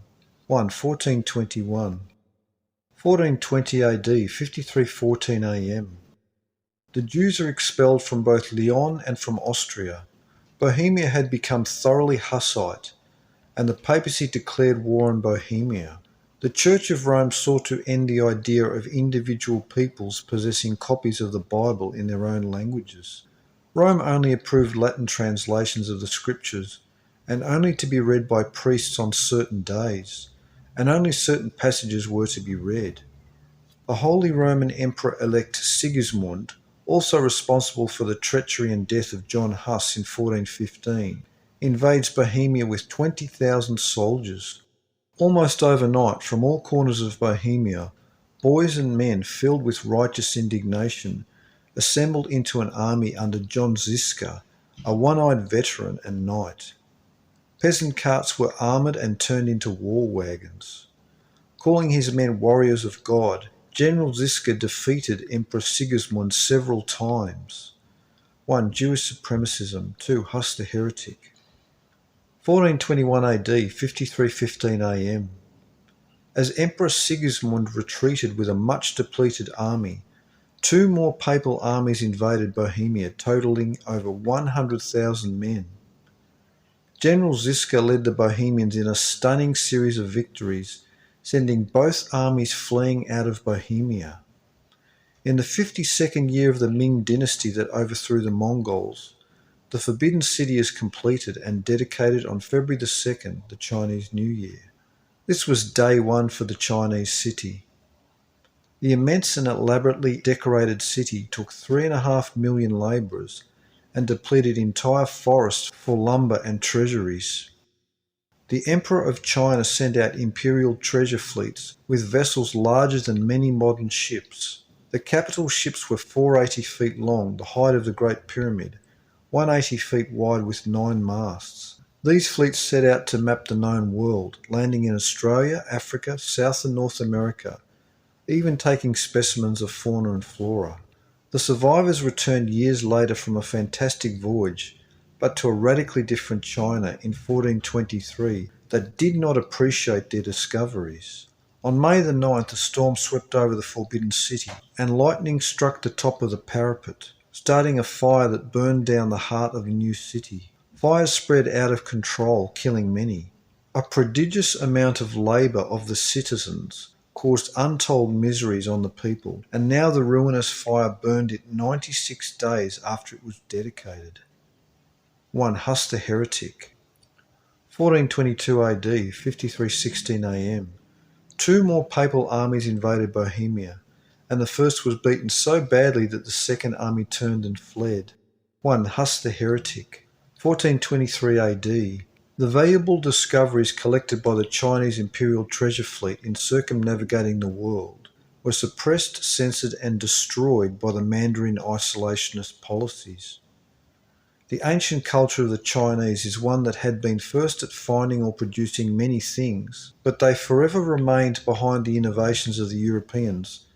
[SPEAKER 1] 1421. 1420 AD, 5314 AM. The Jews are expelled from both Lyon and from Austria. Bohemia had become thoroughly Hussite, and the papacy declared war on Bohemia. The Church of Rome sought to end the idea of individual peoples possessing copies of the Bible in their own languages. Rome only approved Latin translations of the Scriptures, and only to be read by priests on certain days, and only certain passages were to be read. The Holy Roman Emperor-elect Sigismund, also responsible for the treachery and death of John Huss in 1415, invades Bohemia with 20,000 soldiers. Almost overnight, from all corners of Bohemia, boys and men filled with righteous indignation assembled into an army under John Ziska, a one-eyed veteran and knight. Peasant carts were armoured and turned into war wagons. Calling his men warriors of God, General Ziska defeated Emperor Sigismund several times. 1. Jewish supremacism. 2. Huss the heretic. 1421 AD, 5315 AM. As Emperor Sigismund retreated with a much depleted army, 2 more papal armies invaded Bohemia, totalling over 100,000 men. General Ziska led the Bohemians in a stunning series of victories, sending both armies fleeing out of Bohemia. In the 52nd year of the Ming dynasty that overthrew the Mongols, the Forbidden City is completed and dedicated on February the 2nd, the Chinese New Year. This was day 1 for the Chinese city. The immense and elaborately decorated city took 3.5 million labourers and depleted entire forests for lumber and treasuries. The Emperor of China sent out imperial treasure fleets with vessels larger than many modern ships. The capital ships were 480 feet long, the height of the Great Pyramid, 180 feet wide with 9 masts. These fleets set out to map the known world, landing in Australia, Africa, South and North America, even taking specimens of fauna and flora. The survivors returned years later from a fantastic voyage, but to a radically different China in 1423 that did not appreciate their discoveries. On May the 9th, a storm swept over the Forbidden City, and lightning struck the top of the parapet, starting a fire that burned down the heart of the new city. Fires spread out of control, killing many. A prodigious amount of labour of the citizens caused untold miseries on the people, and now the ruinous fire burned it 96 days after it was dedicated. 1. Huss the heretic. 1422 AD, 5316 AM. 2 more papal armies invaded Bohemia, and the first was beaten so badly that the second army turned and fled. 1. Huss the heretic. 1423 AD. The valuable discoveries collected by the Chinese imperial treasure fleet in circumnavigating the world were suppressed, censored, and destroyed by the Mandarin isolationist policies. The ancient culture of the Chinese is one that had been first at finding or producing many things, but they forever remained behind the innovations of the Europeans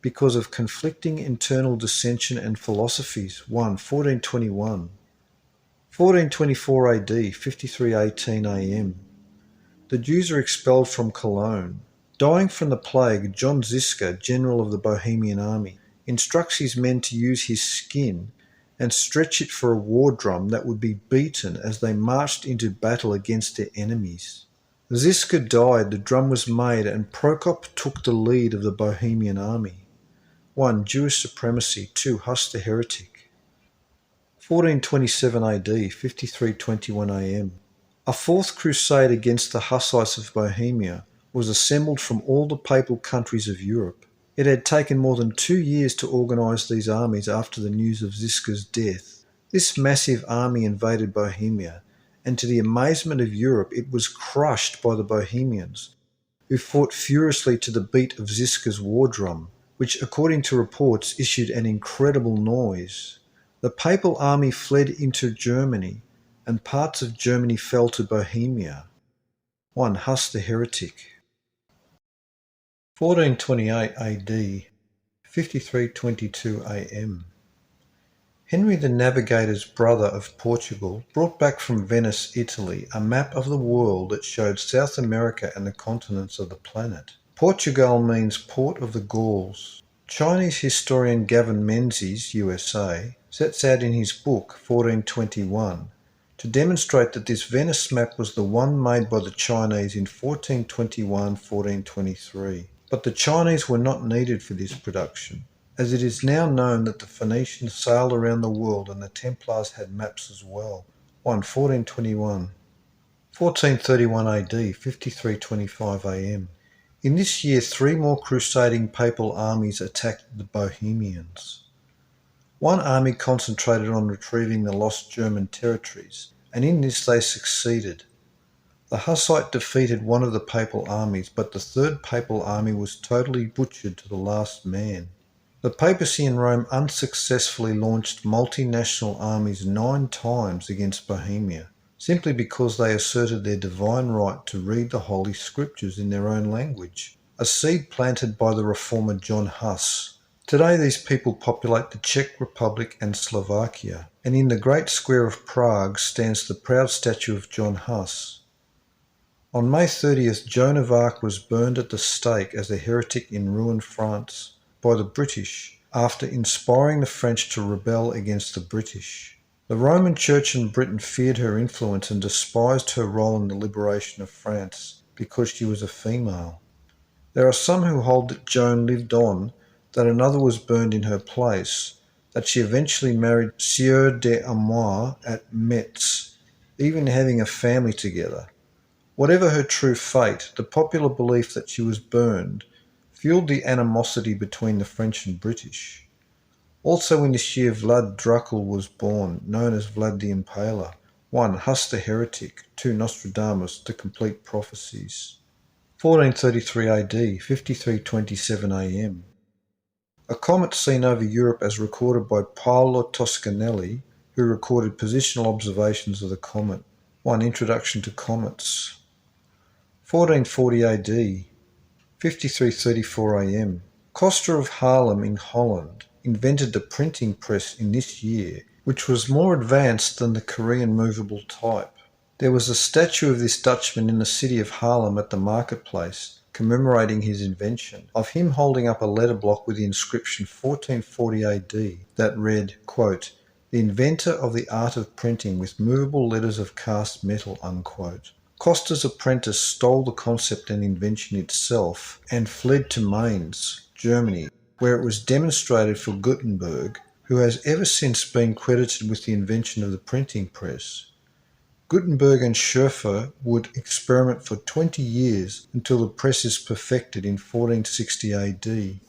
[SPEAKER 1] because of conflicting internal dissension and philosophies. 1. 1421. 1424 AD, 5318 AM. The Jews are expelled from Cologne. Dying from the plague, John Ziska, general of the Bohemian army, instructs his men to use his skin and stretch it for a war drum that would be beaten as they marched into battle against their enemies. Ziska died, the drum was made, and Prokop took the lead of the Bohemian army. 1. Jewish supremacy. 2. Huss the heretic. 1427 AD, 5321 AM. A fourth crusade against the Hussites of Bohemia was assembled from all the papal countries of Europe. It had taken more than 2 years to organise these armies after the news of Ziska's death. This massive army invaded Bohemia, and to the amazement of Europe it was crushed by the Bohemians, who fought furiously to the beat of Ziska's war drum, which according to reports issued an incredible noise. The papal army fled into Germany, and parts of Germany fell to Bohemia. 1. Huss the Heretic. 1428 AD, 5322 AM. Henry the Navigator's brother of Portugal brought back from Venice, Italy, a map of the world that showed South America and the continents of the planet. Portugal means Port of the Gauls. Chinese historian Gavin Menzies, USA, sets out in his book 1421 to demonstrate that this Venice map was the one made by the Chinese in 1421-1423. But the Chinese were not needed for this production, as it is now known that the Phoenicians sailed around the world and the Templars had maps as well. 1421. 1431 AD, 5325 AM. In this year 3 more crusading papal armies attacked the Bohemians. One army concentrated on retrieving the lost German territories, and in this they succeeded. The Hussite defeated one of the papal armies, but the third papal army was totally butchered to the last man. The papacy in Rome unsuccessfully launched multinational armies 9 times against Bohemia, simply because they asserted their divine right to read the Holy Scriptures in their own language, a seed planted by the reformer John Huss. Today these people populate the Czech Republic and Slovakia, and in the great square of Prague stands the proud statue of John Huss. On May 30th, Joan of Arc was burned at the stake as a heretic in ruined France by the British, after inspiring the French to rebel against the British. The Roman Church in Britain feared her influence and despised her role in the liberation of France because she was a female. There are some who hold that Joan lived on, that another was burned in her place, that she eventually married Sieur d'Amour at Metz, even having a family together. Whatever her true fate, the popular belief that she was burned fueled the animosity between the French and British. Also in this year Vlad Dracul was born, known as Vlad the Impaler. 1. Huss the Heretic. 2. Nostradamus, the complete prophecies. 1433 AD, 5327 AM. A comet seen over Europe as recorded by Paolo Toscanelli, who recorded positional observations of the comet. 1. Introduction to comets. 1440 AD, 5334 AM. Coster of Haarlem in Holland invented the printing press in this year, which was more advanced than the Korean movable type. There was a statue of this Dutchman in the city of Haarlem at the marketplace, commemorating his invention, of him holding up a letter block with the inscription 1440 AD that read, quote, "The inventor of the art of printing with movable letters of cast metal," unquote. Coster's apprentice stole the concept and invention itself and fled to Mainz, Germany, where it was demonstrated for Gutenberg, who has ever since been credited with the invention of the printing press. Gutenberg and Schoeffer would experiment for 20 years until the press is perfected in 1460 AD.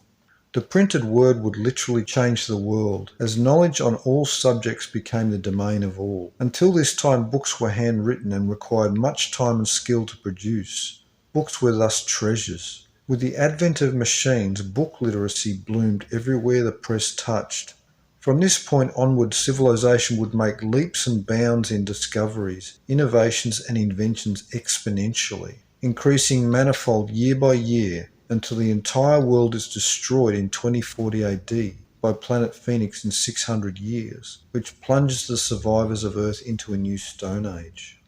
[SPEAKER 1] The printed word would literally change the world, as knowledge on all subjects became the domain of all. Until this time, books were handwritten and required much time and skill to produce. Books were thus treasures. With the advent of machines, book literacy bloomed everywhere the press touched. From this point onward, civilization would make leaps and bounds in discoveries, innovations and inventions exponentially, increasing manifold year by year, until the entire world is destroyed in 2040 AD by planet Phoenix in 600 years, which plunges the survivors of Earth into a new Stone Age.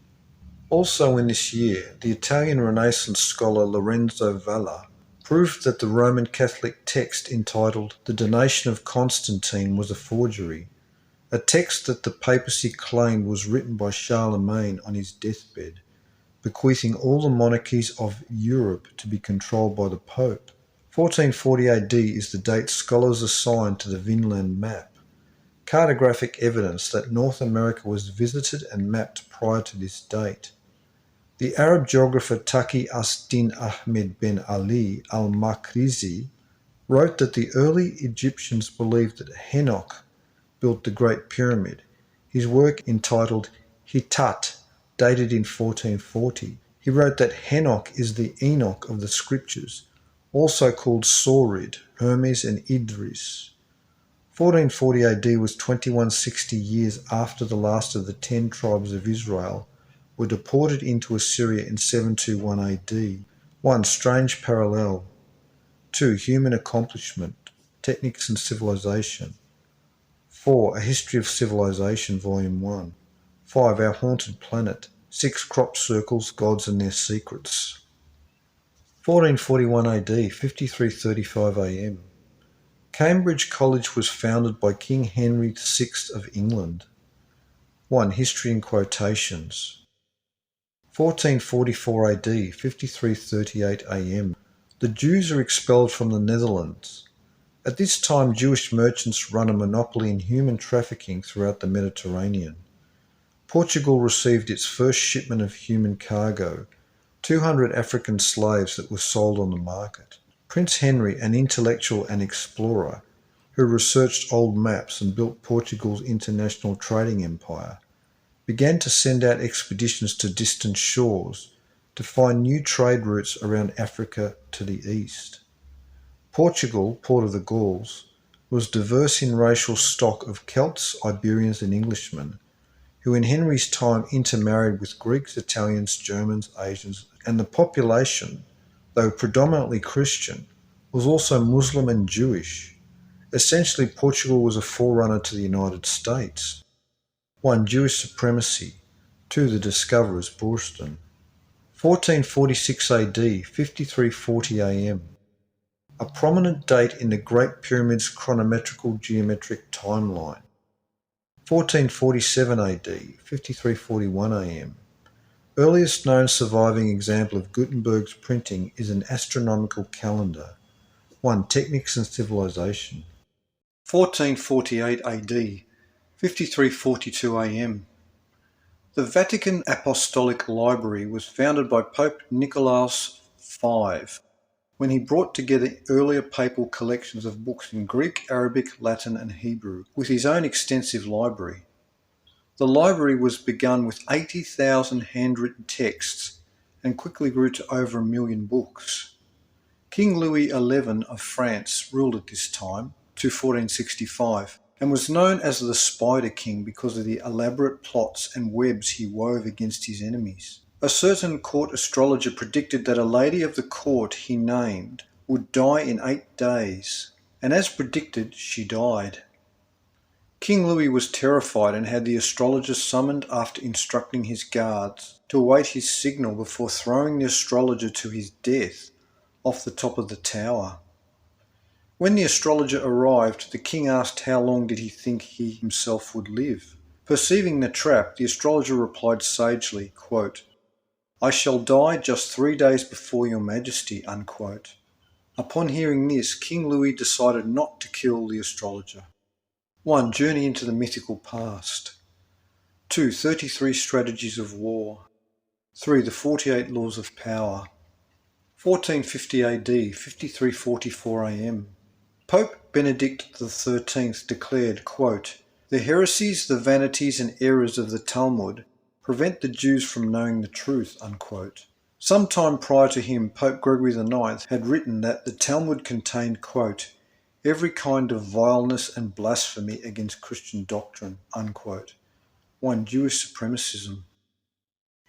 [SPEAKER 1] Also in this year, the Italian Renaissance scholar Lorenzo Valla proved that the Roman Catholic text entitled The Donation of Constantine was a forgery, a text that the papacy claimed was written by Charlemagne on his deathbed, bequeathing all the monarchies of Europe to be controlled by the Pope. 1440 AD is the date scholars assign to the Vinland map, cartographic evidence that North America was visited and mapped prior to this date. The Arab geographer Taqi as-Din Ahmed bin Ali al-Makrizi wrote that the early Egyptians believed that Enoch built the Great Pyramid. His work, entitled Hitat, dated in 1440. He wrote that Enoch is the Enoch of the scriptures, also called Saurid, Hermes, and Idris. 1440 AD was 2160 years after the last of the 10 tribes of Israel were deported into Assyria in 721 AD. 1. Strange parallel. 2. Human accomplishment, techniques and civilization. 4. A History of Civilization, Volume 1. 5. Our Haunted Planet. 6. Crop circles, gods and their secrets. 1441 AD, 5335 AM. Cambridge College was founded by King Henry VI of England. 1. History in quotations. 1444 AD, 5338 AM. The Jews are expelled from the Netherlands. At this time, Jewish merchants run a monopoly in human trafficking throughout the Mediterranean. Portugal received its first shipment of human cargo, 200 African slaves that were sold on the market. Prince Henry, an intellectual and explorer, who researched old maps and built Portugal's international trading empire, began to send out expeditions to distant shores to find new trade routes around Africa to the east. Portugal, port of the Gauls, was diverse in racial stock of Celts, Iberians and Englishmen, who in Henry's time intermarried with Greeks, Italians, Germans, Asians, and the population, though predominantly Christian, was also Muslim and Jewish. Essentially, Portugal was a forerunner to the United States. 1. Jewish supremacy. 2. The discoverers, Bourston. 1446 AD, 5340 AM. A prominent date in the Great Pyramid's chronometrical geometric timeline. 1447 AD, 5341 AM. Earliest known surviving example of Gutenberg's printing is an astronomical calendar. 1. Techniques and civilization. 1448 AD, 5342 AM. The Vatican Apostolic Library was founded by Pope Nicolaus V when he brought together earlier papal collections of books in Greek, Arabic, Latin and Hebrew with his own extensive library. The library was begun with 80,000 handwritten texts and quickly grew to over 1 million books. King Louis XI of France ruled at this time, to 1465, and was known as the Spider King because of the elaborate plots and webs he wove against his enemies. A certain court astrologer predicted that a lady of the court he named would die in 8 days, and as predicted, she died. King Louis was terrified and had the astrologer summoned after instructing his guards to await his signal before throwing the astrologer to his death off the top of the tower. When the astrologer arrived, the king asked how long did he think he himself would live. Perceiving the trap, the astrologer replied sagely, quote, "I shall die just 3 days before your majesty," unquote. Upon hearing this, King Louis decided not to kill the astrologer. 1. Journey into the mythical past. 2. 33 strategies of war. 3. The 48 laws of power. 1450 AD, 5344 AM. Pope Benedict XIII declared, quote, "The heresies, the vanities and errors of the Talmud prevent the Jews from knowing the truth," unquote. Some time prior to him, Pope Gregory IX had written that the Talmud contained, quote, "every kind of vileness and blasphemy against Christian doctrine," unquote. 1. Jewish supremacism.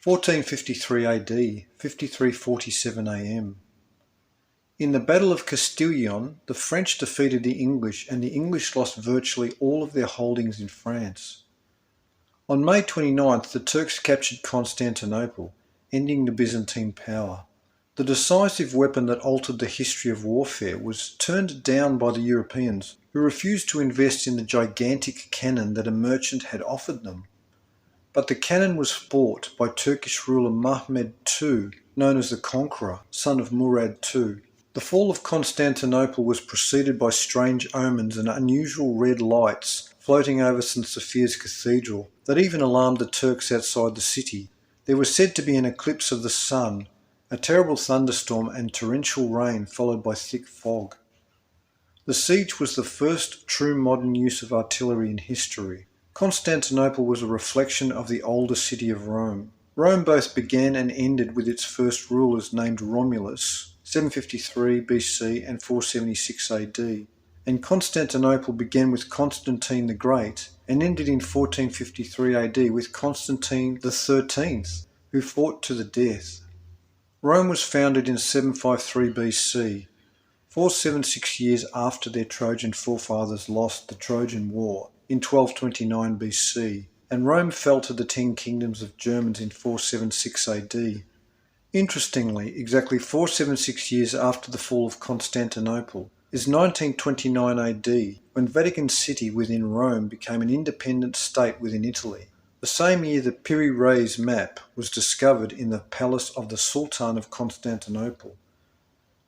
[SPEAKER 1] 1453 AD, 5347 AM. In the Battle of Castillon, the French defeated the English and the English lost virtually all of their holdings in France. On May 29th, the Turks captured Constantinople, ending the Byzantine power. The decisive weapon that altered the history of warfare was turned down by the Europeans, who refused to invest in the gigantic cannon that a merchant had offered them. But the cannon was bought by Turkish ruler Mehmed II, known as the Conqueror, son of Murad II. The fall of Constantinople was preceded by strange omens and unusual red lights floating over St. Sophia's Cathedral that even alarmed the Turks outside the city, There was said to be an eclipse of the sun, a terrible thunderstorm and torrential rain followed by thick fog. The siege was the first true modern use of artillery in history. Constantinople was a reflection of the older city of Rome. Rome both began and ended with its first rulers named Romulus, 753 BC and 476 AD, and Constantinople began with Constantine the Great and ended in 1453 AD with Constantine the 13th, who fought to the death. Rome was founded in 753 BC, 476 years after their Trojan forefathers lost the Trojan War in 1229 BC, and Rome fell to the 10 kingdoms of Germans in 476 AD. Interestingly, exactly 476 years after the fall of Constantinople is 1929 AD, when Vatican City within Rome became an independent state within Italy. The same year the Piri-Reis map was discovered in the palace of the Sultan of Constantinople,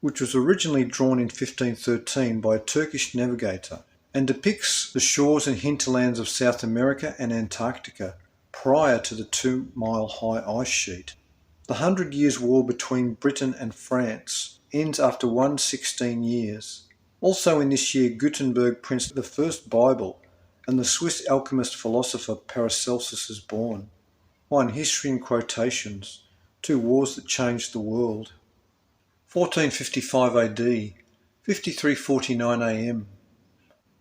[SPEAKER 1] which was originally drawn in 1513 by a Turkish navigator and depicts the shores and hinterlands of South America and Antarctica prior to the 2-mile-high ice sheet. The 100 Years' War between Britain and France ends after 116 years. Also in this year, Gutenberg prints the first Bible, and the Swiss alchemist philosopher Paracelsus is born. 1. History in quotations. 2 Wars that changed the world. 1455 AD, 5349 AM.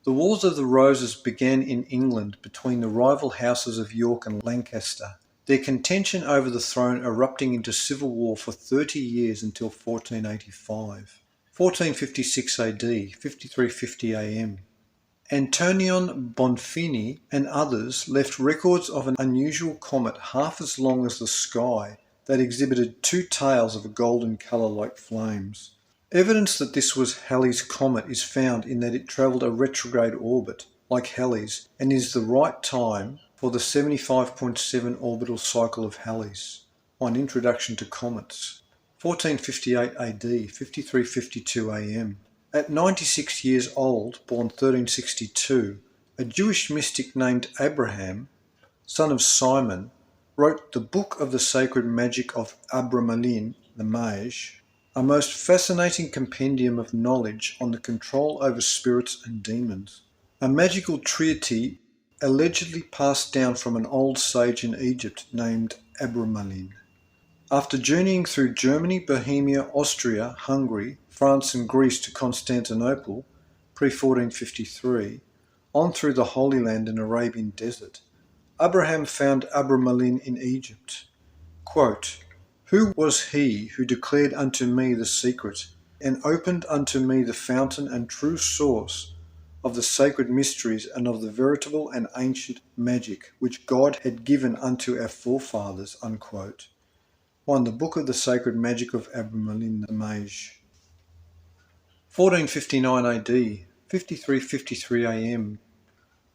[SPEAKER 1] The Wars of the Roses began in England between the rival houses of York and Lancaster, their contention over the throne erupting into civil war for 30 years until 1485. 1456 AD, 5350 AM. Antonion Bonfini and others left records of an unusual comet half as long as the sky that exhibited 2 tails of a golden colour like flames. Evidence that this was Halley's comet is found in that it travelled a retrograde orbit, like Halley's, and is the right time for the 75.7 orbital cycle of Halley's. On Introduction to Comets. 1458 AD, 5352 AM. At 96 years old, born 1362, a Jewish mystic named Abraham, son of Simon, wrote the Book of the Sacred Magic of Abramelin, the Mage, a most fascinating compendium of knowledge on the control over spirits and demons. A magical treatise allegedly passed down from an old sage in Egypt named Abramelin. After journeying through Germany, Bohemia, Austria, Hungary, France and Greece to Constantinople, pre-1453, on through the Holy Land and Arabian Desert, Abraham found Abramelin in Egypt. Quote, "Who was he who declared unto me the secret, and opened unto me the fountain and true source of the sacred mysteries and of the veritable and ancient magic which God had given unto our forefathers," unquote. 1. The Book of the Sacred Magic of Abramelin the Mage. 1459 AD, 5353 AM.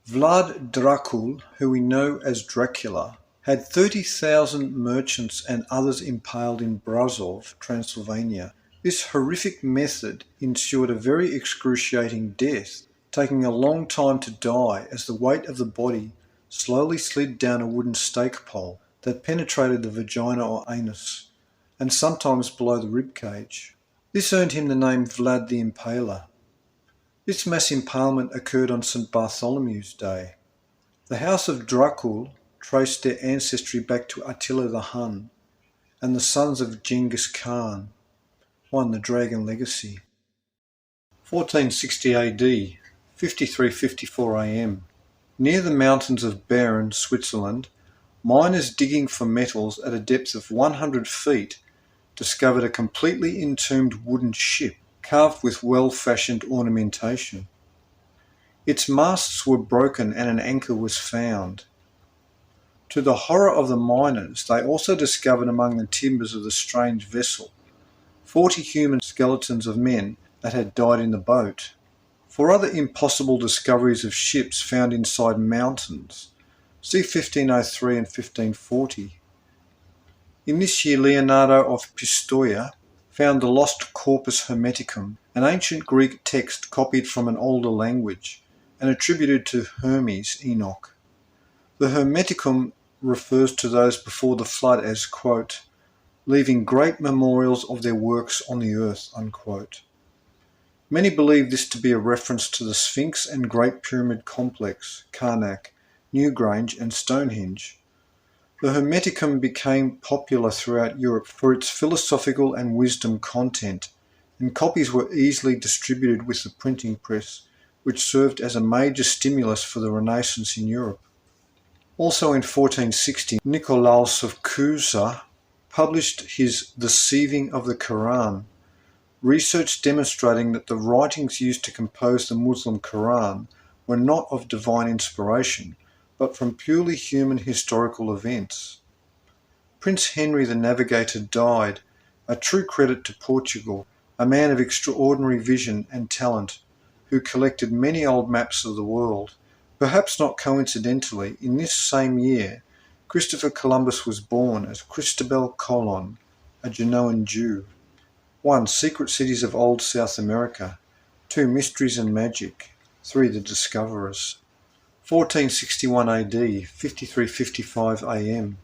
[SPEAKER 1] Vlad Dracul, who we know as Dracula, had 30,000 merchants and others impaled in Brasov, Transylvania. This horrific method ensured a very excruciating death, taking a long time to die as the weight of the body slowly slid down a wooden stake pole that penetrated the vagina or anus, and sometimes below the rib cage. This earned him the name Vlad the Impaler. This mass impalement occurred on St. Bartholomew's Day. The house of Dracul traced their ancestry back to Attila the Hun and the sons of Genghis Khan. 1. The Dragon Legacy. 1460 AD, 5354 AM. Near the mountains of Bern, Switzerland, miners digging for metals at a depth of 100 feet discovered a completely entombed wooden ship carved with well-fashioned ornamentation. Its masts were broken and an anchor was found. To the horror of the miners, they also discovered among the timbers of the strange vessel 40 human skeletons of men that had died in the boat. For other impossible discoveries of ships found inside mountains, see 1503 and 1540. In this year, Leonardo of Pistoia found the lost Corpus Hermeticum, an ancient Greek text copied from an older language and attributed to Hermes Enoch. The Hermeticum refers to those before the flood as, quote, leaving great memorials of their works on the earth, unquote. Many believe this to be a reference to the Sphinx and Great Pyramid Complex, Karnak, Newgrange and Stonehenge. The Hermeticum became popular throughout Europe for its philosophical and wisdom content, and copies were easily distributed with the printing press, which served as a major stimulus for the Renaissance in Europe. Also in 1460, Nicolaus of Cusa published his The Sieving of the Quran, research demonstrating that the writings used to compose the Muslim Quran were not of divine inspiration, but from purely human historical events. Prince Henry the Navigator died, a true credit to Portugal, a man of extraordinary vision and talent, who collected many old maps of the world. Perhaps not coincidentally, in this same year, Christopher Columbus was born as Cristobal Colon, a Genoan Jew. 1. Secret cities of old South America. 2. Mysteries and magic. 3. The discoverers. 1461 AD, 5355 AM.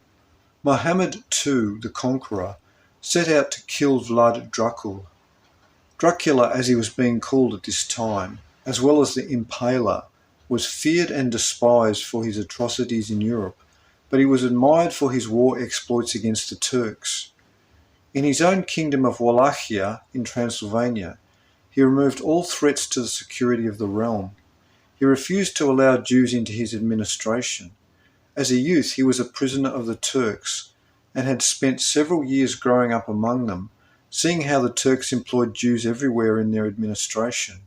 [SPEAKER 1] Muhammad II, the Conqueror, set out to kill Vlad Dracul. Dracula, as he was being called at this time, as well as the Impaler, was feared and despised for his atrocities in Europe, but he was admired for his war exploits against the Turks. In his own kingdom of Wallachia in Transylvania, he removed all threats to the security of the realm. He refused to allow Jews into his administration. As a youth, he was a prisoner of the Turks and had spent several years growing up among them, seeing how the Turks employed Jews everywhere in their administration.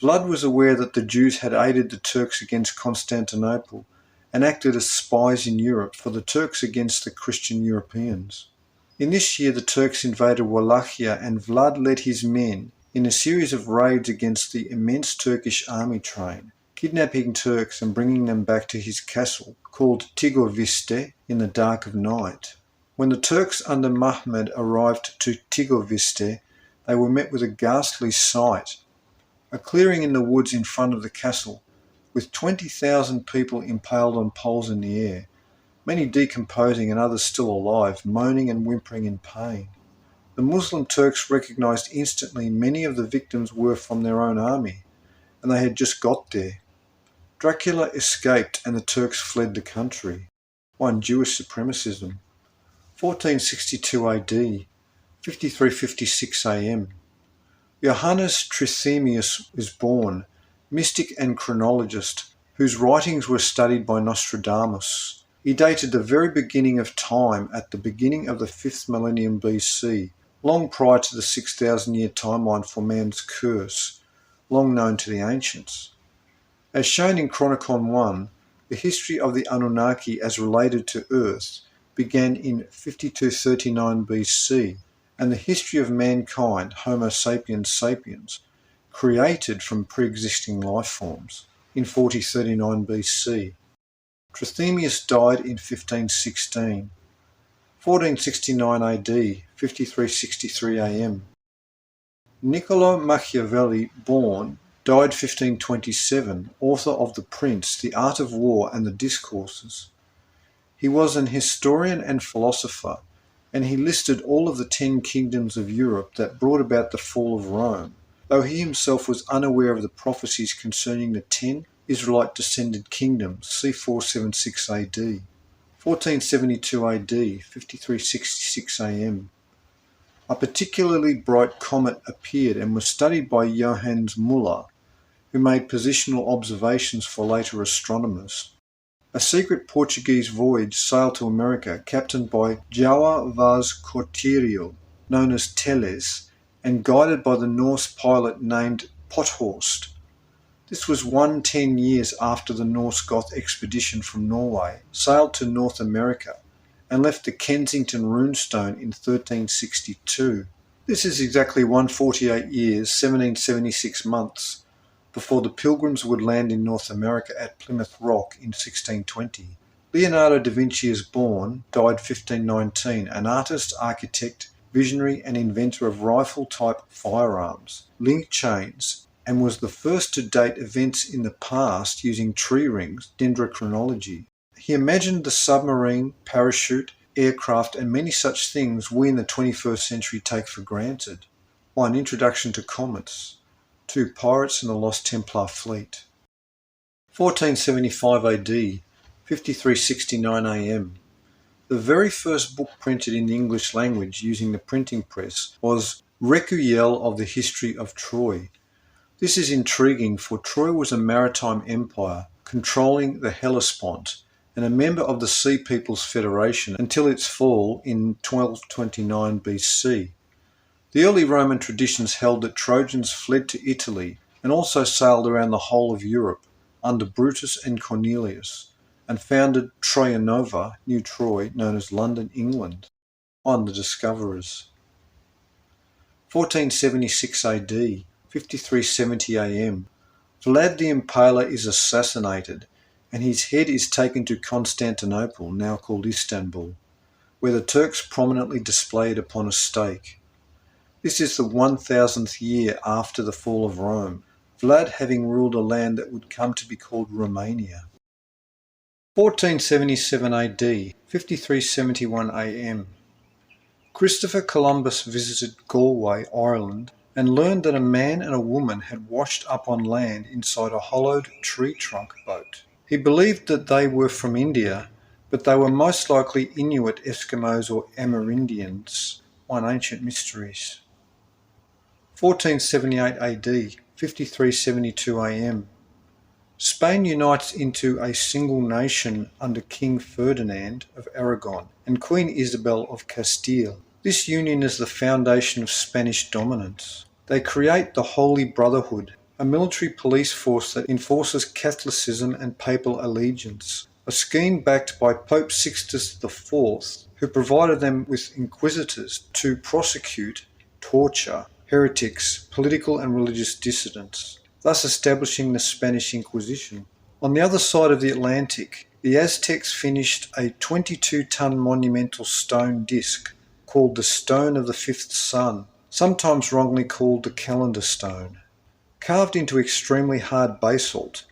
[SPEAKER 1] Vlad was aware that the Jews had aided the Turks against Constantinople and acted as spies in Europe for the Turks against the Christian Europeans. In this year, the Turks invaded Wallachia, and Vlad led his men in a series of raids against the immense Turkish army train, kidnapping Turks and bringing them back to his castle, called Tigoviste, in the dark of night. When the Turks under Mahmud arrived to Tigoviste, they were met with a ghastly sight. A clearing in the woods in front of the castle, with 20,000 people impaled on poles in the air, many decomposing and others still alive, moaning and whimpering in pain. The Muslim Turks recognised instantly many of the victims were from their own army, and they had just got there. Dracula escaped and the Turks fled the country. 1. Jewish supremacism. 1462 AD, 5356 AM. Johannes Trithemius was born, mystic and chronologist, whose writings were studied by Nostradamus. He dated the very beginning of time at the beginning of the 5th millennium BC, long prior to the 6,000-year timeline for man's curse, long known to the ancients. As shown in Chronicon 1, the history of the Anunnaki as related to Earth began in 5239 BC, and the history of mankind, Homo sapiens sapiens, created from pre-existing life forms in 4039 BC. Trithemius died in 1516. 1469 AD, 5363 AM. Niccolo Machiavelli, born, died 1527, author of The Prince, The Art of War and the Discourses. He was an historian and philosopher, and he listed all of the 10 kingdoms of Europe that brought about the fall of Rome, though he himself was unaware of the prophecies concerning the 10 Israelite-descended kingdoms, c. 476 AD. 1472 AD, 5366 AM. A particularly bright comet appeared and was studied by Johannes Müller, who made positional observations for later astronomers. A secret Portuguese voyage sailed to America, captained by João Vaz Corterio, known as Teles, and guided by the Norse pilot named Potthorst. This was 110 years after the Norse Goth expedition from Norway sailed to North America and left the Kensington runestone in 1362. This is exactly 148 years, 1776 months, before the Pilgrims would land in North America at Plymouth Rock in 1620. Leonardo da Vinci is born, died 1519, an artist, architect, visionary and inventor of rifle-type firearms, link chains, and was the first to date events in the past using tree rings, dendrochronology, He imagined the submarine, parachute, aircraft, and many such things we in the 21st century take for granted. 1. Introduction to comets. 2. Pirates and the Lost Templar Fleet. 1475 AD, 5369 AM. The very first book printed in the English language using the printing press was Recueil of the History of Troy. This is intriguing, for Troy was a maritime empire controlling the Hellespont and a member of the Sea Peoples Federation until its fall in 1229 BC. The early Roman traditions held that Trojans fled to Italy and also sailed around the whole of Europe under Brutus and Cornelius, and founded Troia Nova, New Troy, known as London, England, on the discoverers. 1476 AD, 5370 AM. Vlad the Impaler is assassinated, and his head is taken to Constantinople, now called Istanbul, where the Turks prominently display it upon a stake. This is the 1000th year after the fall of Rome, Vlad having ruled a land that would come to be called Romania. 1477 AD, 5371 AM. Christopher Columbus visited Galway, Ireland, and learned that a man and a woman had washed up on land inside a hollowed tree trunk boat. He believed that they were from India, but they were most likely Inuit, Eskimos, or Amerindians, one ancient mysteries. 1478 AD, 5372 AM. Spain unites into a single nation under King Ferdinand of Aragon and Queen Isabel of Castile. This union is the foundation of Spanish dominance. They create the Holy Brotherhood, a military police force that enforces Catholicism and papal allegiance, a scheme backed by Pope Sixtus IV, who provided them with inquisitors to prosecute, torture, heretics, political and religious dissidents, thus establishing the Spanish Inquisition. On the other side of the Atlantic, the Aztecs finished a 22-ton monumental stone disc called the Stone of the Fifth Sun, sometimes wrongly called the Calendar Stone. Carved into extremely hard basalt,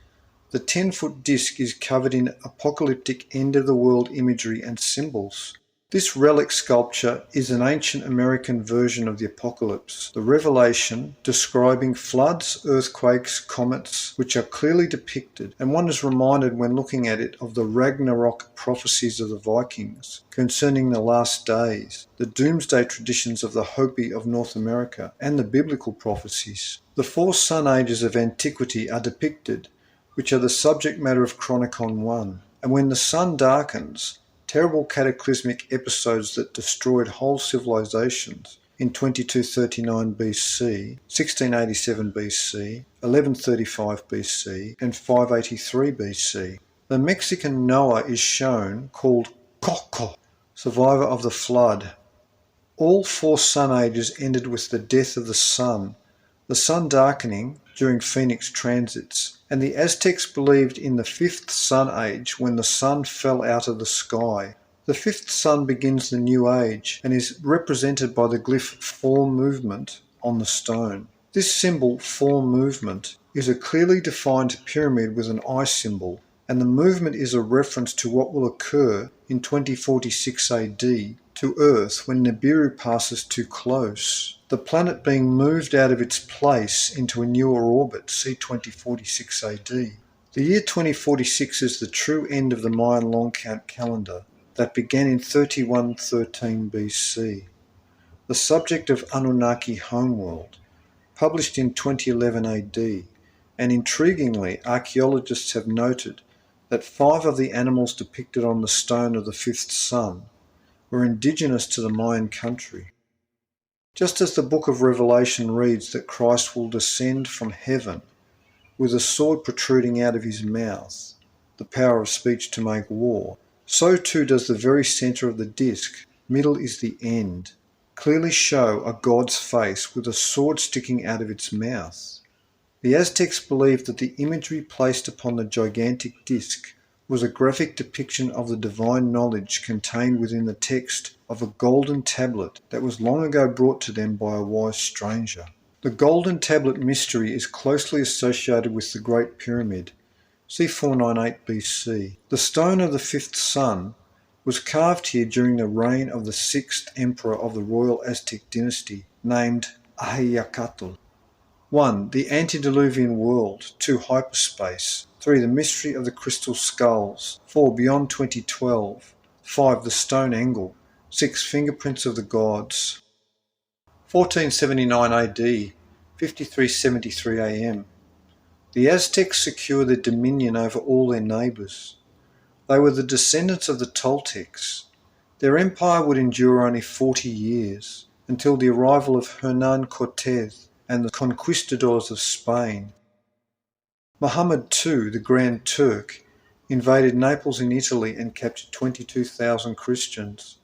[SPEAKER 1] the 10-foot disc is covered in apocalyptic end-of-the-world imagery and symbols. This relic sculpture is an ancient American version of the Apocalypse, the Revelation, describing floods, earthquakes, comets, which are clearly depicted, and one is reminded when looking at it of the Ragnarok prophecies of the Vikings concerning the last days, the doomsday traditions of the Hopi of North America, and the biblical prophecies. The 4 sun ages of antiquity are depicted, which are the subject matter of Chronicon 1, and when the sun darkens, terrible cataclysmic episodes that destroyed whole civilizations in 2239 BC, 1687 BC, 1135 BC, and 583 BC. The Mexican Noah is shown, called Coco, survivor of the flood. All 4 sun ages ended with the death of the sun darkening during Phoenix transits, and the Aztecs believed in the 5th sun age when the sun fell out of the sky. The 5th sun begins the new age and is represented by the glyph form movement on the stone. This symbol, form movement, is a clearly defined pyramid with an eye symbol, and the movement is a reference to what will occur in 2046 AD to Earth when Nibiru passes too close, the planet being moved out of its place into a newer orbit, see 2046 AD. The year 2046 is the true end of the Mayan long count calendar that began in 3113 BC. The subject of Anunnaki Homeworld, published in 2011 AD, and intriguingly, archaeologists have noted that 5 of the animals depicted on the stone of the 5th sun were indigenous to the Mayan country. Just as the book of Revelation reads that Christ will descend from heaven with a sword protruding out of his mouth, the power of speech to make war, so too does the very centre of the disc, middle is the end, clearly show a god's face with a sword sticking out of its mouth. The Aztecs believed that the imagery placed upon the gigantic disc was a graphic depiction of the divine knowledge contained within the text of a golden tablet that was long ago brought to them by a wise stranger. The golden tablet mystery is closely associated with the Great Pyramid, c. 498 BC. The stone of the fifth sun was carved here during the reign of the sixth emperor of the royal Aztec dynasty, named Ahyacatl. 1. The antediluvian world. 2. Hyperspace. 3. The mystery of the crystal skulls. 4. Beyond 2012. 5. The stone angle. 6. Fingerprints of the gods. 1479 AD, 5373 AM. The Aztecs secured their dominion over all their neighbours. They were the descendants of the Toltecs. Their empire would endure only 40 years, until the arrival of Hernán Cortés and the conquistadors of Spain. Muhammad II, the Grand Turk, invaded Naples in Italy and captured 22,000 Christians.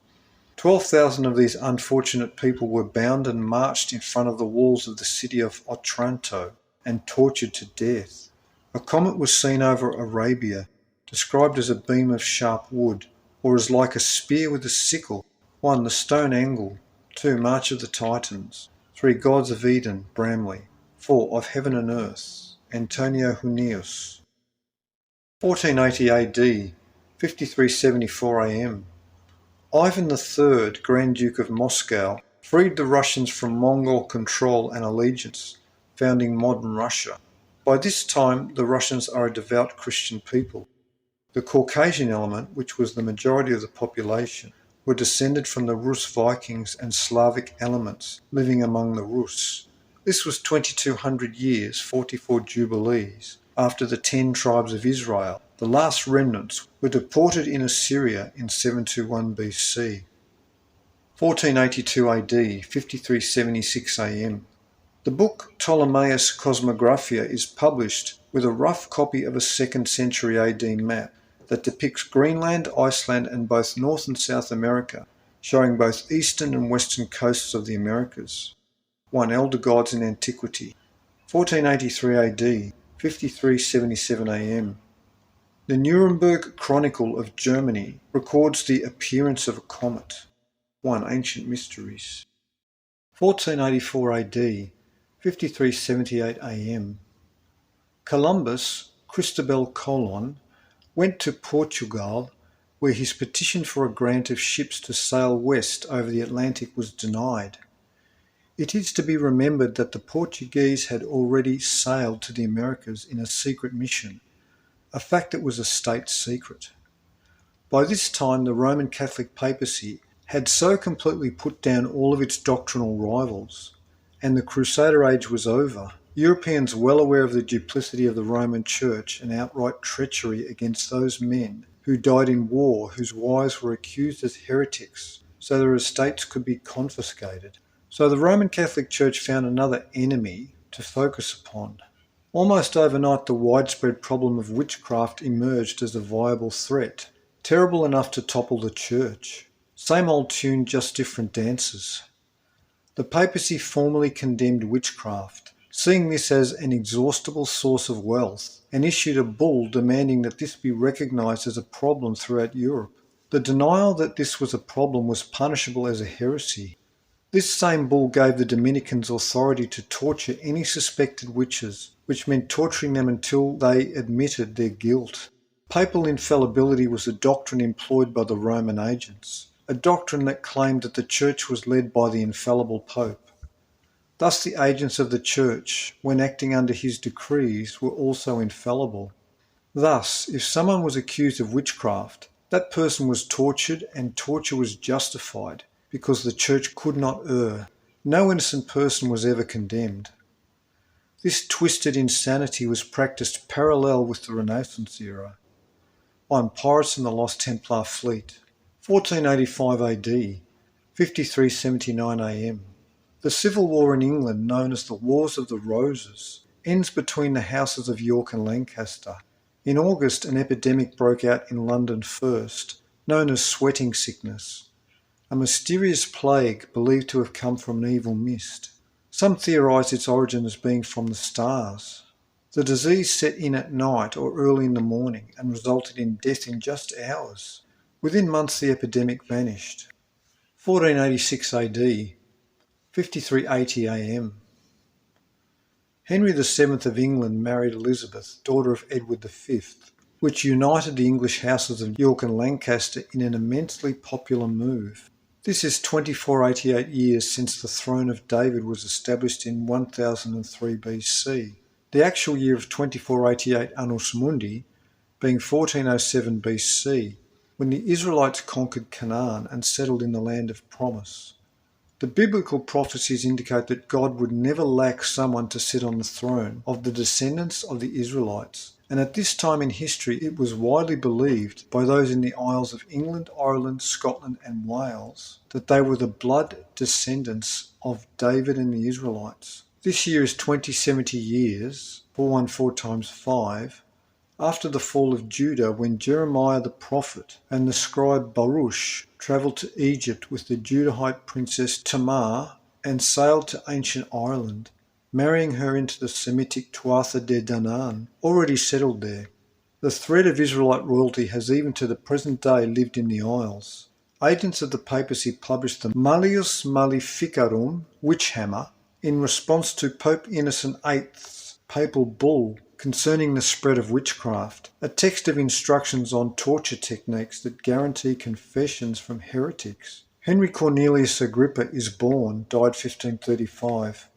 [SPEAKER 1] 12,000 of these unfortunate people were bound and marched in front of the walls of the city of Otranto and tortured to death. A comet was seen over Arabia, described as a beam of sharp wood, or as like a spear with a sickle. 1. The stone angle. 2. March of the Titans. 3. Gods of Eden, Bramley. 4. Of Heaven and Earth, Antonio Junius. 1480 AD, 5374 AM. Ivan III, Grand Duke of Moscow, freed the Russians from Mongol control and allegiance, founding modern Russia. By this time, the Russians are a devout Christian people. The Caucasian element, which was the majority of the population, were descended from the Rus Vikings and Slavic elements living among the Rus. This was 2200 years, 44 jubilees, after the 10 tribes of Israel. The last remnants were deported in Assyria in 721 BC. 1482 AD, 5376 AM. The book Ptolemaios Cosmographia is published with a rough copy of a 2nd century AD map that depicts Greenland, Iceland and both North and South America, showing both eastern and western coasts of the Americas. 1. Elder Gods in Antiquity. 1483 AD, 5377 AM. The Nuremberg Chronicle of Germany records the appearance of a comet. 1. Ancient Mysteries. 1484 AD, 5378 AM. Columbus, Cristobal Colon, went to Portugal, where his petition for a grant of ships to sail west over the Atlantic was denied. It is to be remembered that the Portuguese had already sailed to the Americas in a secret mission, a fact that was a state secret. By this time, the Roman Catholic papacy had so completely put down all of its doctrinal rivals, and the Crusader age was over. Europeans, well aware of the duplicity of the Roman Church and outright treachery against those men who died in war, whose wives were accused as heretics, so their estates could be confiscated. So the Roman Catholic Church found another enemy to focus upon. Almost overnight, the widespread problem of witchcraft emerged as a viable threat, terrible enough to topple the Church. Same old tune, just different dances. The papacy formally condemned witchcraft, seeing this as an inexhaustible source of wealth, and issued a bull demanding that this be recognised as a problem throughout Europe. The denial that this was a problem was punishable as a heresy. This same bull gave the Dominicans authority to torture any suspected witches, which meant torturing them until they admitted their guilt. Papal infallibility was a doctrine employed by the Roman agents, a doctrine that claimed that the Church was led by the infallible Pope. Thus the agents of the Church, when acting under his decrees, were also infallible. Thus, if someone was accused of witchcraft, that person was tortured, and torture was justified, because the Church could not err. No innocent person was ever condemned. This twisted insanity was practiced parallel with the Renaissance era. 1. Pirates and the Lost Templar Fleet. 1485 AD, 5379 AM. The civil war in England, known as the Wars of the Roses, ends between the houses of York and Lancaster. In August, an epidemic broke out in London first, known as sweating sickness, a mysterious plague believed to have come from an evil mist. Some theorise its origin as being from the stars. The disease set in at night or early in the morning and resulted in death in just hours. Within months the epidemic vanished. 1486 AD, 5380 AM. Henry VII of England married Elizabeth, daughter of Edward V, which united the English houses of York and Lancaster in an immensely popular move. This is 2488 years since the throne of David was established in 1003 BC. The actual year of 2488 Annus Mundi being 1407 BC, when the Israelites conquered Canaan and settled in the land of promise. The biblical prophecies indicate that God would never lack someone to sit on the throne of the descendants of the Israelites, and at this time in history it was widely believed by those in the Isles of England, Ireland, Scotland and Wales that they were the blood descendants of David and the Israelites. This year is 2070 years, 414 times 5, after the fall of Judah, when Jeremiah the prophet and the scribe Baruch travelled to Egypt with the Judahite princess Tamar and sailed to ancient Ireland, marrying her into the Semitic Tuatha de Danann, already settled there. The thread of Israelite royalty has even to the present day lived in the Isles. Agents of the papacy published the Malleus Maleficarum, Witch Hammer, in response to Pope Innocent VIII's papal bull concerning the spread of witchcraft, a text of instructions on torture techniques that guarantee confessions from heretics. Henry Cornelius Agrippa is born, died 1535,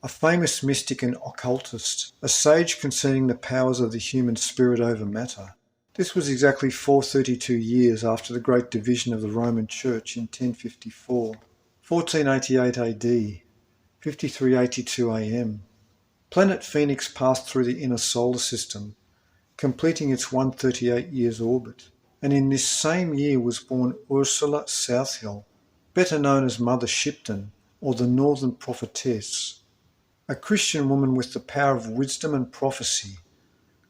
[SPEAKER 1] a famous mystic and occultist, a sage concerning the powers of the human spirit over matter. This was exactly 432 years after the Great Division of the Roman Church in 1054. 1488 AD, 5382 AM. Planet Phoenix passed through the inner solar system, completing its 138 years orbit, and in this same year was born Ursula Southhill, better known as Mother Shipton or the Northern Prophetess, a Christian woman with the power of wisdom and prophecy,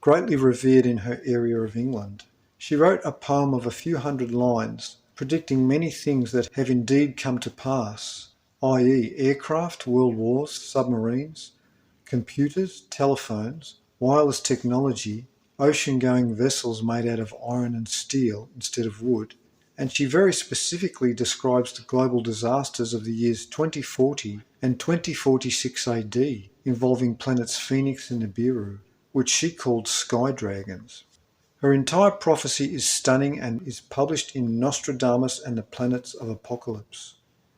[SPEAKER 1] greatly revered in her area of England. She wrote a poem of a few hundred lines, predicting many things that have indeed come to pass, i.e. aircraft, world wars, submarines, computers, telephones, wireless technology, ocean-going vessels made out of iron and steel instead of wood, and she very specifically describes the global disasters of the years 2040 and 2046 AD, involving planets Phoenix and Nibiru, which she called sky dragons. Her entire prophecy is stunning and is published in Nostradamus and the Planets of Apocalypse.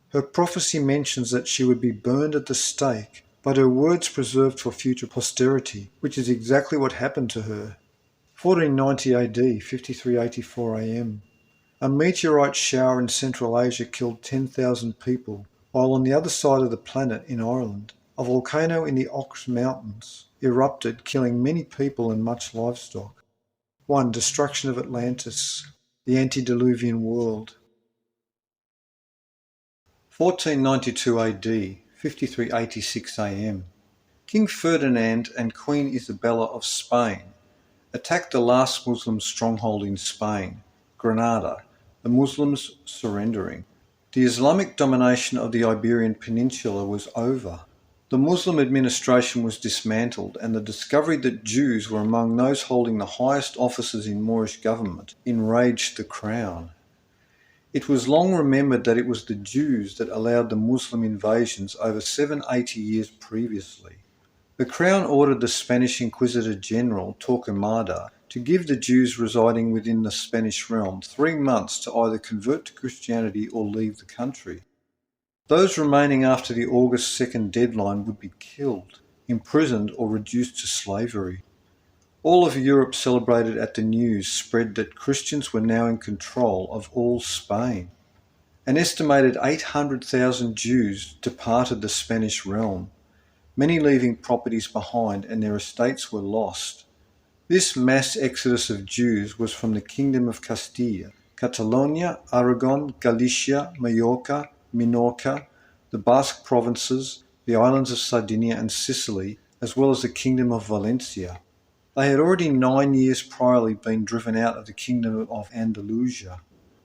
[SPEAKER 1] Her prophecy mentions that she would be burned at the stake, but her words preserved for future posterity, which is exactly what happened to her. 1490 AD, 5384 AM. A meteorite shower in Central Asia killed 10,000 people, while on the other side of the planet in Ireland, a volcano in the Ox Mountains erupted, killing many people and much livestock. 1. Destruction of Atlantis, the antediluvian world. 1492 AD, 5386 AM. King Ferdinand and Queen Isabella of Spain attacked the last Muslim stronghold in Spain, Granada, the Muslims surrendering. The Islamic domination of the Iberian Peninsula was over. The Muslim administration was dismantled, and the discovery that Jews were among those holding the highest offices in Moorish government enraged the crown. It was long remembered that it was the Jews that allowed the Muslim invasions over 780 years previously. The crown ordered the Spanish Inquisitor General Torquemada to give the Jews residing within the Spanish realm 3 months to either convert to Christianity or leave the country. Those remaining after the August 2nd deadline would be killed, imprisoned or reduced to slavery. All of Europe celebrated at the news spread that Christians were now in control of all Spain. An estimated 800,000 Jews departed the Spanish realm, many leaving properties behind, and their estates were lost. This mass exodus of Jews was from the Kingdom of Castile, Catalonia, Aragon, Galicia, Majorca, Minorca, the Basque provinces, the islands of Sardinia and Sicily, as well as the Kingdom of Valencia. They had already 9 years priorly been driven out of the Kingdom of Andalusia.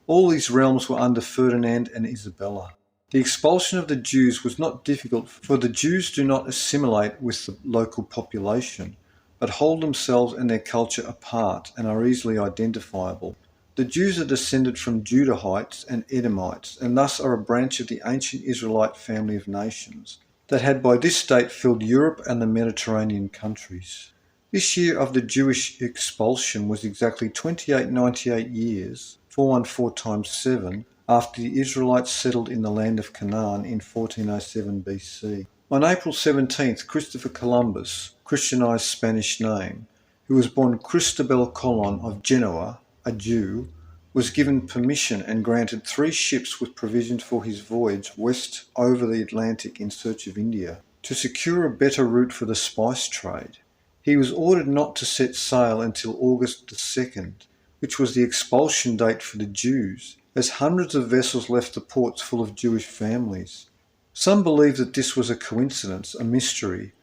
[SPEAKER 1] All these realms were under Ferdinand and Isabella. The expulsion of the Jews was not difficult, for the Jews do not assimilate with the local population, but hold themselves and their culture apart and are easily identifiable. The Jews are descended from Judahites and Edomites, and thus are a branch of the ancient Israelite family of nations. that had by this date filled Europe and the Mediterranean countries. This year of the Jewish expulsion was exactly 2898 years, 414 times 7, after the Israelites settled in the land of Canaan in 1407 BC. On April 17th, Christopher Columbus, Christianized Spanish name, who was born Cristobal Colon of Genoa, a Jew, was given permission and granted 3 ships with provisions for his voyage west over the Atlantic in search of India, to secure a better route for the spice trade. He was ordered not to set sail until August the 2nd, which was the expulsion date for the Jews, as hundreds of vessels left the ports full of Jewish families. Some believe that this was a coincidence, a mystery,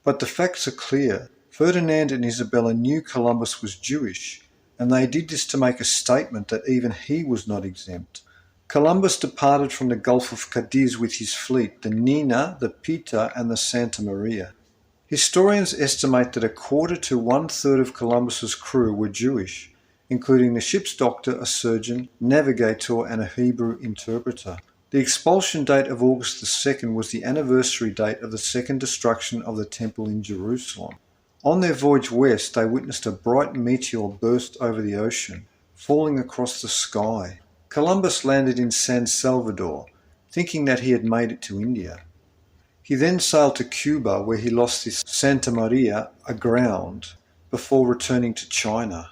[SPEAKER 1] but the facts are clear. Ferdinand and Isabella knew Columbus was Jewish, and they did this to make a statement that even he was not exempt. Columbus departed from the Gulf of Cadiz with his fleet, the Nina, the Pita, and the Santa Maria. Historians estimate that 1/4 to 1/3 of Columbus's crew were Jewish, including the ship's doctor, a surgeon, navigator, and a Hebrew interpreter. The expulsion date of August the 2nd was the anniversary date of the second destruction of the Temple in Jerusalem. On their voyage west, they witnessed a bright meteor burst over the ocean, falling across the sky. Columbus landed in San Salvador, thinking that he had made it to India. He then sailed to Cuba, where he lost his Santa Maria aground before returning to China.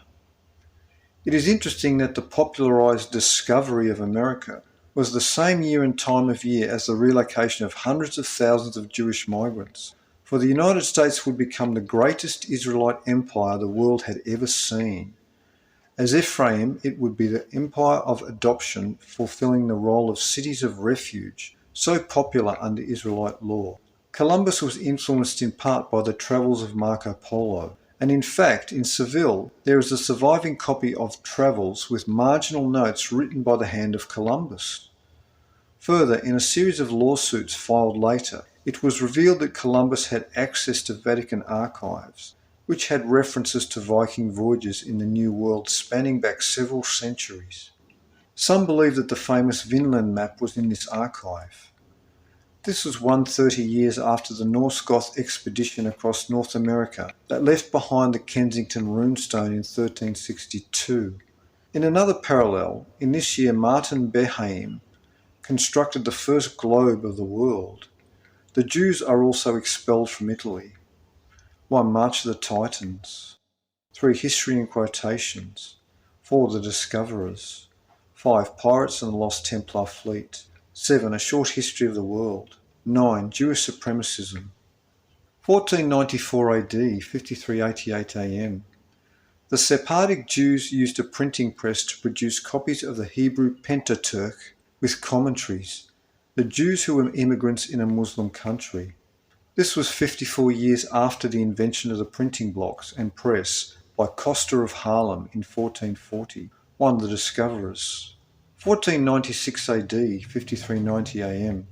[SPEAKER 1] It is interesting that the popularized discovery of America was the same year and time of year as the relocation of hundreds of thousands of Jewish migrants, for the United States would become the greatest Israelite empire the world had ever seen. As Ephraim, it would be the empire of adoption, fulfilling the role of cities of refuge, so popular under Israelite law. Columbus was influenced in part by the travels of Marco Polo, and in fact, in Seville, there is a surviving copy of Travels with marginal notes written by the hand of Columbus. Further, in a series of lawsuits filed later, it was revealed that Columbus had access to Vatican archives, which had references to Viking voyages in the New World spanning back several centuries. Some believe that the famous Vinland map was in this archive. This was 130 years after the Norse Goth expedition across North America that left behind the Kensington runestone in 1362. In another parallel, in this year Martin Behaim constructed the first globe of the world. The Jews are also expelled from Italy. 1. March of the Titans. 3. History in quotations. 4. The Discoverers. 5. Pirates and the Lost Templar Fleet. 7. A Short History of the World. 9. Jewish Supremacism. 1494 AD, 5388 AM. The Sephardic Jews used a printing press to produce copies of the Hebrew Pentateuch with commentaries, the Jews who were immigrants in a Muslim country. This was 54 years after the invention of the printing blocks and press by Coster of Haarlem in 1440, 1. The Discoverers. 1496 AD, 5390 AM.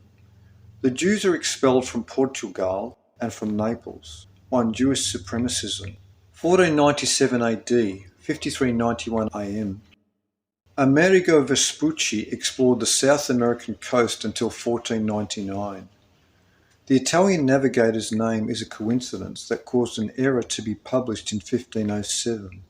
[SPEAKER 1] The Jews are expelled from Portugal and from Naples, 1. Jewish Supremacism. 1497 AD, 5391 AM. Amerigo Vespucci explored the South American coast until 1499. The Italian navigator's name is a coincidence that caused an error to be published in 1507.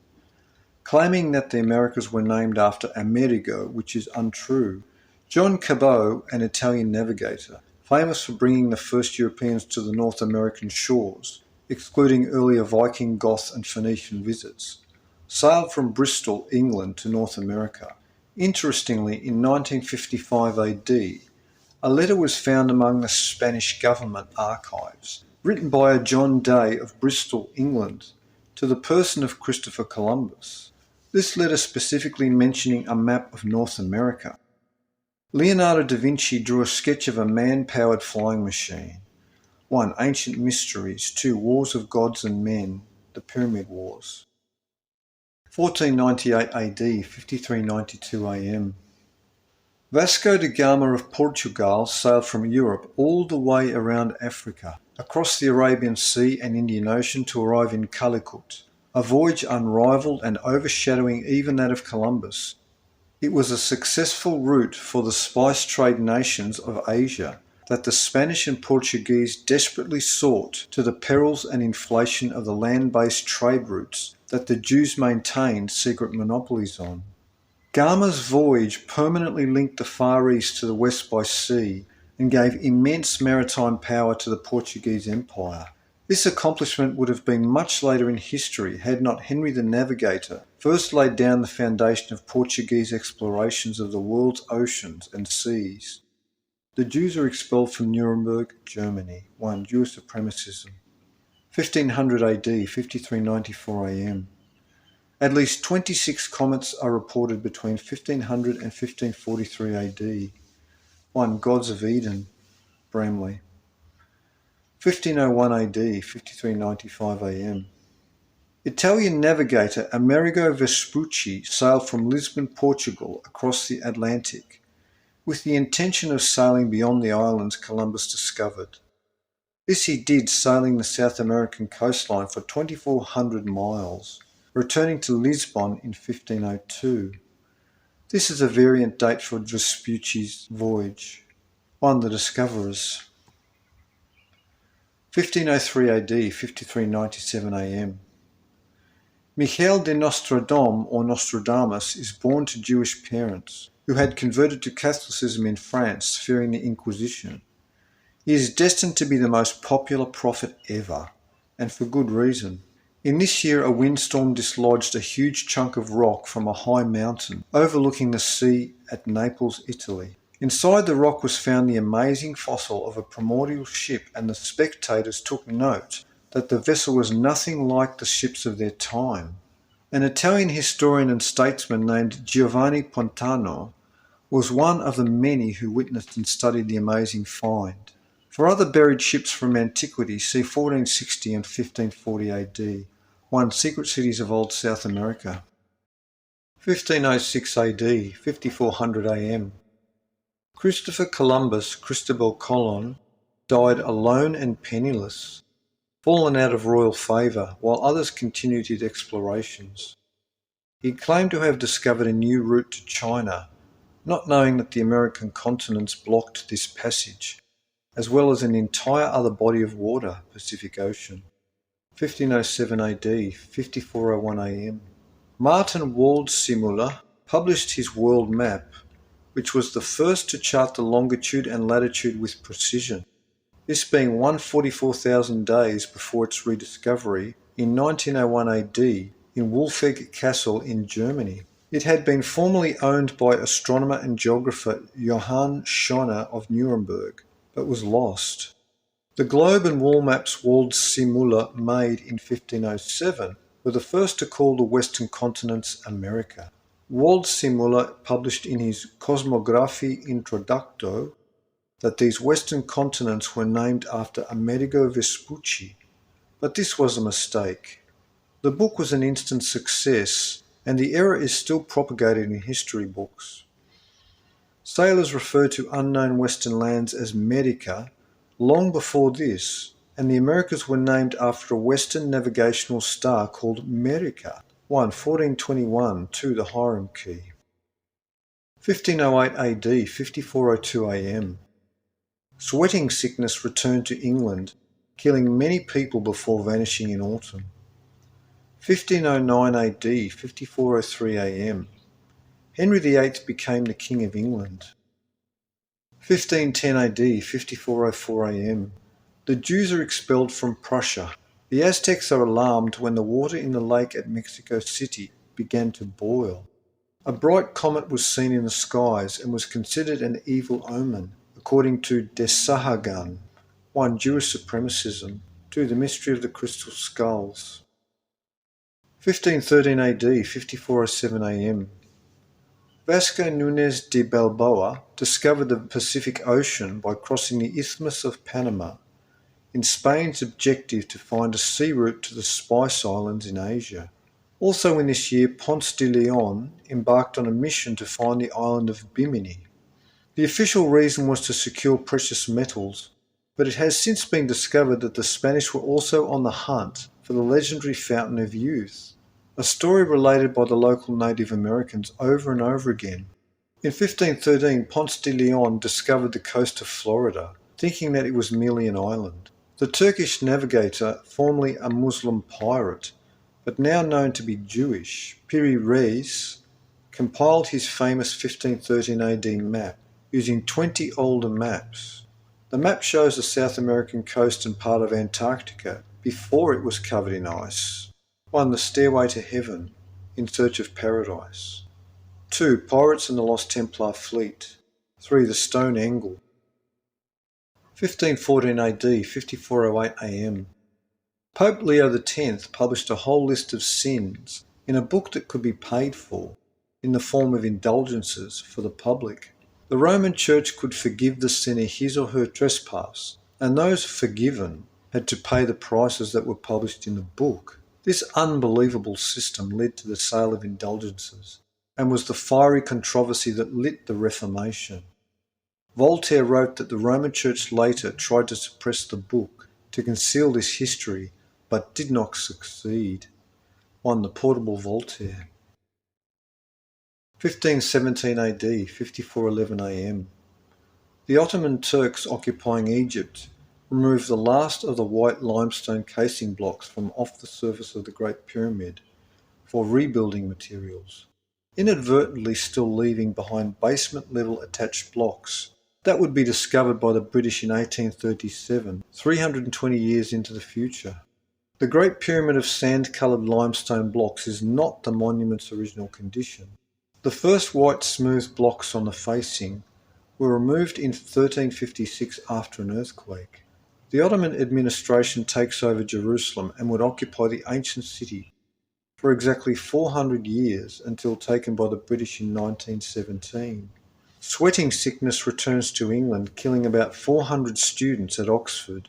[SPEAKER 1] Claiming that the Americas were named after Amerigo, which is untrue, John Cabot, an Italian navigator, famous for bringing the first Europeans to the North American shores, excluding earlier Viking, Goth and Phoenician visits, sailed from Bristol, England to North America. Interestingly, in 1955 AD, a letter was found among the Spanish government archives, written by a John Day of Bristol, England, to the person of Christopher Columbus. This letter specifically mentioning a map of North America. Leonardo da Vinci drew a sketch of a man-powered flying machine. 1. Ancient Mysteries. 2. Wars of Gods and Men, the Pyramid Wars. 1498 AD, 5392 AM. Vasco da Gama of Portugal sailed from Europe all the way around Africa, across the Arabian Sea and Indian Ocean to arrive in Calicut, a voyage unrivalled and overshadowing even that of Columbus. It was a successful route for the spice trade nations of Asia, that the Spanish and Portuguese desperately sought to the perils and inflation of the land-based trade routes that the Jews maintained secret monopolies on. Gama's voyage permanently linked the Far East to the West by sea and gave immense maritime power to the Portuguese Empire. This accomplishment would have been much later in history had not Henry the Navigator first laid down the foundation of Portuguese explorations of the world's oceans and seas. The Jews are expelled from Nuremberg, Germany. 1. Jewish supremacism. 1500 AD, 5394 AM. At least 26 comets are reported between 1500 and 1543 AD. 1. Gods of Eden, Bramley. 1501 AD, 5395 AM. Italian navigator Amerigo Vespucci sailed from Lisbon, Portugal, across the Atlantic, with the intention of sailing beyond the islands Columbus discovered. This he did, sailing the South American coastline for 2,400 miles, returning to Lisbon in 1502. This is a variant date for Vespucci's voyage. 1. The Discoverers. 1503 AD, 5397 AM. Michael de Nostradam, or Nostradamus, is born to Jewish parents who had converted to Catholicism in France, fearing the Inquisition. He is destined to be the most popular prophet ever, and for good reason. In this year, a windstorm dislodged a huge chunk of rock from a high mountain overlooking the sea at Naples, Italy. Inside the rock was found the amazing fossil of a primordial ship, and the spectators took note that the vessel was nothing like the ships of their time. An Italian historian and statesman named Giovanni Pontano was one of the many who witnessed and studied the amazing find. For other buried ships from antiquity, see 1460 and 1540 AD. 1. Secret cities of Old South America. 1506 AD, 5400 AM. Christopher Columbus, Cristobal Colon, died alone and penniless, fallen out of royal favour, while others continued his explorations. He claimed to have discovered a new route to China, not knowing that the American continents blocked this passage, as well as an entire other body of water, Pacific Ocean. 1507 AD, 5401 AM. Martin Waldseemüller published his world map, which was the first to chart the longitude and latitude with precision, this being 144,000 days before its rediscovery in 1901 AD in Wolfegg Castle in Germany. It had been formerly owned by astronomer and geographer Johann Schoner of Nuremberg, but was lost. The globe and wall maps Waldseemüller made in 1507 were the first to call the western continents America. Waldseemüller published in his Cosmographie Introducto that these western continents were named after Amerigo Vespucci, but this was a mistake. The book was an instant success, and the error is still propagated in history books. Sailors referred to unknown western lands as Merica long before this, and the Americas were named after a western navigational star called Merica. 1. 1421, 2. The Hiram Key. 1508 AD, 5402 AM. Sweating sickness returned to England, killing many people before vanishing in autumn. 1509 AD, 5403 AM. Henry VIII became the King of England. 1510 AD, 5404 AM. The Jews are expelled from Prussia. The Aztecs are alarmed when the water in the lake at Mexico City began to boil. A bright comet was seen in the skies and was considered an evil omen, according to De Sahagan. 1. Jewish supremacism. 2. The mystery of the crystal skulls. 1513 AD, 5407 AM. Vasco Núñez de Balboa discovered the Pacific Ocean by crossing the Isthmus of Panama, in Spain's objective to find a sea route to the Spice Islands in Asia. Also in this year, Ponce de Leon embarked on a mission to find the island of Bimini. The official reason was to secure precious metals, but it has since been discovered that the Spanish were also on the hunt for the legendary Fountain of Youth, a story related by the local Native Americans over and over again. In 1513, Ponce de Leon discovered the coast of Florida, thinking that it was merely an island. The Turkish navigator, formerly a Muslim pirate, but now known to be Jewish, Piri Reis, compiled his famous 1513 AD map using 20 older maps. The map shows the South American coast and part of Antarctica before it was covered in ice. 1. The Stairway to Heaven, In Search of Paradise. 2. Pirates and the Lost Templar Fleet. 3. The Stone Angle. 1514 AD, 5408 AM. Pope Leo X published a whole list of sins in a book that could be paid for, in the form of indulgences for the public. The Roman Church could forgive the sinner his or her trespass, and those forgiven had to pay the prices that were published in the book. This unbelievable system led to the sale of indulgences, and was the fiery controversy that lit the Reformation. Voltaire wrote that the Roman Church later tried to suppress the book to conceal this history, but did not succeed. 1. The Portable Voltaire. 1517 AD, 5411 AM. The Ottoman Turks occupying Egypt removed the last of the white limestone casing blocks from off the surface of the Great Pyramid for rebuilding materials, inadvertently still leaving behind basement-level attached blocks that would be discovered by the British in 1837, 320 years into the future. The Great Pyramid of sand-coloured limestone blocks is not the monument's original condition. The first white smooth blocks on the facing were removed in 1356 after an earthquake. The Ottoman administration takes over Jerusalem and would occupy the ancient city for exactly 400 years until taken by the British in 1917. Sweating sickness returns to England, killing about 400 students at Oxford,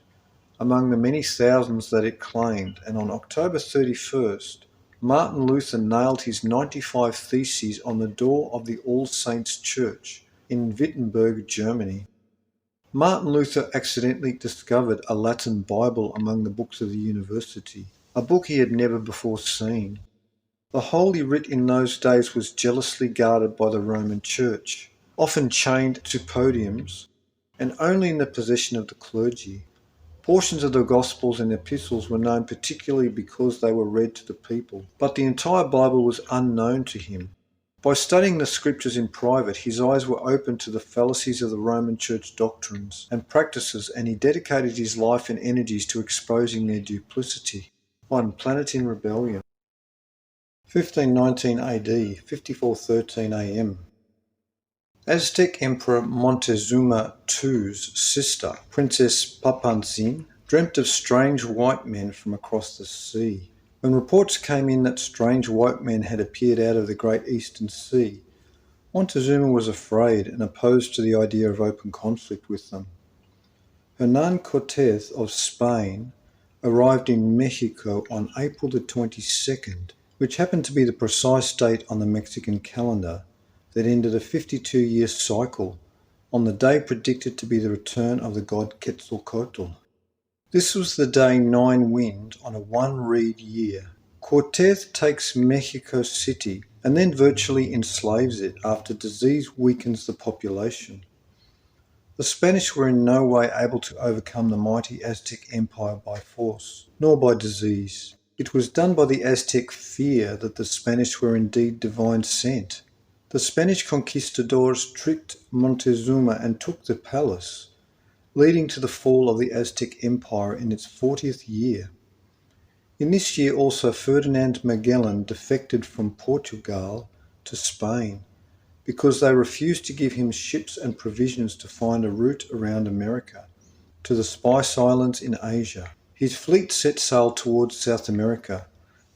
[SPEAKER 1] among the many thousands that it claimed, and on October 31st, Martin Luther nailed his 95 theses on the door of the All Saints Church in Wittenberg, Germany. Martin Luther accidentally discovered a Latin Bible among the books of the university, a book he had never before seen. The Holy Writ in those days was jealously guarded by the Roman Church, often chained to podiums, and only in the possession of the clergy. Portions of the Gospels and Epistles were known particularly because they were read to the people, but the entire Bible was unknown to him. By studying the Scriptures in private, his eyes were opened to the fallacies of the Roman Church doctrines and practices, and he dedicated his life and energies to exposing their duplicity. 1. Planet in Rebellion. 1519 AD, 5413 AM. Aztec Emperor Montezuma II's sister, Princess Papantzin, dreamt of strange white men from across the sea. When reports came in that strange white men had appeared out of the Great Eastern Sea, Montezuma was afraid and opposed to the idea of open conflict with them. Hernán Cortés of Spain arrived in Mexico on April the 22nd, which happened to be the precise date on the Mexican calendar that ended a 52-year cycle on the day predicted to be the return of the god Quetzalcoatl. This was the day 9 wind on a 1 reed year. Cortés takes Mexico City and then virtually enslaves it after disease weakens the population. The Spanish were in no way able to overcome the mighty Aztec Empire by force, nor by disease. It was done by the Aztec fear that the Spanish were indeed divine sent. The Spanish conquistadors tricked Montezuma and took the palace, leading to the fall of the Aztec Empire in its 40th year. In this year also Ferdinand Magellan defected from Portugal to Spain because they refused to give him ships and provisions to find a route around America to the Spice Islands in Asia. His fleet set sail towards South America,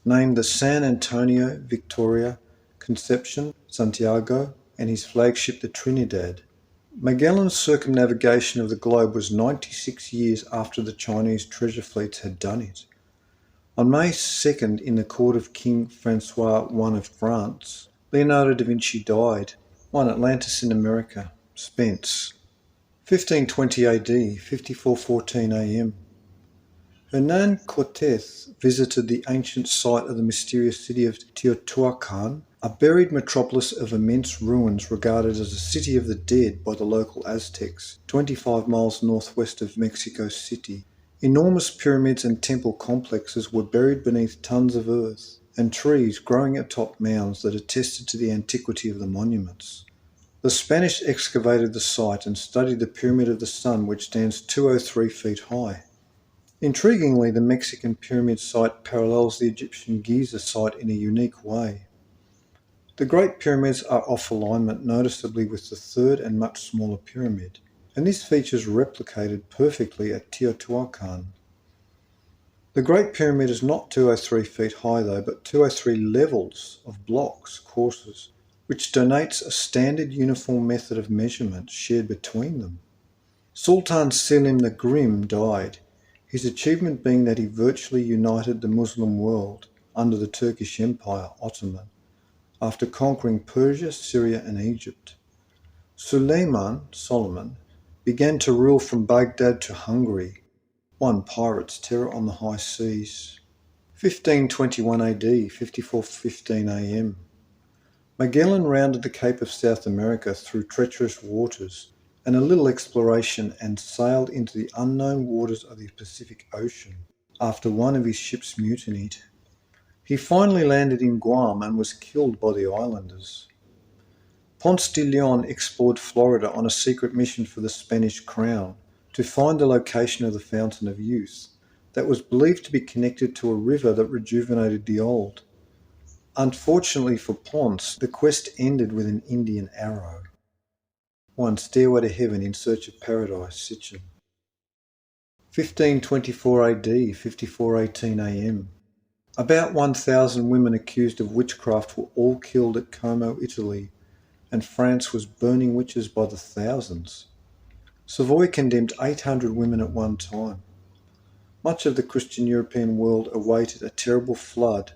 [SPEAKER 1] named the San Antonio, Victoria, Conception, Santiago, and his flagship the Trinidad. Magellan's circumnavigation of the globe was 96 years after the Chinese treasure fleets had done it. On May 2nd, in the court of King Francois I of France, Leonardo da Vinci died. 1. Atlantis in America. Spence. 1520 AD, 5414 AM. Hernán Cortés visited the ancient site of the mysterious city of Teotihuacan a buried metropolis of immense ruins regarded as a city of the dead by the local Aztecs, 25 miles northwest of Mexico City. Enormous pyramids and temple complexes were buried beneath tons of earth, and trees growing atop mounds that attested to the antiquity of the monuments. The Spanish excavated the site and studied the Pyramid of the Sun, which stands 203 feet high. Intriguingly, the Mexican pyramid site parallels the Egyptian Giza site in a unique way. The Great Pyramids are off alignment noticeably with the third and much smaller pyramid, and this feature is replicated perfectly at Teotihuacan. The Great Pyramid is not 203 feet high though, but 203 levels of blocks, courses, which denotes a standard uniform method of measurement shared between them. Sultan Selim the Grim died, his achievement being that he virtually united the Muslim world under the Turkish Empire, Ottoman, after conquering Persia, Syria and Egypt. Solomon, began to rule from Baghdad to Hungary, one pirate's terror on the high seas. 1521 AD, 54:15 AM. Magellan rounded the Cape of South America through treacherous waters and a little exploration and sailed into the unknown waters of the Pacific Ocean after one of his ships mutinied. He finally landed in Guam and was killed by the islanders. Ponce de Leon explored Florida on a secret mission for the Spanish crown to find the location of the Fountain of Youth that was believed to be connected to a river that rejuvenated the old. Unfortunately for Ponce, the quest ended with an Indian arrow. 1. Stairway to Heaven in Search of Paradise, Sitchin. 1524 AD, 54:18 AM. About 1,000 women accused of witchcraft were all killed at Como, Italy, and France was burning witches by the thousands. Savoy condemned 800 women at one time. Much of the Christian European world awaited a terrible flood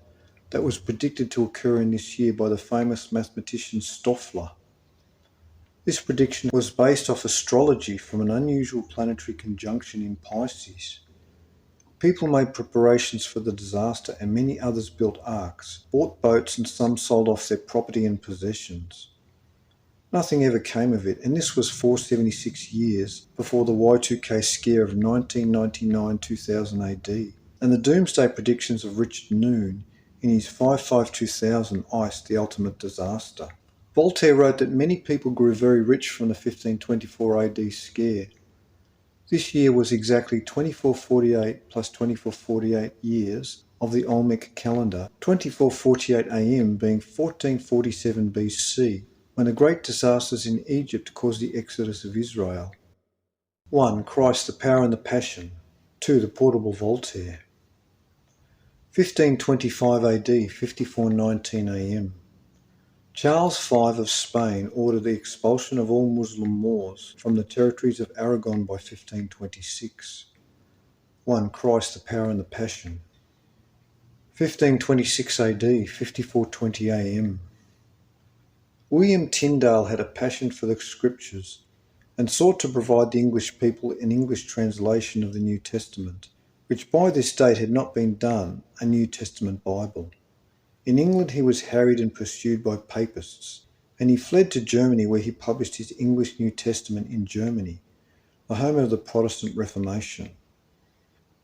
[SPEAKER 1] that was predicted to occur in this year by the famous mathematician Stoffler. This prediction was based off astrology from an unusual planetary conjunction in Pisces. People made preparations for the disaster and many others built arks, bought boats and some sold off their property and possessions. Nothing ever came of it, and this was 476 years before the Y2K scare of 1999-2000 AD, and the doomsday predictions of Richard Noon in his 552,000 iced the ultimate disaster. Voltaire wrote that many people grew very rich from the 1524 AD scare. This year was exactly 2448 plus 2448 years of the Olmec calendar, 2448 AM being 1447 BC, when the great disasters in Egypt caused the exodus of Israel. 1. Christ, the Power and the Passion. 2. The Portable Voltaire. 1525 AD, 54:19 AM. Charles V of Spain ordered the expulsion of all Muslim Moors from the territories of Aragon by 1526. 1. Christ, the Power and the Passion. 1526 AD, 54:20 AM. William Tyndale had a passion for the Scriptures and sought to provide the English people an English translation of the New Testament, which by this date had not been done, a New Testament Bible. In England he was harried and pursued by papists, and he fled to Germany where he published his English New Testament in Germany, the home of the Protestant Reformation.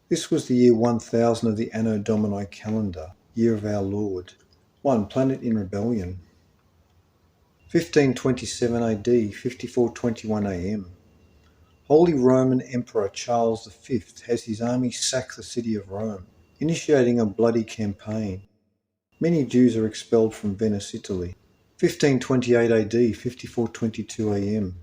[SPEAKER 1] This was the year 1000 of the Anno Domini calendar, year of our Lord. 1. Planet in Rebellion. 1527 AD, 54:21 AM. Holy Roman Emperor Charles V has his army sack the city of Rome, initiating a bloody campaign. Many Jews are expelled from Venice, Italy. 1528 AD, 54:22 AM.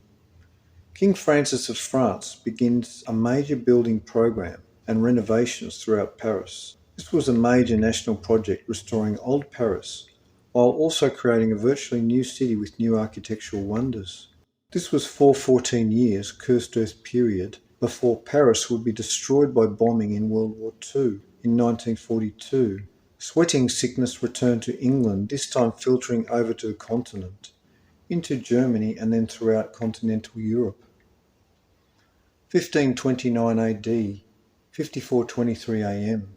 [SPEAKER 1] King Francis of France begins a major building program and renovations throughout Paris. This was a major national project restoring old Paris, while also creating a virtually new city with new architectural wonders. This was 414 years, cursed earth period, before Paris would be destroyed by bombing in World War II in 1942. Sweating sickness returned to England, this time filtering over to the continent, into Germany and then throughout continental Europe. 1529 AD, 54:23 AM.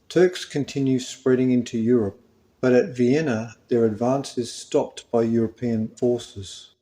[SPEAKER 1] Turks continue spreading into Europe, but at Vienna their advance is stopped by European forces.